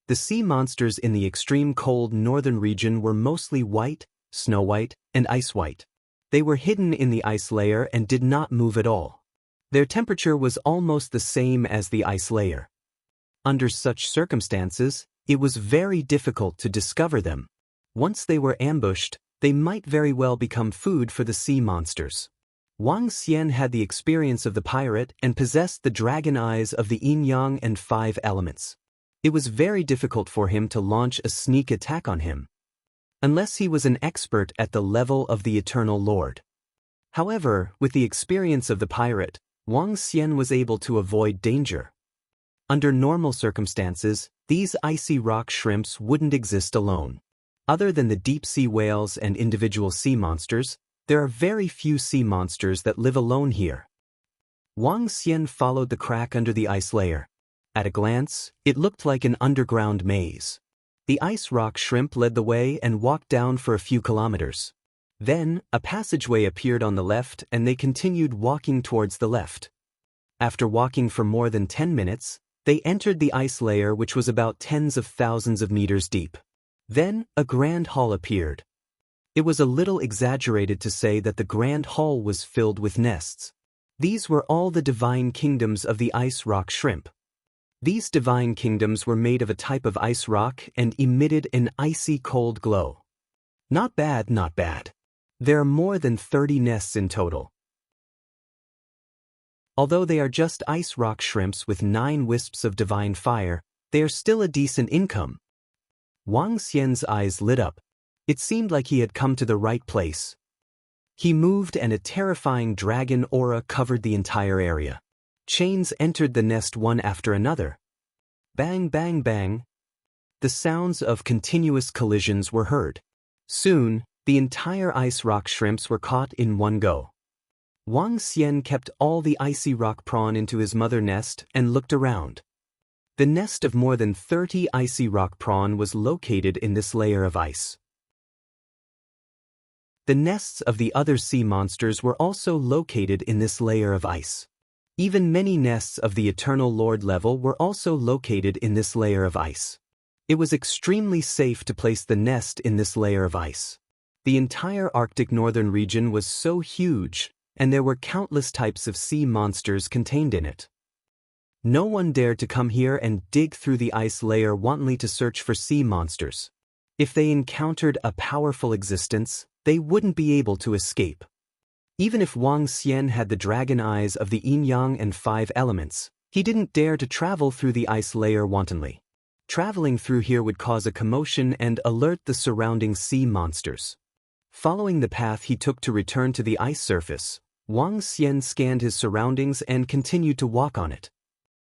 The sea monsters in the extreme cold northern region were mostly white, snow white, and ice white. They were hidden in the ice layer and did not move at all. Their temperature was almost the same as the ice layer. Under such circumstances, it was very difficult to discover them. Once they were ambushed, they might very well become food for the sea monsters. Wang Xian had the experience of the pirate and possessed the dragon eyes of the yin-yang and 5 elements. It was very difficult for him to launch a sneak attack on him, unless he was an expert at the level of the Eternal Lord. However, with the experience of the pirate, Wang Xian was able to avoid danger. Under normal circumstances, these icy rock shrimps wouldn't exist alone. Other than the deep-sea whales and individual sea monsters, there are very few sea monsters that live alone here. Wang Xian followed the crack under the ice layer. At a glance, it looked like an underground maze. The ice rock shrimp led the way and walked down for a few kilometers. Then, a passageway appeared on the left and they continued walking towards the left. After walking for more than 10 minutes, they entered the ice layer which was about tens of thousands of meters deep. Then, a grand hall appeared. It was a little exaggerated to say that the grand hall was filled with nests. These were all the divine kingdoms of the ice rock shrimp. These divine kingdoms were made of a type of ice rock and emitted an icy cold glow. Not bad, not bad. There are more than 30 nests in total. Although they are just ice rock shrimps with 9 wisps of divine fire, they are still a decent income. Wang Xian's eyes lit up. It seemed like he had come to the right place. He moved and a terrifying dragon aura covered the entire area. Chains entered the nest one after another. Bang, bang, bang. The the sounds of continuous collisions were heard. Soon, the entire ice rock shrimps were caught in one go. Wang Xian kept all the icy rock prawn into his mother nest and looked around. The nest of more than 30 icy rock prawn was located in this layer of ice. The nests of the other sea monsters were also located in this layer of ice. Even many nests of the Eternal Lord level were also located in this layer of ice. It was extremely safe to place the nest in this layer of ice. The entire Arctic northern region was so huge, and there were countless types of sea monsters contained in it. No one dared to come here and dig through the ice layer wantonly to search for sea monsters. If they encountered a powerful existence, they wouldn't be able to escape. Even if Wang Xian had the dragon eyes of the yin-yang and 5 elements, he didn't dare to travel through the ice layer wantonly. Traveling through here would cause a commotion and alert the surrounding sea monsters. Following the path he took to return to the ice surface, Wang Xian scanned his surroundings and continued to walk on it.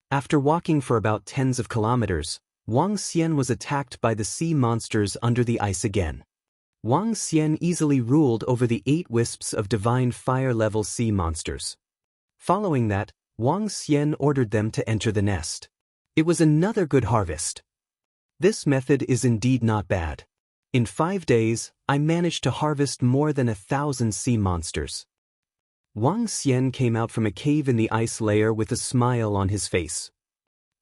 After walking for about tens of kilometers, Wang Xian was attacked by the sea monsters under the ice again. Wang Xian easily ruled over the 8 wisps of divine fire-level sea monsters. Following that, Wang Xian ordered them to enter the nest. It was another good harvest. This method is indeed not bad. In 5 days, I managed to harvest more than 1,000 sea monsters. Wang Xian came out from a cave in the ice layer with a smile on his face.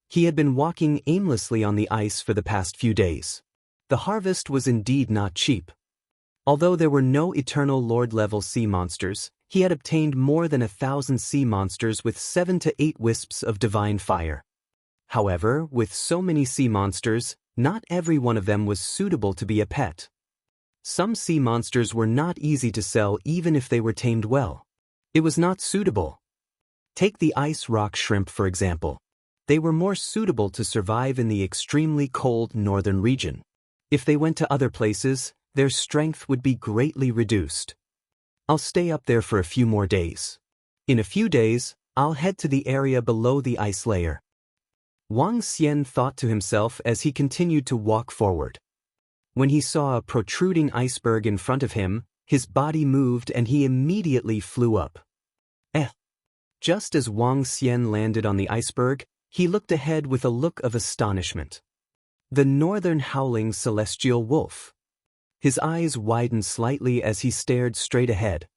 He had been walking aimlessly on the ice for the past few days. The harvest was indeed not cheap. Although there were no Eternal Lord-level sea monsters, he had obtained more than 1,000 sea monsters with 7 to 8 wisps of divine fire. However, with so many sea monsters, not every one of them was suitable to be a pet. Some sea monsters were not easy to sell even if they were tamed well. It was not suitable. Take the ice rock shrimp for example. They were more suitable to survive in the extremely cold northern region. If they went to other places, their strength would be greatly reduced. I'll stay up there for a few more days. In a few days, I'll head to the area below the ice layer. Wang Xian thought to himself as he continued to walk forward. When he saw a protruding iceberg in front of him, his body moved and he immediately flew up. Just as Wang Xian landed on the iceberg, he looked ahead with a look of astonishment. The northern howling celestial wolf. His eyes widened slightly as he stared straight ahead.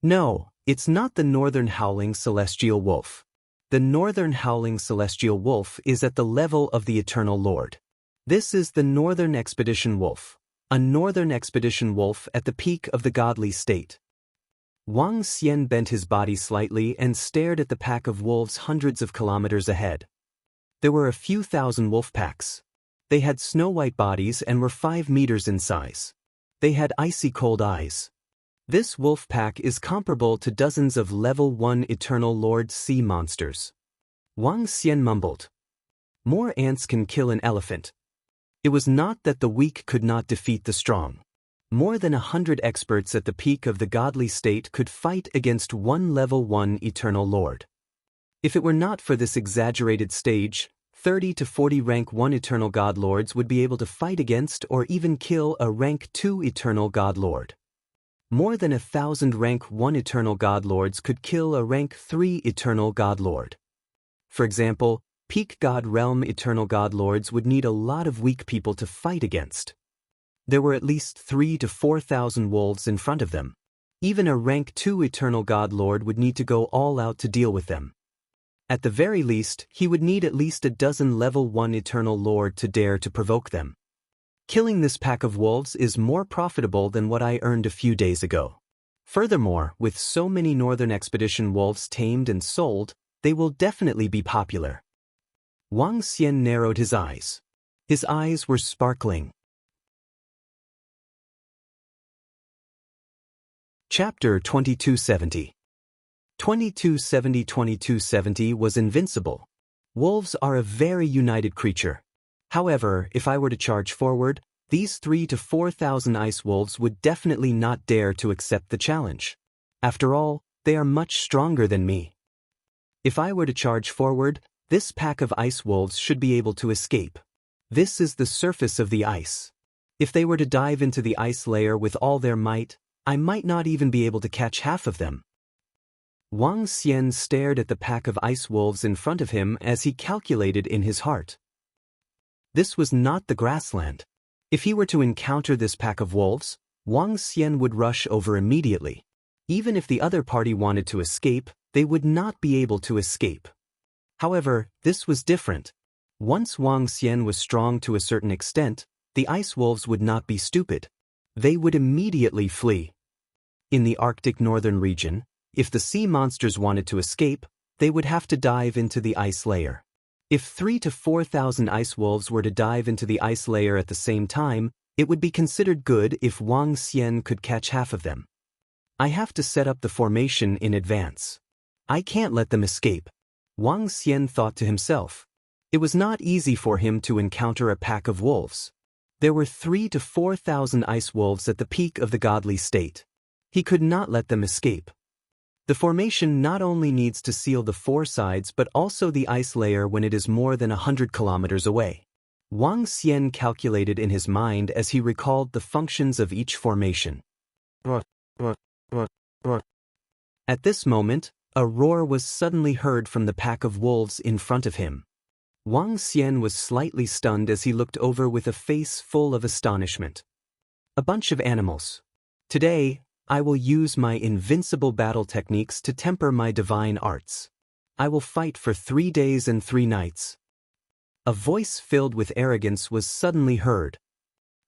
No, it's not the northern howling celestial wolf. The northern howling celestial wolf is at the level of the Eternal Lord. This is the northern expedition wolf, a northern expedition wolf at the peak of the godly state. Wang Xian bent his body slightly and stared at the pack of wolves hundreds of kilometers ahead. There were a few thousand wolf packs. They had snow-white bodies and were 5 meters in size. They had icy cold eyes. This wolf pack is comparable to dozens of level 1 Eternal Lord sea monsters. Wang Xian mumbled. More ants can kill an elephant. It was not that the weak could not defeat the strong. More than 100 experts at the peak of the godly state could fight against one level 1 Eternal Lord. If it were not for this exaggerated stage, 30 to 40 rank 1 Eternal God Lords would be able to fight against or even kill a rank 2 Eternal God Lord. More than 1,000 rank 1 Eternal God Lords could kill a rank 3 Eternal God Lord. For example, peak God Realm Eternal God Lords would need a lot of weak people to fight against. There were at least 3,000 to 4,000 wolves in front of them. Even a rank 2 Eternal God Lord would need to go all out to deal with them. At the very least, he would need at least a dozen level 1 Eternal Lord to dare to provoke them. Killing this pack of wolves is more profitable than what I earned a few days ago. Furthermore, with so many Northern Expedition wolves tamed and sold, they will definitely be popular. Wang Xian narrowed his eyes. His eyes were sparkling. Chapter 2270. 2270 was Invincible. Wolves are a very united creature. However, if I were to charge forward, these 3,000 to 4,000 ice wolves would definitely not dare to accept the challenge. After all, they are much stronger than me. If I were to charge forward, this pack of ice wolves should be able to escape. This is the surface of the ice. If they were to dive into the ice layer with all their might, I might not even be able to catch half of them. Wang Xian stared at the pack of ice wolves in front of him as he calculated in his heart. This was not the grassland. If he were to encounter this pack of wolves, Wang Xian would rush over immediately. Even if the other party wanted to escape, they would not be able to escape. However, this was different. Once Wang Xian was strong to a certain extent, the ice wolves would not be stupid. They would immediately flee. In the Arctic northern region, if the sea monsters wanted to escape, they would have to dive into the ice layer. If 3,000 to 4,000 ice wolves were to dive into the ice layer at the same time, it would be considered good if Wang Xian could catch half of them. I have to set up the formation in advance. I can't let them escape, Wang Xian thought to himself. It was not easy for him to encounter a pack of wolves. There were 3,000 to 4,000 ice wolves at the peak of the godly state. He could not let them escape. The formation not only needs to seal the four sides but also the ice layer when it is more than 100 kilometers away. Wang Xian calculated in his mind as he recalled the functions of each formation. At this moment, a roar was suddenly heard from the pack of wolves in front of him. Wang Xian was slightly stunned as he looked over with a face full of astonishment. A bunch of animals. Today, I will use my invincible battle techniques to temper my divine arts. I will fight for 3 days and 3 nights. A voice filled with arrogance was suddenly heard.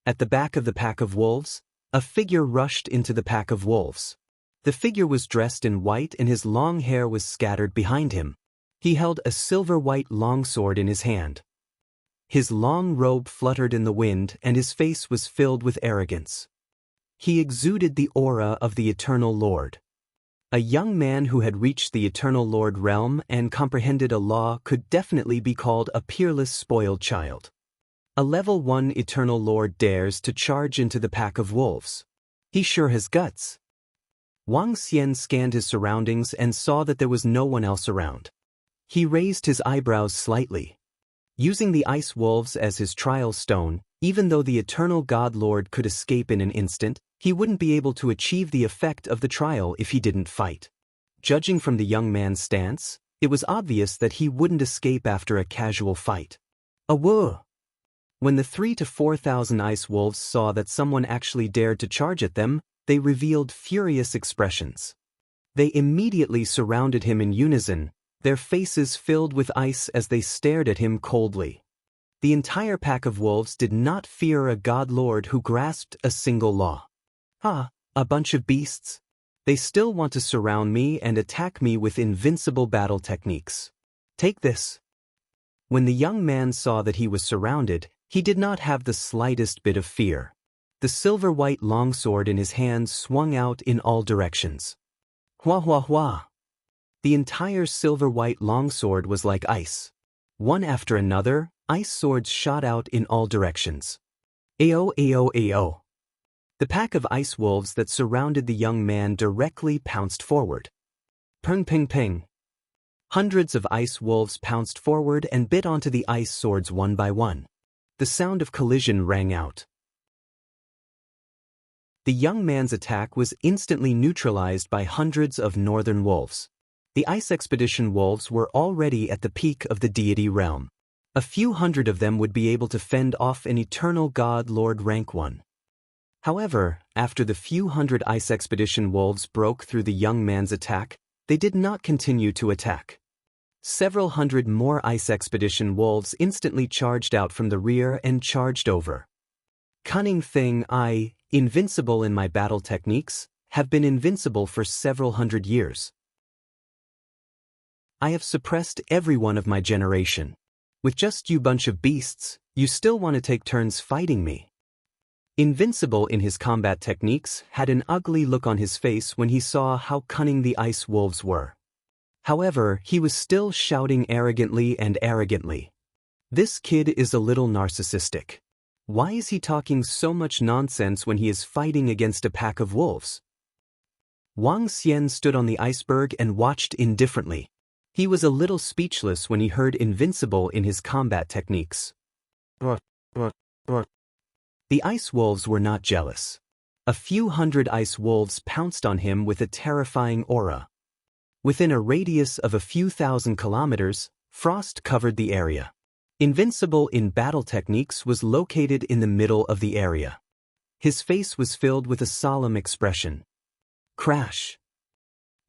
At the back of the pack of wolves, a figure rushed into the pack of wolves. The figure was dressed in white and his long hair was scattered behind him. He held a silver-white longsword in his hand. His long robe fluttered in the wind and his face was filled with arrogance. He exuded the aura of the Eternal Lord. A young man who had reached the Eternal Lord realm and comprehended a law could definitely be called a peerless spoiled child. A level 1 Eternal Lord dares to charge into the pack of wolves. He sure has guts. Wang Xian scanned his surroundings and saw that there was no one else around. He raised his eyebrows slightly. Using the ice wolves as his trial stone, even though the Eternal God Lord could escape in an instant, he wouldn't be able to achieve the effect of the trial if he didn't fight. Judging from the young man's stance, it was obvious that he wouldn't escape after a casual fight. Awoo! When the 3,000 to 4,000 ice wolves saw that someone actually dared to charge at them, they revealed furious expressions. They immediately surrounded him in unison, their faces filled with ice as they stared at him coldly. The entire pack of wolves did not fear a god lord who grasped a single law. A bunch of beasts. They still want to surround me and attack me with invincible battle techniques. Take this. When the young man saw that he was surrounded, he did not have the slightest bit of fear. The silver-white longsword in his hands swung out in all directions. Hua hua hua. The entire silver-white longsword was like ice. One after another, ice swords shot out in all directions. Ao ao ao. The pack of ice wolves that surrounded the young man directly pounced forward. Ping ping ping. Hundreds of ice wolves pounced forward and bit onto the ice swords one by one. The sound of collision rang out. The young man's attack was instantly neutralized by hundreds of northern wolves. The ice expedition wolves were already at the peak of the deity realm. A few hundred of them would be able to fend off an eternal god lord rank 1. However, after the few hundred ice expedition wolves broke through the young man's attack, they did not continue to attack. Several hundred more ice expedition wolves instantly charged out from the rear and charged over. Cunning thing, invincible in my battle techniques, have been invincible for several hundred years. I have suppressed every one of my generation. With just you bunch of beasts, you still want to take turns fighting me. Invincible in his combat techniques had an ugly look on his face when he saw how cunning the ice wolves were. However, he was still shouting arrogantly and arrogantly. This kid is a little narcissistic. Why is he talking so much nonsense when he is fighting against a pack of wolves? Wang Xian stood on the iceberg and watched indifferently. He was a little speechless when he heard invincible in his combat techniques. The ice wolves were not jealous. A few hundred ice wolves pounced on him with a terrifying aura. Within a radius of a few thousand kilometers, frost covered the area. Invincible in battle techniques was located in the middle of the area. His face was filled with a solemn expression. Crash!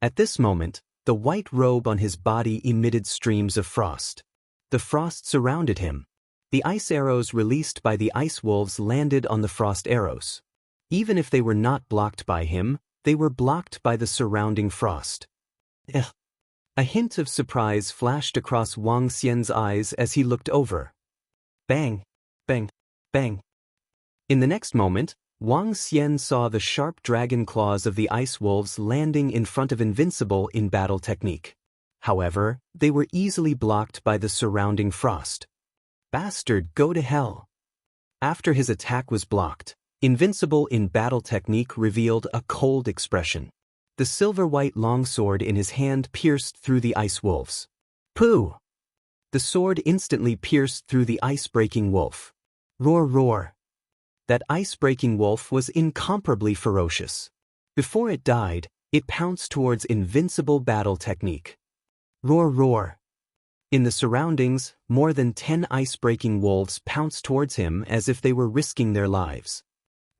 At this moment, the white robe on his body emitted streams of frost. The frost surrounded him. The ice arrows released by the ice wolves landed on the frost arrows. Even if they were not blocked by him, they were blocked by the surrounding frost. Ugh. A hint of surprise flashed across Wang Xian's eyes as he looked over. Bang! Bang! Bang! In the next moment, Wang Xian saw the sharp dragon claws of the ice wolves landing in front of Invincible in battle technique. However, they were easily blocked by the surrounding frost. Bastard, go to hell! After his attack was blocked, Invincible in battle technique revealed a cold expression. The silver-white longsword in his hand pierced through the ice wolves. Pooh! The sword instantly pierced through the ice-breaking wolf. Roar, roar! That ice-breaking wolf was incomparably ferocious. Before it died, it pounced towards Invincible battle technique. Roar, roar! In the surroundings, more than 10 ice-breaking wolves pounced towards him as if they were risking their lives.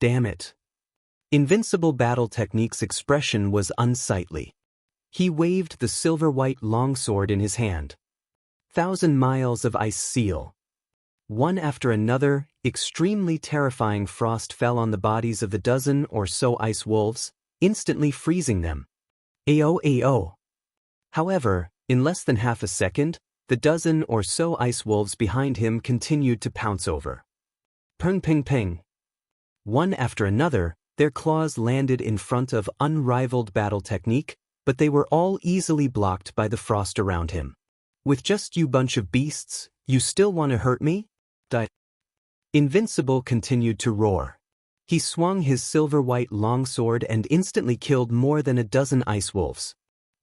Damn it! Invincible battle technique's expression was unsightly. He waved the silver-white longsword in his hand. 1,000 miles of ice seal. One after another, extremely terrifying frost fell on the bodies of the dozen or so ice wolves, instantly freezing them. Ayo, ayo. However, in less than half a second, the dozen or so ice wolves behind him continued to pounce over. Ping, ping, ping. One after another, their claws landed in front of unrivaled battle technique, but they were all easily blocked by the frost around him. With just you bunch of beasts, you still want to hurt me? Die. Invincible continued to roar. He swung his silver-white longsword and instantly killed more than a dozen ice wolves.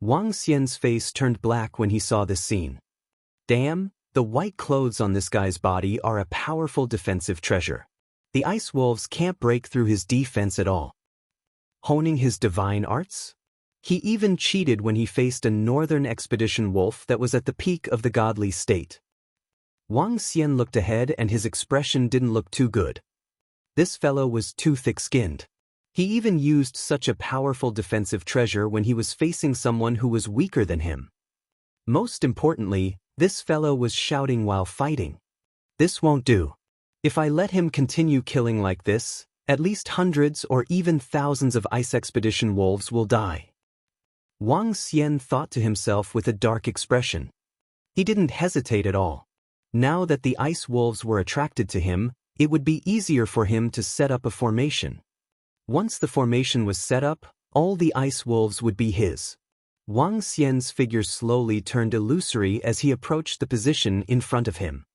Wang Xian's face turned black when he saw this scene. Damn, the white clothes on this guy's body are a powerful defensive treasure. The ice wolves can't break through his defense at all. Honing his divine arts? He even cheated when he faced a northern expedition wolf that was at the peak of the godly state. Wang Xian looked ahead and his expression didn't look too good. This fellow was too thick-skinned. He even used such a powerful defensive treasure when he was facing someone who was weaker than him. Most importantly, this fellow was shouting while fighting. This won't do. If I let him continue killing like this, at least hundreds or even thousands of ice expedition wolves will die. Wang Xian thought to himself with a dark expression. He didn't hesitate at all. Now that the ice wolves were attracted to him, it would be easier for him to set up a formation. Once the formation was set up, all the ice wolves would be his. Wang Xian's figure slowly turned illusory as he approached the position in front of him.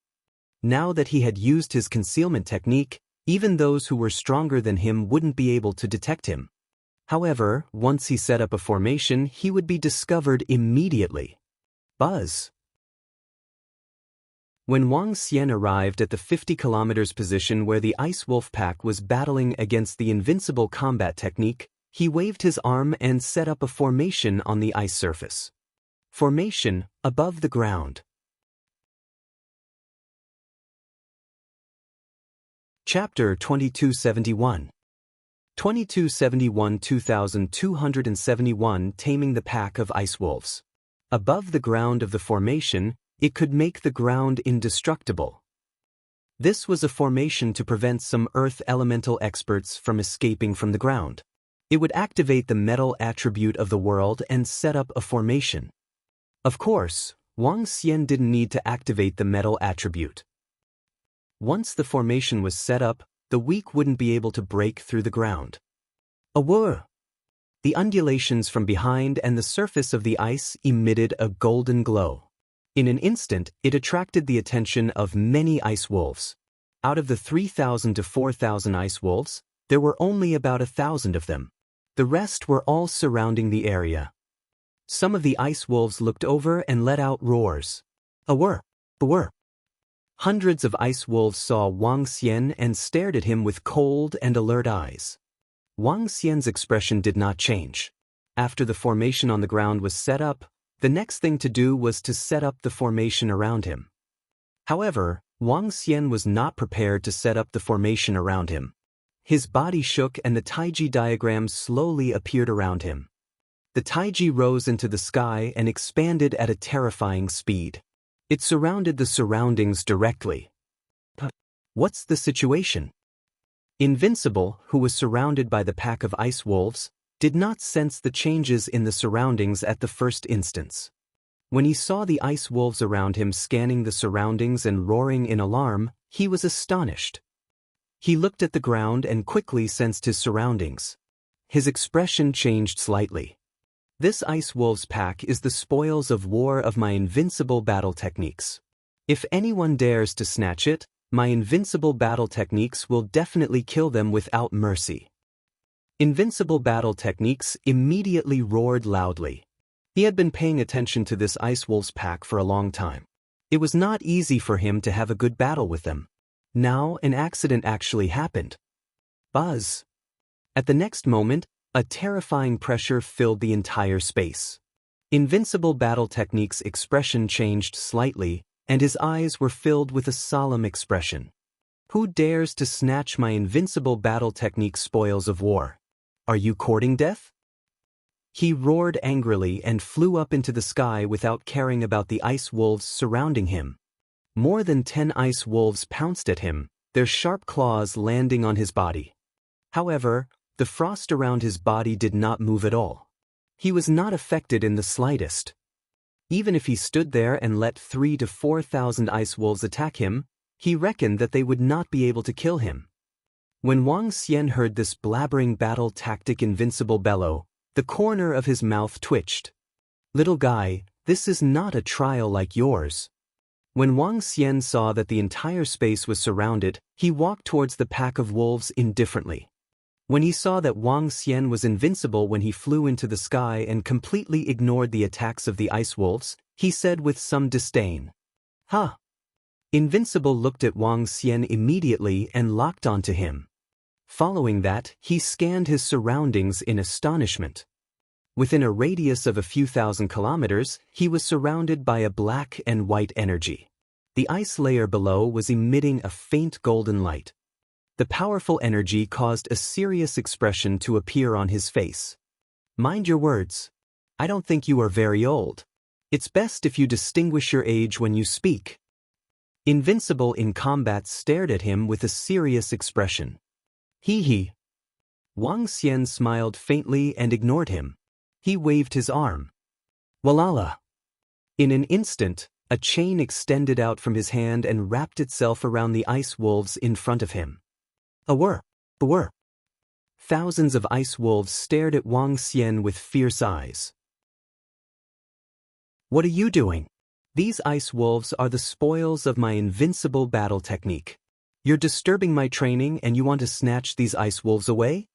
Now that he had used his concealment technique, even those who were stronger than him wouldn't be able to detect him. However, once he set up a formation, he would be discovered immediately. Buzz! When Wang Xian arrived at the 50 kilometers position where the ice wolf pack was battling against the Invincible combat technique, he waved his arm and set up a formation on the ice surface. Formation above the ground. Chapter 2271 2271 Taming the Pack of Ice Wolves. Above the ground of the formation, it could make the ground indestructible. This was a formation to prevent some earth elemental experts from escaping from the ground. It would activate the metal attribute of the world and set up a formation. Of course, Wang Xian didn't need to activate the metal attribute. Once the formation was set up, the weak wouldn't be able to break through the ground. A whir! The undulations from behind and the surface of the ice emitted a golden glow. In an instant, it attracted the attention of many ice wolves. Out of the 3,000 to 4,000 ice wolves, there were only about 1,000 of them. The rest were all surrounding the area. Some of the ice wolves looked over and let out roars. A whir! A whir! Hundreds of ice wolves saw Wang Xian and stared at him with cold and alert eyes. Wang Xian's expression did not change. After the formation on the ground was set up, the next thing to do was to set up the formation around him. However, Wang Xian was not prepared to set up the formation around him. His body shook and the Taiji diagram slowly appeared around him. The Taiji rose into the sky and expanded at a terrifying speed. It surrounded the surroundings directly. But what's the situation? Invincible, who was surrounded by the pack of ice wolves, did not sense the changes in the surroundings at the first instance. When he saw the ice wolves around him scanning the surroundings and roaring in alarm, he was astonished. He looked at the ground and quickly sensed his surroundings. His expression changed slightly. This ice wolves pack is the spoils of war of my invincible battle techniques. If anyone dares to snatch it, my invincible battle techniques will definitely kill them without mercy. Invincible battle techniques immediately roared loudly. He had been paying attention to this ice wolves pack for a long time. It was not easy for him to have a good battle with them. Now an accident actually happened. Buzz! At the next moment, a terrifying pressure filled the entire space. Invincible battle technique's expression changed slightly, and his eyes were filled with a solemn expression. Who dares to snatch my invincible battle technique spoils of war? Are you courting death? He roared angrily and flew up into the sky without caring about the ice wolves surrounding him. More than 10 ice wolves pounced at him, their sharp claws landing on his body. However, the frost around his body did not move at all. He was not affected in the slightest. Even if he stood there and let 3,000 to 4,000 ice wolves attack him, he reckoned that they would not be able to kill him. When Wang Xian heard this blabbering battle tactic invincible bellow, the corner of his mouth twitched. Little guy, this is not a trial like yours. When Wang Xian saw that the entire space was surrounded, he walked towards the pack of wolves indifferently. When he saw that Wang Xian was invincible when he flew into the sky and completely ignored the attacks of the ice wolves, he said with some disdain, "Huh." Invincible looked at Wang Xian immediately and locked onto him. Following that, he scanned his surroundings in astonishment. Within a radius of a few thousand kilometers, he was surrounded by a black and white energy. The ice layer below was emitting a faint golden light. The powerful energy caused a serious expression to appear on his face. Mind your words. I don't think you are very old. It's best if you distinguish your age when you speak. Invincible in combat stared at him with a serious expression. Hee. Wang Xian smiled faintly and ignored him. He waved his arm. Walala. In an instant, a chain extended out from his hand and wrapped itself around the ice wolves in front of him. Awur. Thousands of ice wolves stared at Wang Xian with fierce eyes. What are you doing? These ice wolves are the spoils of my invincible battle technique. You're disturbing my training and you want to snatch these ice wolves away?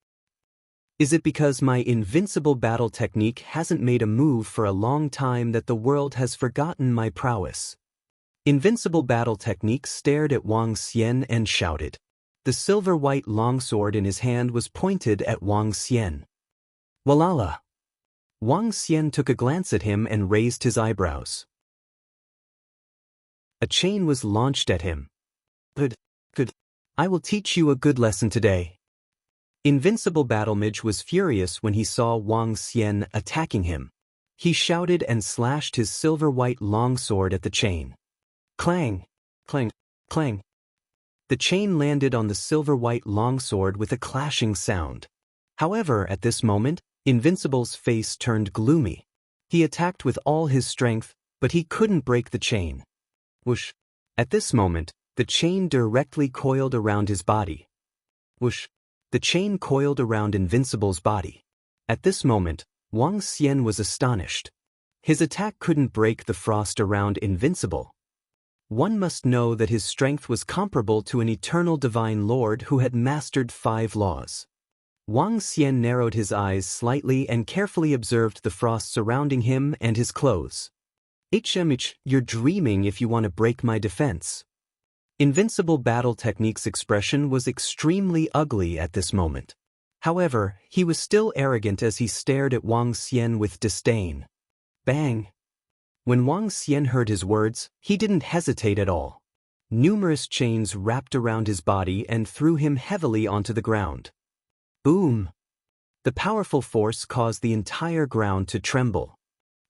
Is it because my invincible battle technique hasn't made a move for a long time that the world has forgotten my prowess? Invincible battle technique stared at Wang Xian and shouted. The silver-white longsword in his hand was pointed at Wang Xian. Walala. Wang Xian took a glance at him and raised his eyebrows. A chain was launched at him. Good. I will teach you a good lesson today. Invincible Battlemage was furious when he saw Wang Xian attacking him. He shouted and slashed his silver-white longsword at the chain. Clang! Clang! Clang! The chain landed on the silver-white longsword with a clashing sound. However, at this moment, Invincible's face turned gloomy. He attacked with all his strength, but he couldn't break the chain. Whoosh! At this moment, the chain directly coiled around his body. Whoosh! The chain coiled around Invincible's body. At this moment, Wang Xian was astonished. His attack couldn't break the frost around Invincible. One must know that his strength was comparable to an eternal divine lord who had mastered 5 laws. Wang Xian narrowed his eyes slightly and carefully observed the frost surrounding him and his clothes. HMH, you're dreaming if you want to break my defense. Invincible battle technique's expression was extremely ugly at this moment. However, he was still arrogant as he stared at Wang Xian with disdain. Bang! When Wang Xian heard his words, he didn't hesitate at all. Numerous chains wrapped around his body and threw him heavily onto the ground. Boom! The powerful force caused the entire ground to tremble.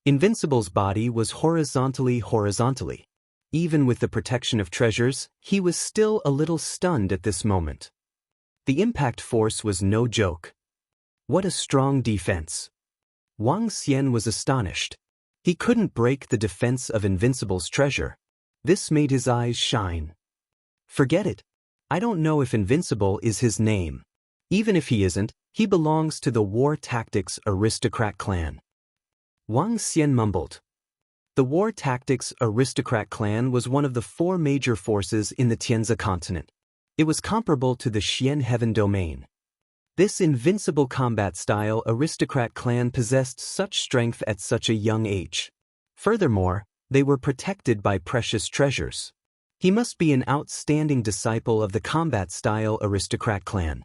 Invincible's body was horizontally. Even with the protection of treasures, he was still a little stunned at this moment. The impact force was no joke. What a strong defense! Wang Xian was astonished. He couldn't break the defense of Invincible's treasure. This made his eyes shine. Forget it. I don't know if Invincible is his name. Even if he isn't, he belongs to the War Tactics Aristocrat clan. Wang Xian mumbled. The War Tactics Aristocrat clan was one of the 4 major forces in the Tianzi continent. It was comparable to the Xian Heaven domain. This invincible combat-style aristocrat clan possessed such strength at such a young age. Furthermore, they were protected by precious treasures. He must be an outstanding disciple of the combat-style aristocrat clan.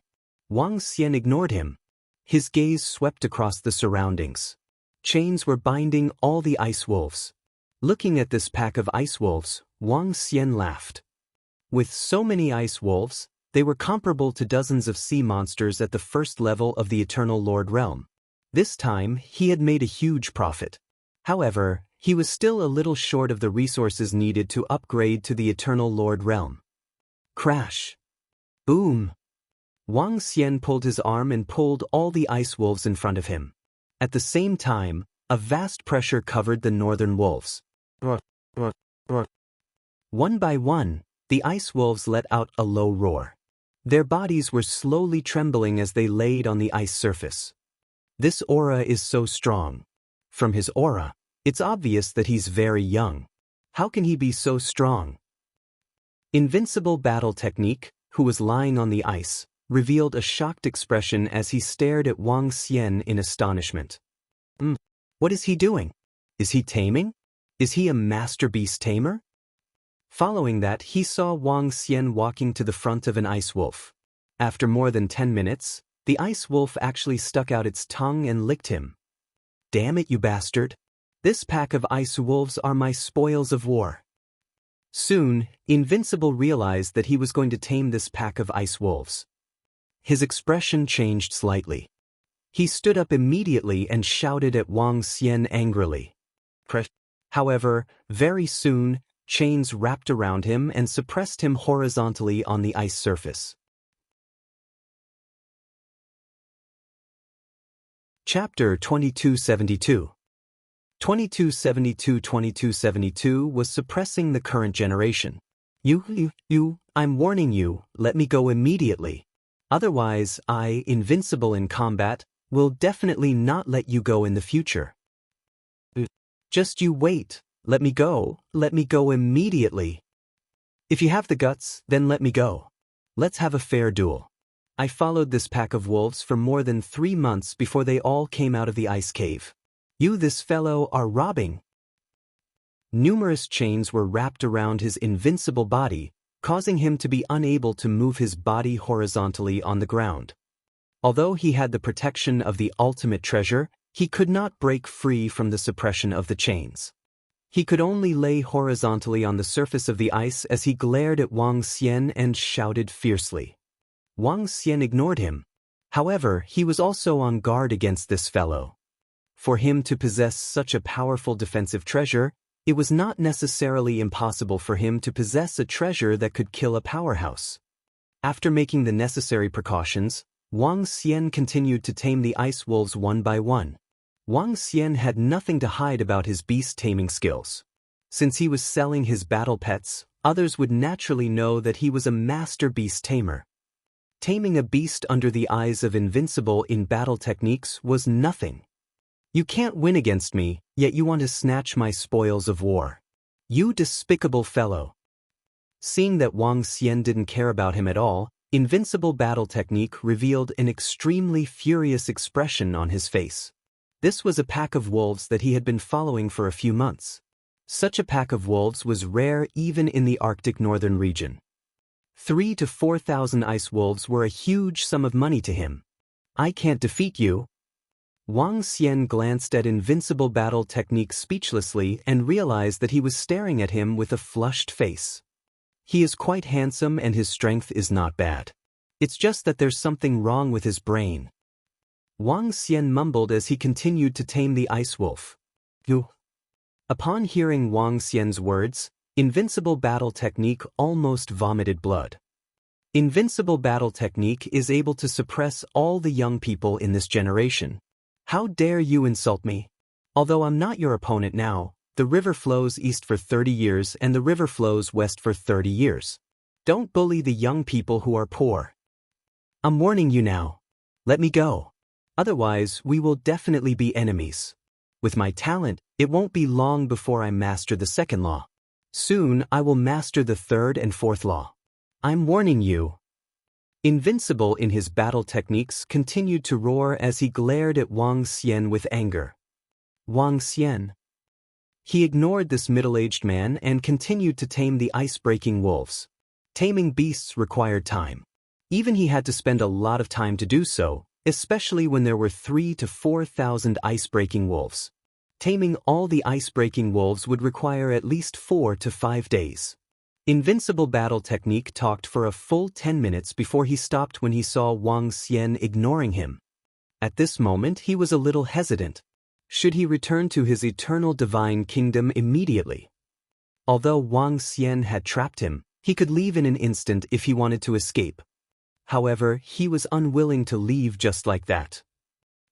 Wang Xian ignored him. His gaze swept across the surroundings. Chains were binding all the ice wolves. Looking at this pack of ice wolves, Wang Xian laughed. With so many ice wolves, they were comparable to dozens of sea monsters at the first level of the Eternal Lord realm. This time, he had made a huge profit. However, he was still a little short of the resources needed to upgrade to the Eternal Lord realm. Crash! Boom! Wang Xian pulled his arm and pulled all the ice wolves in front of him. At the same time, a vast pressure covered the northern wolves. One by one, the ice wolves let out a low roar. Their bodies were slowly trembling as they laid on the ice surface. This aura is so strong. From his aura, it's obvious that he's very young. How can he be so strong? Invincible battle technique, who was lying on the ice, revealed a shocked expression as he stared at Wang Xian in astonishment. What is he doing? Is he taming? Is he a master beast tamer? Following that, he saw Wang Xian walking to the front of an ice wolf. After more than 10 minutes, the ice wolf actually stuck out its tongue and licked him. Damn it, you bastard! This pack of ice wolves are my spoils of war. Soon, Invincible realized that he was going to tame this pack of ice wolves. His expression changed slightly. He stood up immediately and shouted at Wang Xian angrily. However, very soon, chains wrapped around him and suppressed him horizontally on the ice surface. Chapter 2272. 2272 was suppressing the current generation. I'm warning you, let me go immediately. Otherwise, I, Invincible in combat, will definitely not let you go in the future. Just you wait, let me go immediately. If you have the guts, then let me go. Let's have a fair duel. I followed this pack of wolves for more than 3 months before they all came out of the ice cave. You, this fellow, are robbing. Numerous chains were wrapped around his invincible body, causing him to be unable to move his body horizontally on the ground. Although he had the protection of the ultimate treasure, he could not break free from the suppression of the chains. He could only lay horizontally on the surface of the ice as he glared at Wang Xian and shouted fiercely. Wang Xian ignored him. However, he was also on guard against this fellow. For him to possess such a powerful defensive treasure, it was not necessarily impossible for him to possess a treasure that could kill a powerhouse. After making the necessary precautions, Wang Xian continued to tame the ice wolves one by one. Wang Xian had nothing to hide about his beast-taming skills. Since he was selling his battle pets, others would naturally know that he was a master beast tamer. Taming a beast under the eyes of Invincible in battle techniques was nothing. You can't win against me, yet you want to snatch my spoils of war. You despicable fellow. Seeing that Wang Xian didn't care about him at all, Invincible battle technique revealed an extremely furious expression on his face. This was a pack of wolves that he had been following for a few months. Such a pack of wolves was rare even in the Arctic northern region. 3 to 4,000 ice wolves were a huge sum of money to him. I can't defeat you. Wang Xian glanced at Invincible battle technique speechlessly and realized that he was staring at him with a flushed face. He is quite handsome and his strength is not bad. It's just that there's something wrong with his brain. Wang Xian mumbled as he continued to tame the ice wolf. You. Upon hearing Wang Xian's words, Invincible battle technique almost vomited blood. Invincible battle technique is able to suppress all the young people in this generation. How dare you insult me? Although I'm not your opponent now, the river flows east for 30 years and the river flows west for 30 years. Don't bully the young people who are poor. I'm warning you now. Let me go. Otherwise, we will definitely be enemies. With my talent, it won't be long before I master the second law. Soon, I will master the third and fourth law. I'm warning you. Invincible in his battle techniques continued to roar as he glared at Wang Xian with anger. Wang Xian. He ignored this middle-aged man and continued to tame the ice-breaking wolves. Taming beasts required time. Even he had to spend a lot of time to do so, especially when there were 3 to 4,000 ice-breaking wolves. Taming all the ice-breaking wolves would require at least 4 to 5 days. Invincible battle technique talked for a full 10 minutes before he stopped when he saw Wang Xian ignoring him. At this moment he was a little hesitant. Should he return to his eternal divine kingdom immediately? Although Wang Xian had trapped him, he could leave in an instant if he wanted to escape. However, he was unwilling to leave just like that.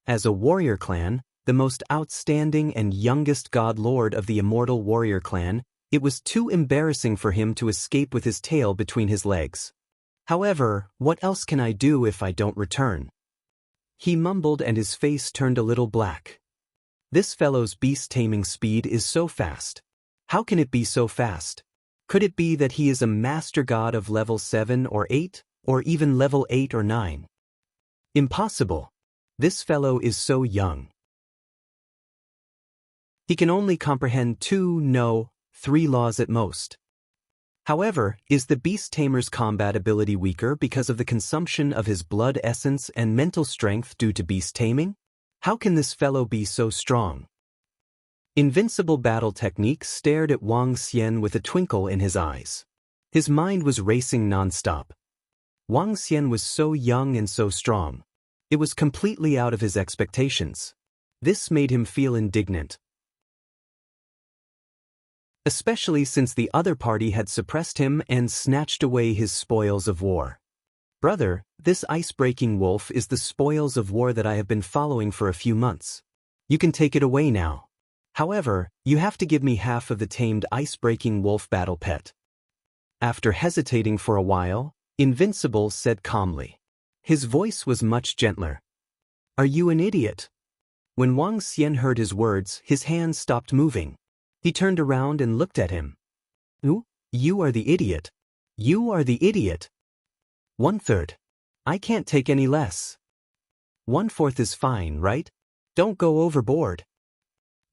As a warrior clan, the most outstanding and youngest god lord of the immortal warrior clan, it was too embarrassing for him to escape with his tail between his legs. However, what else can I do if I don't return? He mumbled and his face turned a little black. This fellow's beast-taming speed is so fast. How can it be so fast? Could it be that he is a master god of level 7 or 8, or even level 8 or 9? Impossible. This fellow is so young. He can only comprehend 2, no, 3 laws at most. However, is the beast tamer's combat ability weaker because of the consumption of his blood essence and mental strength due to beast taming? How can this fellow be so strong? Invincible battle technique stared at Wang Xian with a twinkle in his eyes. His mind was racing non-stop. Wang Xian was so young and so strong. It was completely out of his expectations. This made him feel indignant. Especially since the other party had suppressed him and snatched away his spoils of war. Brother, this ice-breaking wolf is the spoils of war that I have been following for a few months. You can take it away now. However, you have to give me half of the tamed ice-breaking wolf battle pet. After hesitating for a while, Invincible said calmly. His voice was much gentler. Are you an idiot? When Wang Xian heard his words, his hands stopped moving. He turned around and looked at him. You are the idiot. You are the idiot. 1/3. I can't take any less. 1/4 is fine, right? Don't go overboard.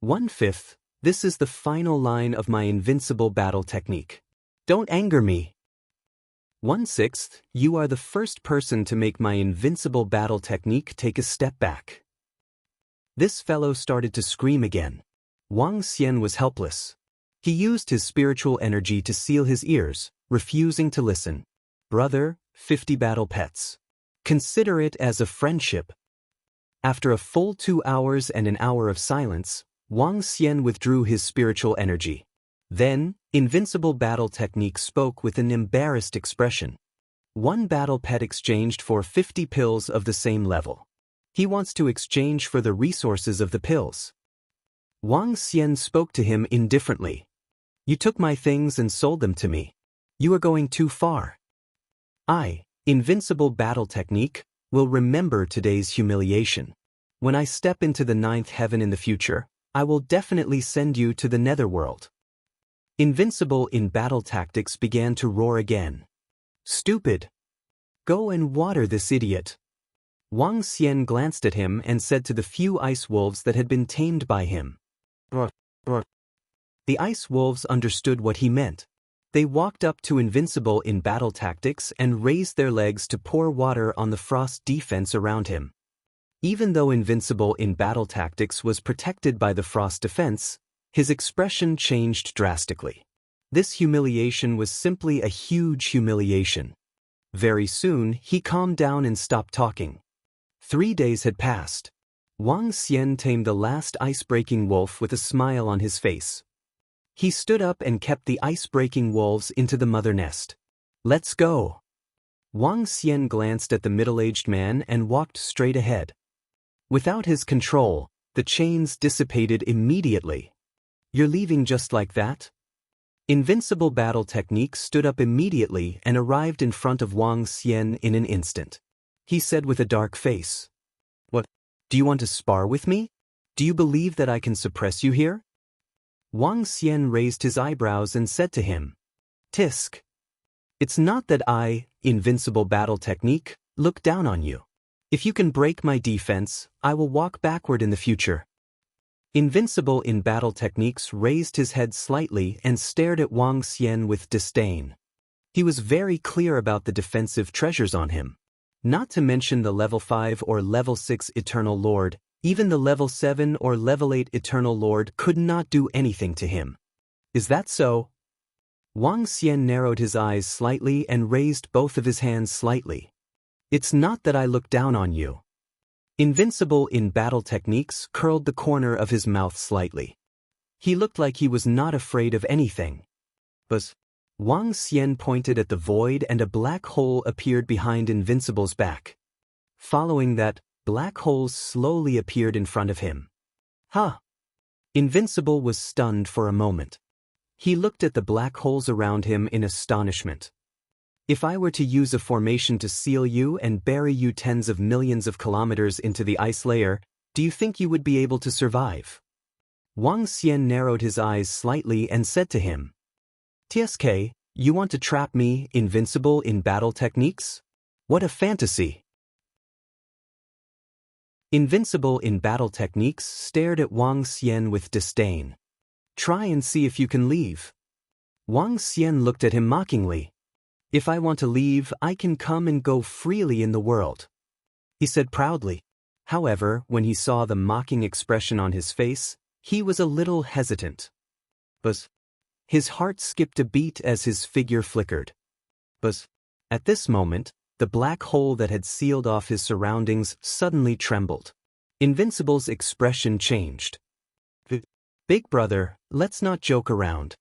1/5. This is the final line of my invincible battle technique. Don't anger me. 1/6. You are the first person to make my invincible battle technique take a step back. This fellow started to scream again. Wang Xian was helpless. He used his spiritual energy to seal his ears, refusing to listen. Brother, 50 battle pets. Consider it as a friendship. After a full 2 hours and an hour of silence, Wang Xian withdrew his spiritual energy. Then, Invincible battle technique spoke with an embarrassed expression. 1 battle pet exchanged for 50 pills of the same level. He wants to exchange for the resources of the pills. Wang Xian spoke to him indifferently. You took my things and sold them to me. You are going too far. I, Invincible battle technique, will remember today's humiliation. When I step into the 9th heaven in the future, I will definitely send you to the netherworld. Invincible in battle tactics began to roar again. Stupid. Go and water this idiot. Wang Xian glanced at him and said to the few ice wolves that had been tamed by him. The ice wolves understood what he meant. They walked up to Invincible in battle tactics and raised their legs to pour water on the frost defense around him. Even though Invincible in battle tactics was protected by the frost defense, his expression changed drastically. This humiliation was simply a huge humiliation. Very soon, he calmed down and stopped talking. 3 days had passed. Wang Xian tamed the last ice-breaking wolf with a smile on his face. He stood up and kept the ice-breaking wolves into the mother nest. "Let's go." Wang Xian glanced at the middle-aged man and walked straight ahead. Without his control, the chains dissipated immediately. "You're leaving just like that?" Invincible battle technique stood up immediately and arrived in front of Wang Xian in an instant. He said with a dark face, "What? Do you want to spar with me? Do you believe that I can suppress you here?" Wang Xian raised his eyebrows and said to him, "Tisk. It's not that I, Invincible battle technique, look down on you. If you can break my defense, I will walk backward in the future." Invincible in battle techniques raised his head slightly and stared at Wang Xian with disdain. He was very clear about the defensive treasures on him. Not to mention the level 5 or level 6 Eternal Lord, even the level 7 or level 8 Eternal Lord could not do anything to him. "Is that so?" Wang Xian narrowed his eyes slightly and raised both of his hands slightly. "It's not that I look down on you." Invincible in battle techniques curled the corner of his mouth slightly. He looked like he was not afraid of anything. But Wang Xian pointed at the void and a black hole appeared behind Invincible's back. Following that, black holes slowly appeared in front of him. "Huh!" Invincible was stunned for a moment. He looked at the black holes around him in astonishment. "If I were to use a formation to seal you and bury you tens of millions of kilometers into the ice layer, do you think you would be able to survive?" Wang Xian narrowed his eyes slightly and said to him, "TSK, you want to trap me, Invincible in battle techniques? What a fantasy!" Invincible in battle techniques stared at Wang Xian with disdain. "Try and see if you can leave." Wang Xian looked at him mockingly. "If I want to leave, I can come and go freely in the world," he said proudly. However, when he saw the mocking expression on his face, he was a little hesitant. But his heart skipped a beat as his figure flickered. But at this moment, the black hole that had sealed off his surroundings suddenly trembled. Invincible's expression changed. "Big brother, let's not joke around."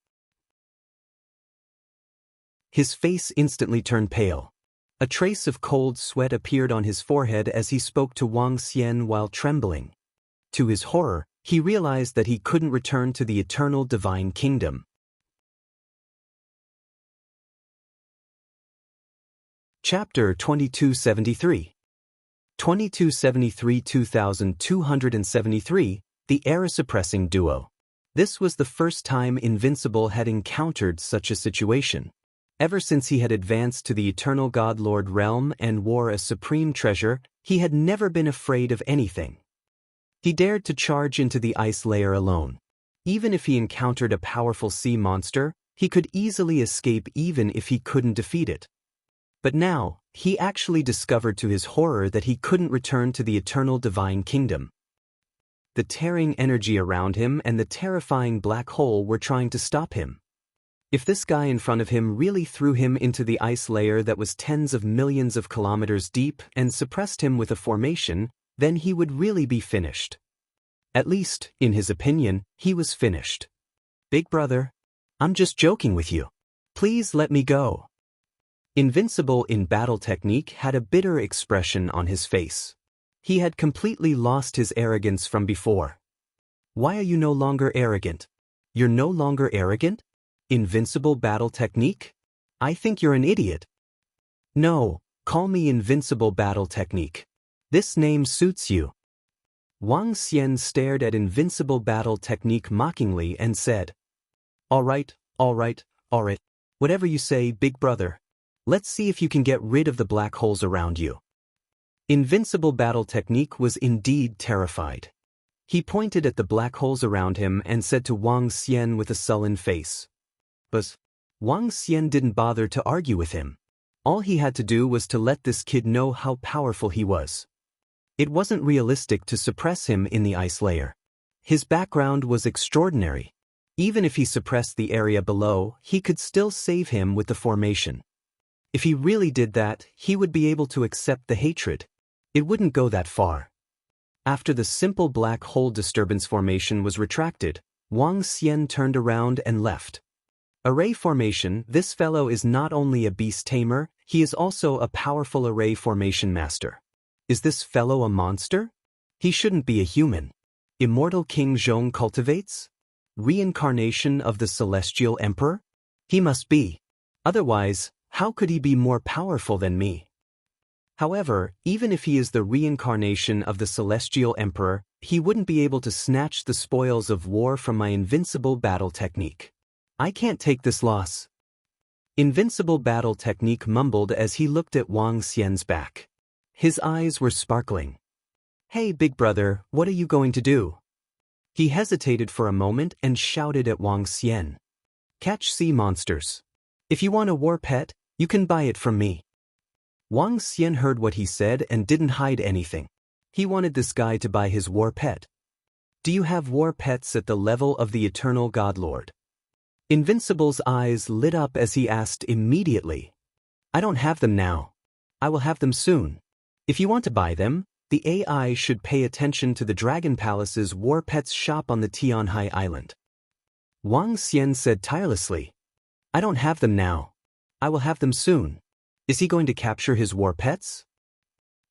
His face instantly turned pale. A trace of cold sweat appeared on his forehead as he spoke to Wang Xian while trembling. To his horror, he realized that he couldn't return to the eternal divine kingdom. Chapter 2273 2273-2273, The Era-Suppressing Duo. This was the first time Invincible had encountered such a situation. Ever since he had advanced to the Eternal God Lord realm and wore a supreme treasure, he had never been afraid of anything. He dared to charge into the ice layer alone. Even if he encountered a powerful sea monster, he could easily escape even if he couldn't defeat it. But now, he actually discovered to his horror that he couldn't return to the eternal divine kingdom. The tearing energy around him and the terrifying black hole were trying to stop him. If this guy in front of him really threw him into the ice layer that was tens of millions of kilometers deep and suppressed him with a formation, then he would really be finished. At least, in his opinion, he was finished. "Big brother, I'm just joking with you. Please let me go." Invincible in battle technique had a bitter expression on his face. He had completely lost his arrogance from before. "Why are you no longer arrogant? You're no longer arrogant? Invincible battle technique? I think you're an idiot." "No, call me Invincible battle technique. This name suits you." Wang Xian stared at Invincible battle technique mockingly and said, All right, whatever you say, big brother. Let's see if you can get rid of the black holes around you." Invincible battle technique was indeed terrified. He pointed at the black holes around him and said to Wang Xian with a sullen face, "But Wang Xian didn't bother to argue with him. All he had to do was to let this kid know how powerful he was. It wasn't realistic to suppress him in the ice layer. His background was extraordinary. Even if he suppressed the area below, he could still save him with the formation. If he really did that, he would be able to accept the hatred. It wouldn't go that far. After the simple black hole disturbance formation was retracted, Wang Xian turned around and left. Array formation, this fellow is not only a beast tamer, he is also a powerful array formation master. Is this fellow a monster? He shouldn't be a human. Immortal King Zhong cultivates? Reincarnation of the Celestial Emperor? He must be. Otherwise, how could he be more powerful than me? However, even if he is the reincarnation of the Celestial Emperor, he wouldn't be able to snatch the spoils of war from my invincible battle technique. I can't take this loss. Invincible battle technique mumbled as he looked at Wang Xian's back. His eyes were sparkling. Hey big brother, what are you going to do? He hesitated for a moment and shouted at Wang Xian. Catch sea monsters. If you want a war pet, you can buy it from me. Wang Xian heard what he said and didn't hide anything. He wanted this guy to buy his war pet. Do you have war pets at the level of the Eternal God Lord? Invincible's eyes lit up as he asked immediately. I don't have them now. I will have them soon. If you want to buy them, the AI should pay attention to the Dragon Palace's War Pets shop on the Tianhai Island. Wang Xian said tirelessly. I don't have them now. I will have them soon. Is he going to capture his war pets?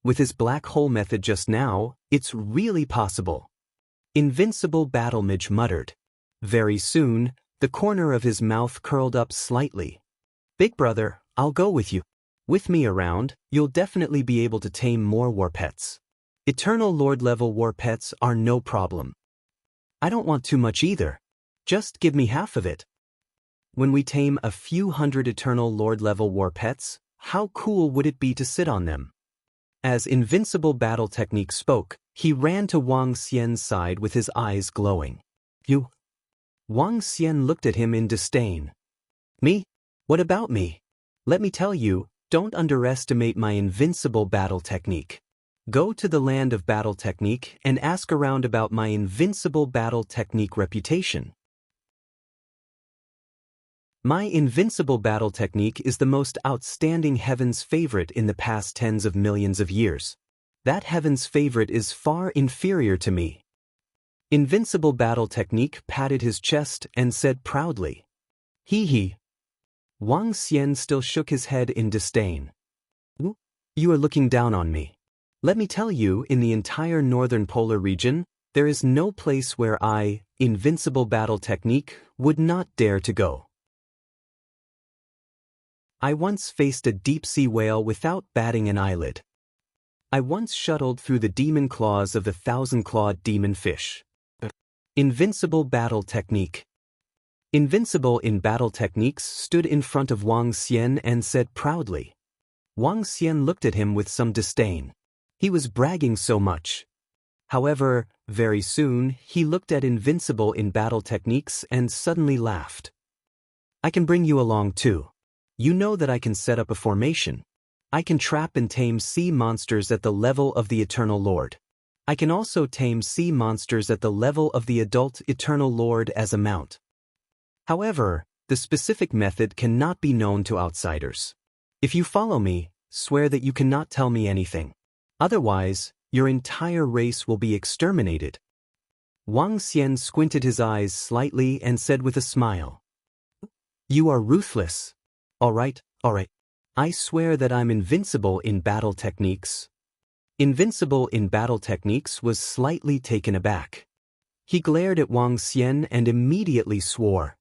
With his black hole method just now, it's really possible. Invincible Battlemage muttered. Very soon, the corner of his mouth curled up slightly. Big brother, I'll go with you. With me around, you'll definitely be able to tame more war pets. Eternal Lord level war pets are no problem. I don't want too much either. Just give me half of it. When we tame a few hundred Eternal Lord level war pets, how cool would it be to sit on them? As Invincible Battle Technique spoke, he ran to Wang Xian's side with his eyes glowing. You? Wang Xian looked at him in disdain. Me? What about me? Let me tell you, don't underestimate my Invincible Battle Technique. Go to the land of Battle Technique and ask around about my Invincible Battle Technique reputation. My Invincible Battle Technique is the most outstanding Heaven's favorite in the past tens of millions of years. That Heaven's favorite is far inferior to me. Invincible Battle Technique patted his chest and said proudly. Hee hee. Wang Xian still shook his head in disdain. You are looking down on me. Let me tell you, in the entire northern polar region, there is no place where I, Invincible Battle Technique, would not dare to go. I once faced a deep-sea whale without batting an eyelid. I once shuttled through the demon claws of the thousand-clawed demon fish. Invincible Battle Technique. Invincible in Battle Techniques stood in front of Wang Xian and said proudly. Wang Xian looked at him with some disdain. He was bragging so much. However, very soon, he looked at Invincible in Battle Techniques and suddenly laughed. I can bring you along too. You know that I can set up a formation. I can trap and tame sea monsters at the level of the Eternal Lord. I can also tame sea monsters at the level of the adult Eternal Lord as a mount. However, the specific method cannot be known to outsiders. If you follow me, swear that you cannot tell me anything. Otherwise, your entire race will be exterminated. Wang Xian squinted his eyes slightly and said with a smile. You are ruthless. All right. I swear that I'm invincible in Battle Techniques. Invincible in Battle Techniques was slightly taken aback. He glared at Wang Xian and immediately swore.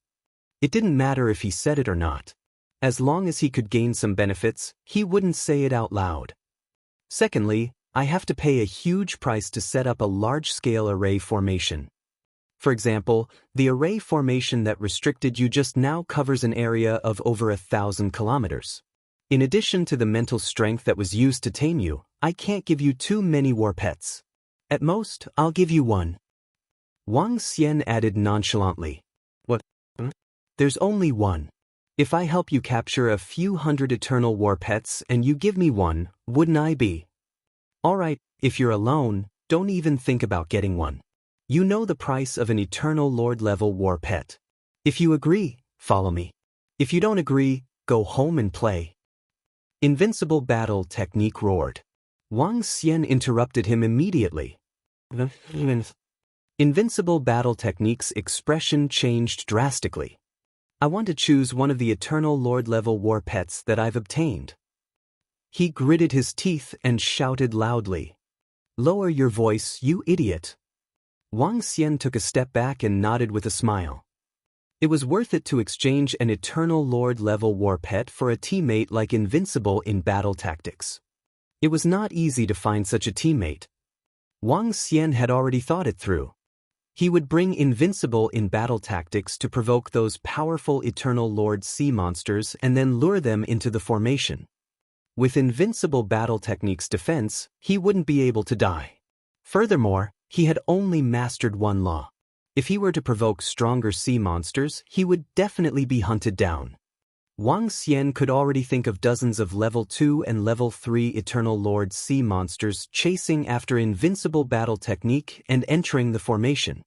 It didn't matter if he said it or not. As long as he could gain some benefits, he wouldn't say it out loud. Secondly, I have to pay a huge price to set up a large-scale array formation. For example, the array formation that restricted you just now covers an area of over 1,000 kilometers. In addition to the mental strength that was used to tame you, I can't give you too many war pets. At most, I'll give you one. Wang Xian added nonchalantly. What? There's only one. If I help you capture a few hundred eternal war pets and you give me one, wouldn't I be? Alright, if you're alone, don't even think about getting one. You know the price of an eternal lord level war pet. If you agree, follow me. If you don't agree, go home and play. Invincible battle technique roared. Wang Xian interrupted him immediately. Invincible battle technique's expression changed drastically. I want to choose one of the eternal lord-level war pets that I've obtained. He gritted his teeth and shouted loudly. Lower your voice, you idiot. Wang Xian took a step back and nodded with a smile. It was worth it to exchange an eternal lord-level war pet for a teammate like Invincible in battle tactics. It was not easy to find such a teammate. Wang Xian had already thought it through. He would bring Invincible in battle tactics to provoke those powerful Eternal Lord sea monsters and then lure them into the formation. With Invincible battle technique's defense, he wouldn't be able to die. Furthermore, he had only mastered one law. If he were to provoke stronger sea monsters, he would definitely be hunted down. Wang Xian could already think of dozens of level 2 and level 3 Eternal Lord sea monsters chasing after Invincible battle technique and entering the formation.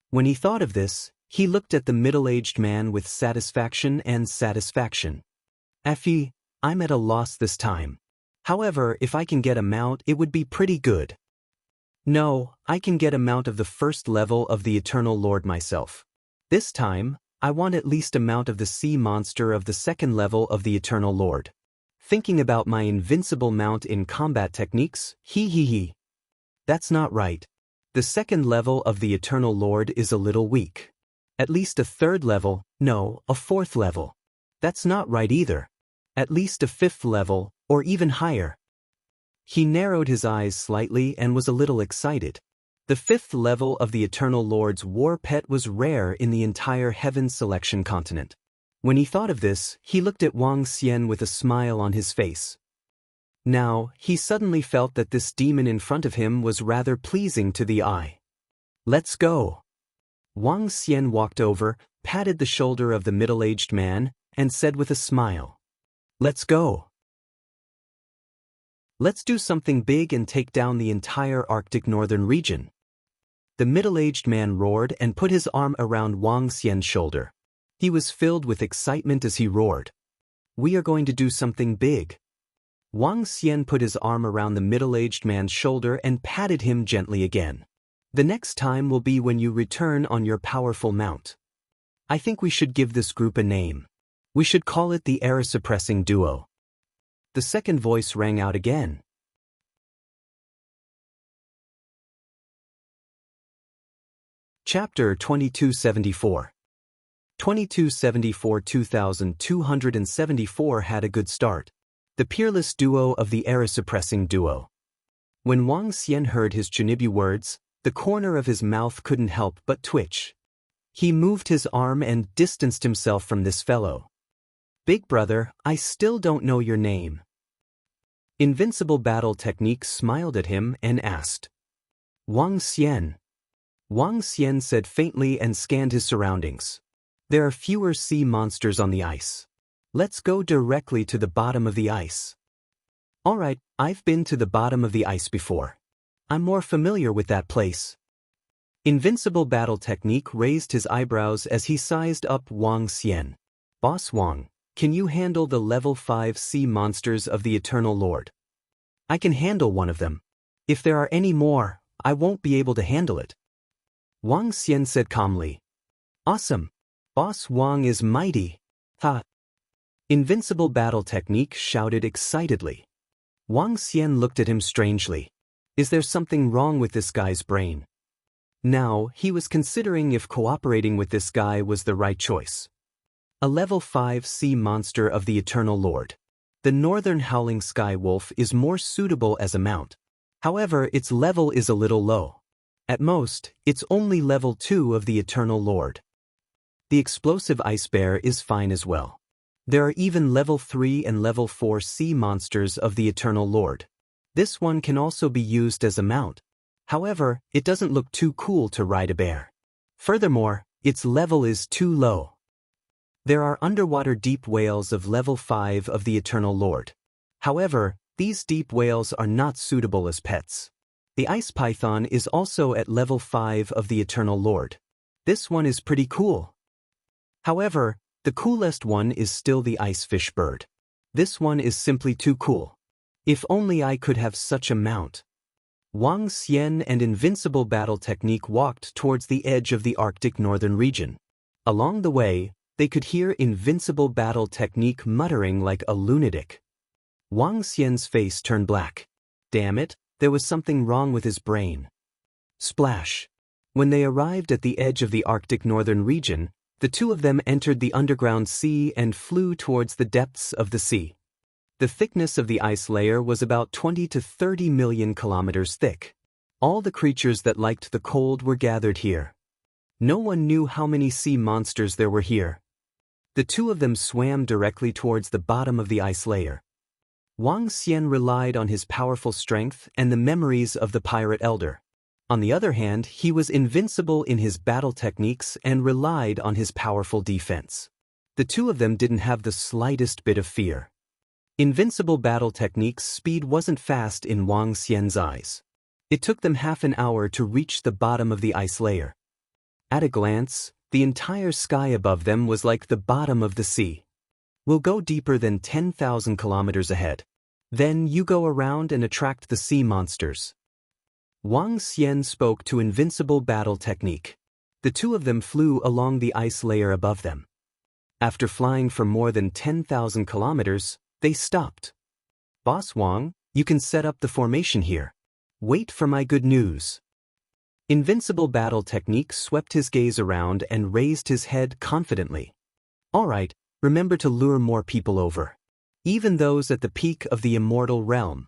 When he thought of this, he looked at the middle-aged man with satisfaction and satisfaction. Effie, I'm at a loss this time. However, if I can get a mount, it would be pretty good. No, I can get a mount of the first level of the Eternal Lord myself. This time, I want at least a mount of the sea monster of the second level of the Eternal Lord. Thinking about my invincible mount in combat techniques, hee. That's not right. The second level of the Eternal Lord is a little weak. At least a third level, no, a fourth level. That's not right either. At least a fifth level, or even higher. He narrowed his eyes slightly and was a little excited. The fifth level of the Eternal Lord's war pet was rare in the entire Heaven Selection continent. When he thought of this, he looked at Wang Xian with a smile on his face. Now, he suddenly felt that this demon in front of him was rather pleasing to the eye. Let's go. Wang Xian walked over, patted the shoulder of the middle-aged man, and said with a smile. Let's go. Let's do something big and take down the entire Arctic northern region. The middle-aged man roared and put his arm around Wang Xian's shoulder. He was filled with excitement as he roared. We are going to do something big. Wang Xian put his arm around the middle-aged man's shoulder and patted him gently again. The next time will be when you return on your powerful mount. I think we should give this group a name. We should call it the Era-Suppressing Duo. The second voice rang out again. Chapter 2274. 2274 had a good start. The peerless duo of the Era-Suppressing Duo. When Wang Xian heard his Chunibu words, the corner of his mouth couldn't help but twitch. He moved his arm and distanced himself from this fellow. Big brother, I still don't know your name. Invincible battle technique smiled at him and asked. Wang Xian. Wang Xian said faintly and scanned his surroundings. There are fewer sea monsters on the ice. Let's go directly to the bottom of the ice. Alright, I've been to the bottom of the ice before. I'm more familiar with that place. Invincible battle technique raised his eyebrows as he sized up Wang Xian. Boss Wang, can you handle the level 5 sea monsters of the Eternal Lord? I can handle one of them. If there are any more, I won't be able to handle it. Wang Xian said calmly. Awesome. Boss Wang is mighty. Ha. Invincible battle technique shouted excitedly. Wang Xian looked at him strangely. Is there something wrong with this guy's brain? Now, he was considering if cooperating with this guy was the right choice. A level 5 sea monster of the Eternal Lord. The northern howling sky wolf is more suitable as a mount. However, its level is a little low. At most, it's only level 2 of the Eternal Lord. The explosive ice bear is fine as well. There are even level 3 and level 4 sea monsters of the Eternal Lord. This one can also be used as a mount. However, it doesn't look too cool to ride a bear. Furthermore, its level is too low. There are underwater deep whales of level 5 of the Eternal Lord. However, these deep whales are not suitable as pets. The ice python is also at level 5 of the Eternal Lord. This one is pretty cool. However, the coolest one is still the ice fish bird. This one is simply too cool. If only I could have such a mount. Wang Xian and Invincible Battle Technique walked towards the edge of the Arctic northern region. Along the way, they could hear Invincible Battle Technique muttering like a lunatic. Wang Xian's face turned black. Damn it, there was something wrong with his brain. Splash. When they arrived at the edge of the Arctic northern region, the two of them entered the underground sea and flew towards the depths of the sea. The thickness of the ice layer was about 20 to 30 million kilometers thick. All the creatures that liked the cold were gathered here. No one knew how many sea monsters there were here. The two of them swam directly towards the bottom of the ice layer. Wang Xian relied on his powerful strength and the memories of the pirate elder. On the other hand, he was invincible in his battle techniques and relied on his powerful defense. The two of them didn't have the slightest bit of fear. Invincible Battle Technique's speed wasn't fast in Wang Xian's eyes. It took them half an hour to reach the bottom of the ice layer. At a glance, the entire sky above them was like the bottom of the sea. We'll go deeper than 10,000 kilometers ahead. Then you go around and attract the sea monsters. Wang Xian spoke to Invincible Battle Technique. The two of them flew along the ice layer above them. After flying for more than 10,000 kilometers, they stopped. Boss Wang, you can set up the formation here. Wait for my good news. Invincible Battle Technique swept his gaze around and raised his head confidently. All right, remember to lure more people over. Even those at the peak of the immortal realm.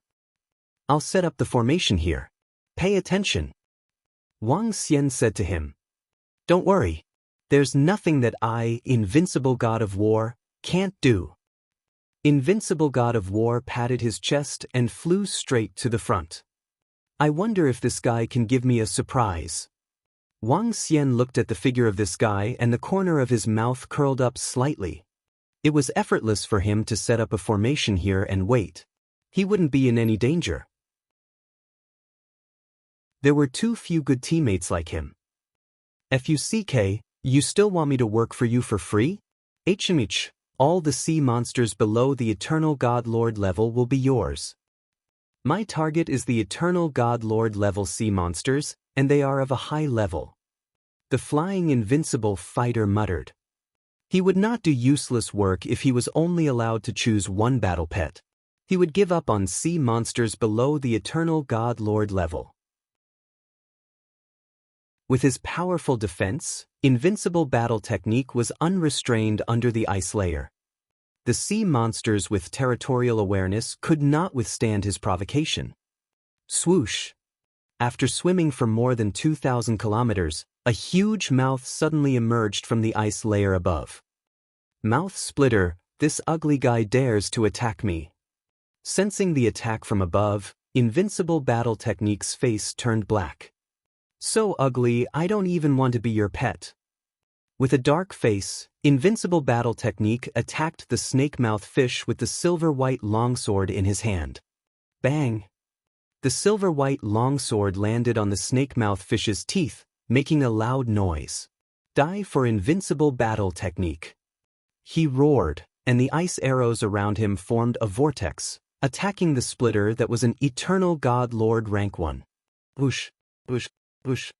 I'll set up the formation here. Pay attention. Wang Xian said to him. Don't worry. There's nothing that I, Invincible God of War, can't do. Invincible God of War patted his chest and flew straight to the front. I wonder if this guy can give me a surprise. Wang Xian looked at the figure of this guy and the corner of his mouth curled up slightly. It was effortless for him to set up a formation here and wait. He wouldn't be in any danger. There were too few good teammates like him. FUCK, you still want me to work for you for free? HMH. All the sea monsters below the Eternal God Lord level will be yours. My target is the Eternal God Lord level sea monsters, and they are of a high level. The flying invincible fighter muttered. He would not do useless work if he was only allowed to choose one battle pet. He would give up on sea monsters below the Eternal God Lord level. With his powerful defense, Invincible Battle Technique was unrestrained under the ice layer. The sea monsters with territorial awareness could not withstand his provocation. Swoosh! After swimming for more than 2,000 kilometers, a huge mouth suddenly emerged from the ice layer above. Mouth splitter, this ugly guy dares to attack me. Sensing the attack from above, Invincible Battle Technique's face turned black. So ugly, I don't even want to be your pet. With a dark face, Invincible Battle Technique attacked the snake-mouth fish with the silver-white longsword in his hand. Bang! The silver-white longsword landed on the snake-mouth fish's teeth, making a loud noise. Die for Invincible Battle Technique. He roared, and the ice arrows around him formed a vortex, attacking the splitter that was an Eternal God Lord rank 1. Whoosh, whoosh, whoosh.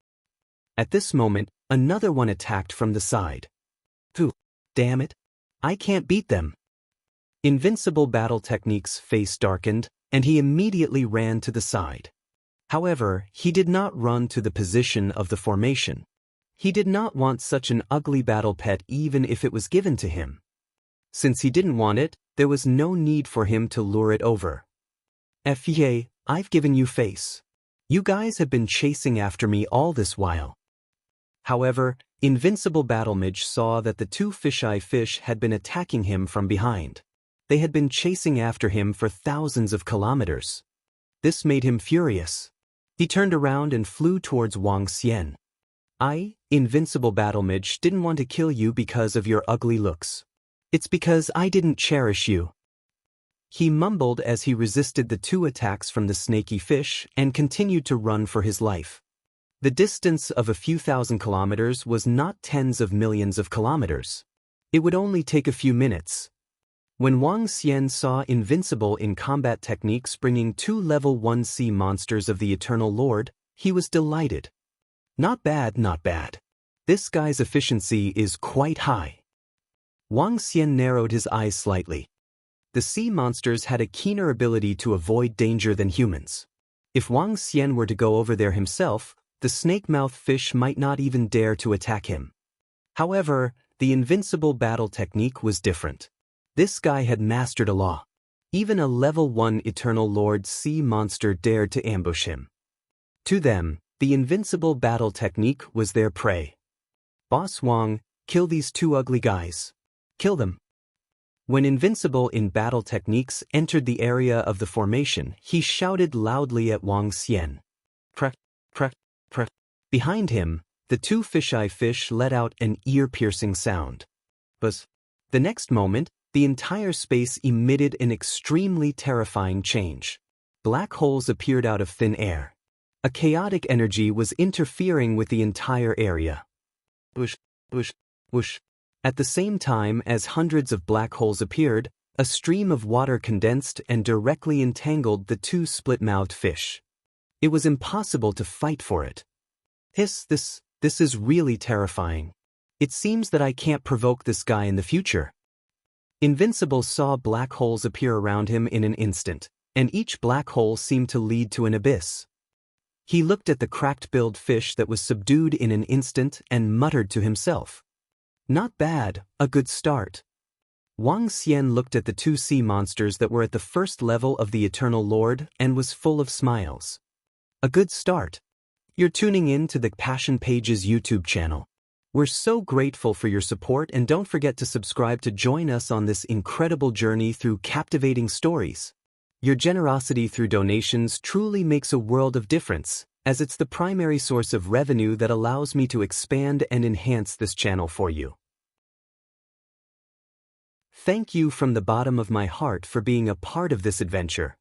At this moment, another one attacked from the side. Phew, damn it. I can't beat them. Invincible Battle Technique's face darkened, and he immediately ran to the side. However, he did not run to the position of the formation. He did not want such an ugly battle pet even if it was given to him. Since he didn't want it, there was no need for him to lure it over. FYA, I've given you face. You guys have been chasing after me all this while. However, Invincible Battlemage saw that the two fisheye fish had been attacking him from behind. They had been chasing after him for thousands of kilometers. This made him furious. He turned around and flew towards Wang Xian. Invincible Battlemage, didn't want to kill you because of your ugly looks. It's because I didn't cherish you. He mumbled as he resisted the 2 attacks from the snaky fish and continued to run for his life. The distance of a few thousand kilometers was not tens of millions of kilometers. It would only take a few minutes. When Wang Xian saw Invincible in combat techniques bringing 2 level 1 sea monsters of the Eternal Lord, he was delighted. Not bad, not bad. This guy's efficiency is quite high. Wang Xian narrowed his eyes slightly. The sea monsters had a keener ability to avoid danger than humans. If Wang Xian were to go over there himself, the snake-mouth fish might not even dare to attack him. However, the Invincible battle technique was different. This guy had mastered a law. Even a level 1 Eternal Lord sea monster dared to ambush him. To them, the Invincible battle technique was their prey. Boss Wang, kill these 2 ugly guys. Kill them. When Invincible in battle techniques entered the area of the formation, he shouted loudly at Wang Xian. Prek, prek, prek. Behind him, the 2 fisheye fish let out an ear-piercing sound. Buzz. The next moment, the entire space emitted an extremely terrifying change. Black holes appeared out of thin air. A chaotic energy was interfering with the entire area. Whoosh, whoosh, whoosh. At the same time as hundreds of black holes appeared, a stream of water condensed and directly entangled the 2 split-mouthed fish. It was impossible to fight for it. This is really terrifying. It seems that I can't provoke this guy in the future. Invincible saw black holes appear around him in an instant, and each black hole seemed to lead to an abyss. He looked at the cracked-billed fish that was subdued in an instant and muttered to himself. Not bad, a good start. Wang Xian looked at the 2 sea monsters that were at the first level of the Eternal Lord and was full of smiles. A good start. You're tuning in to the Passion Pages YouTube channel. We're so grateful for your support, and don't forget to subscribe to join us on this incredible journey through captivating stories. Your generosity through donations truly makes a world of difference, as it's the primary source of revenue that allows me to expand and enhance this channel for you. Thank you from the bottom of my heart for being a part of this adventure.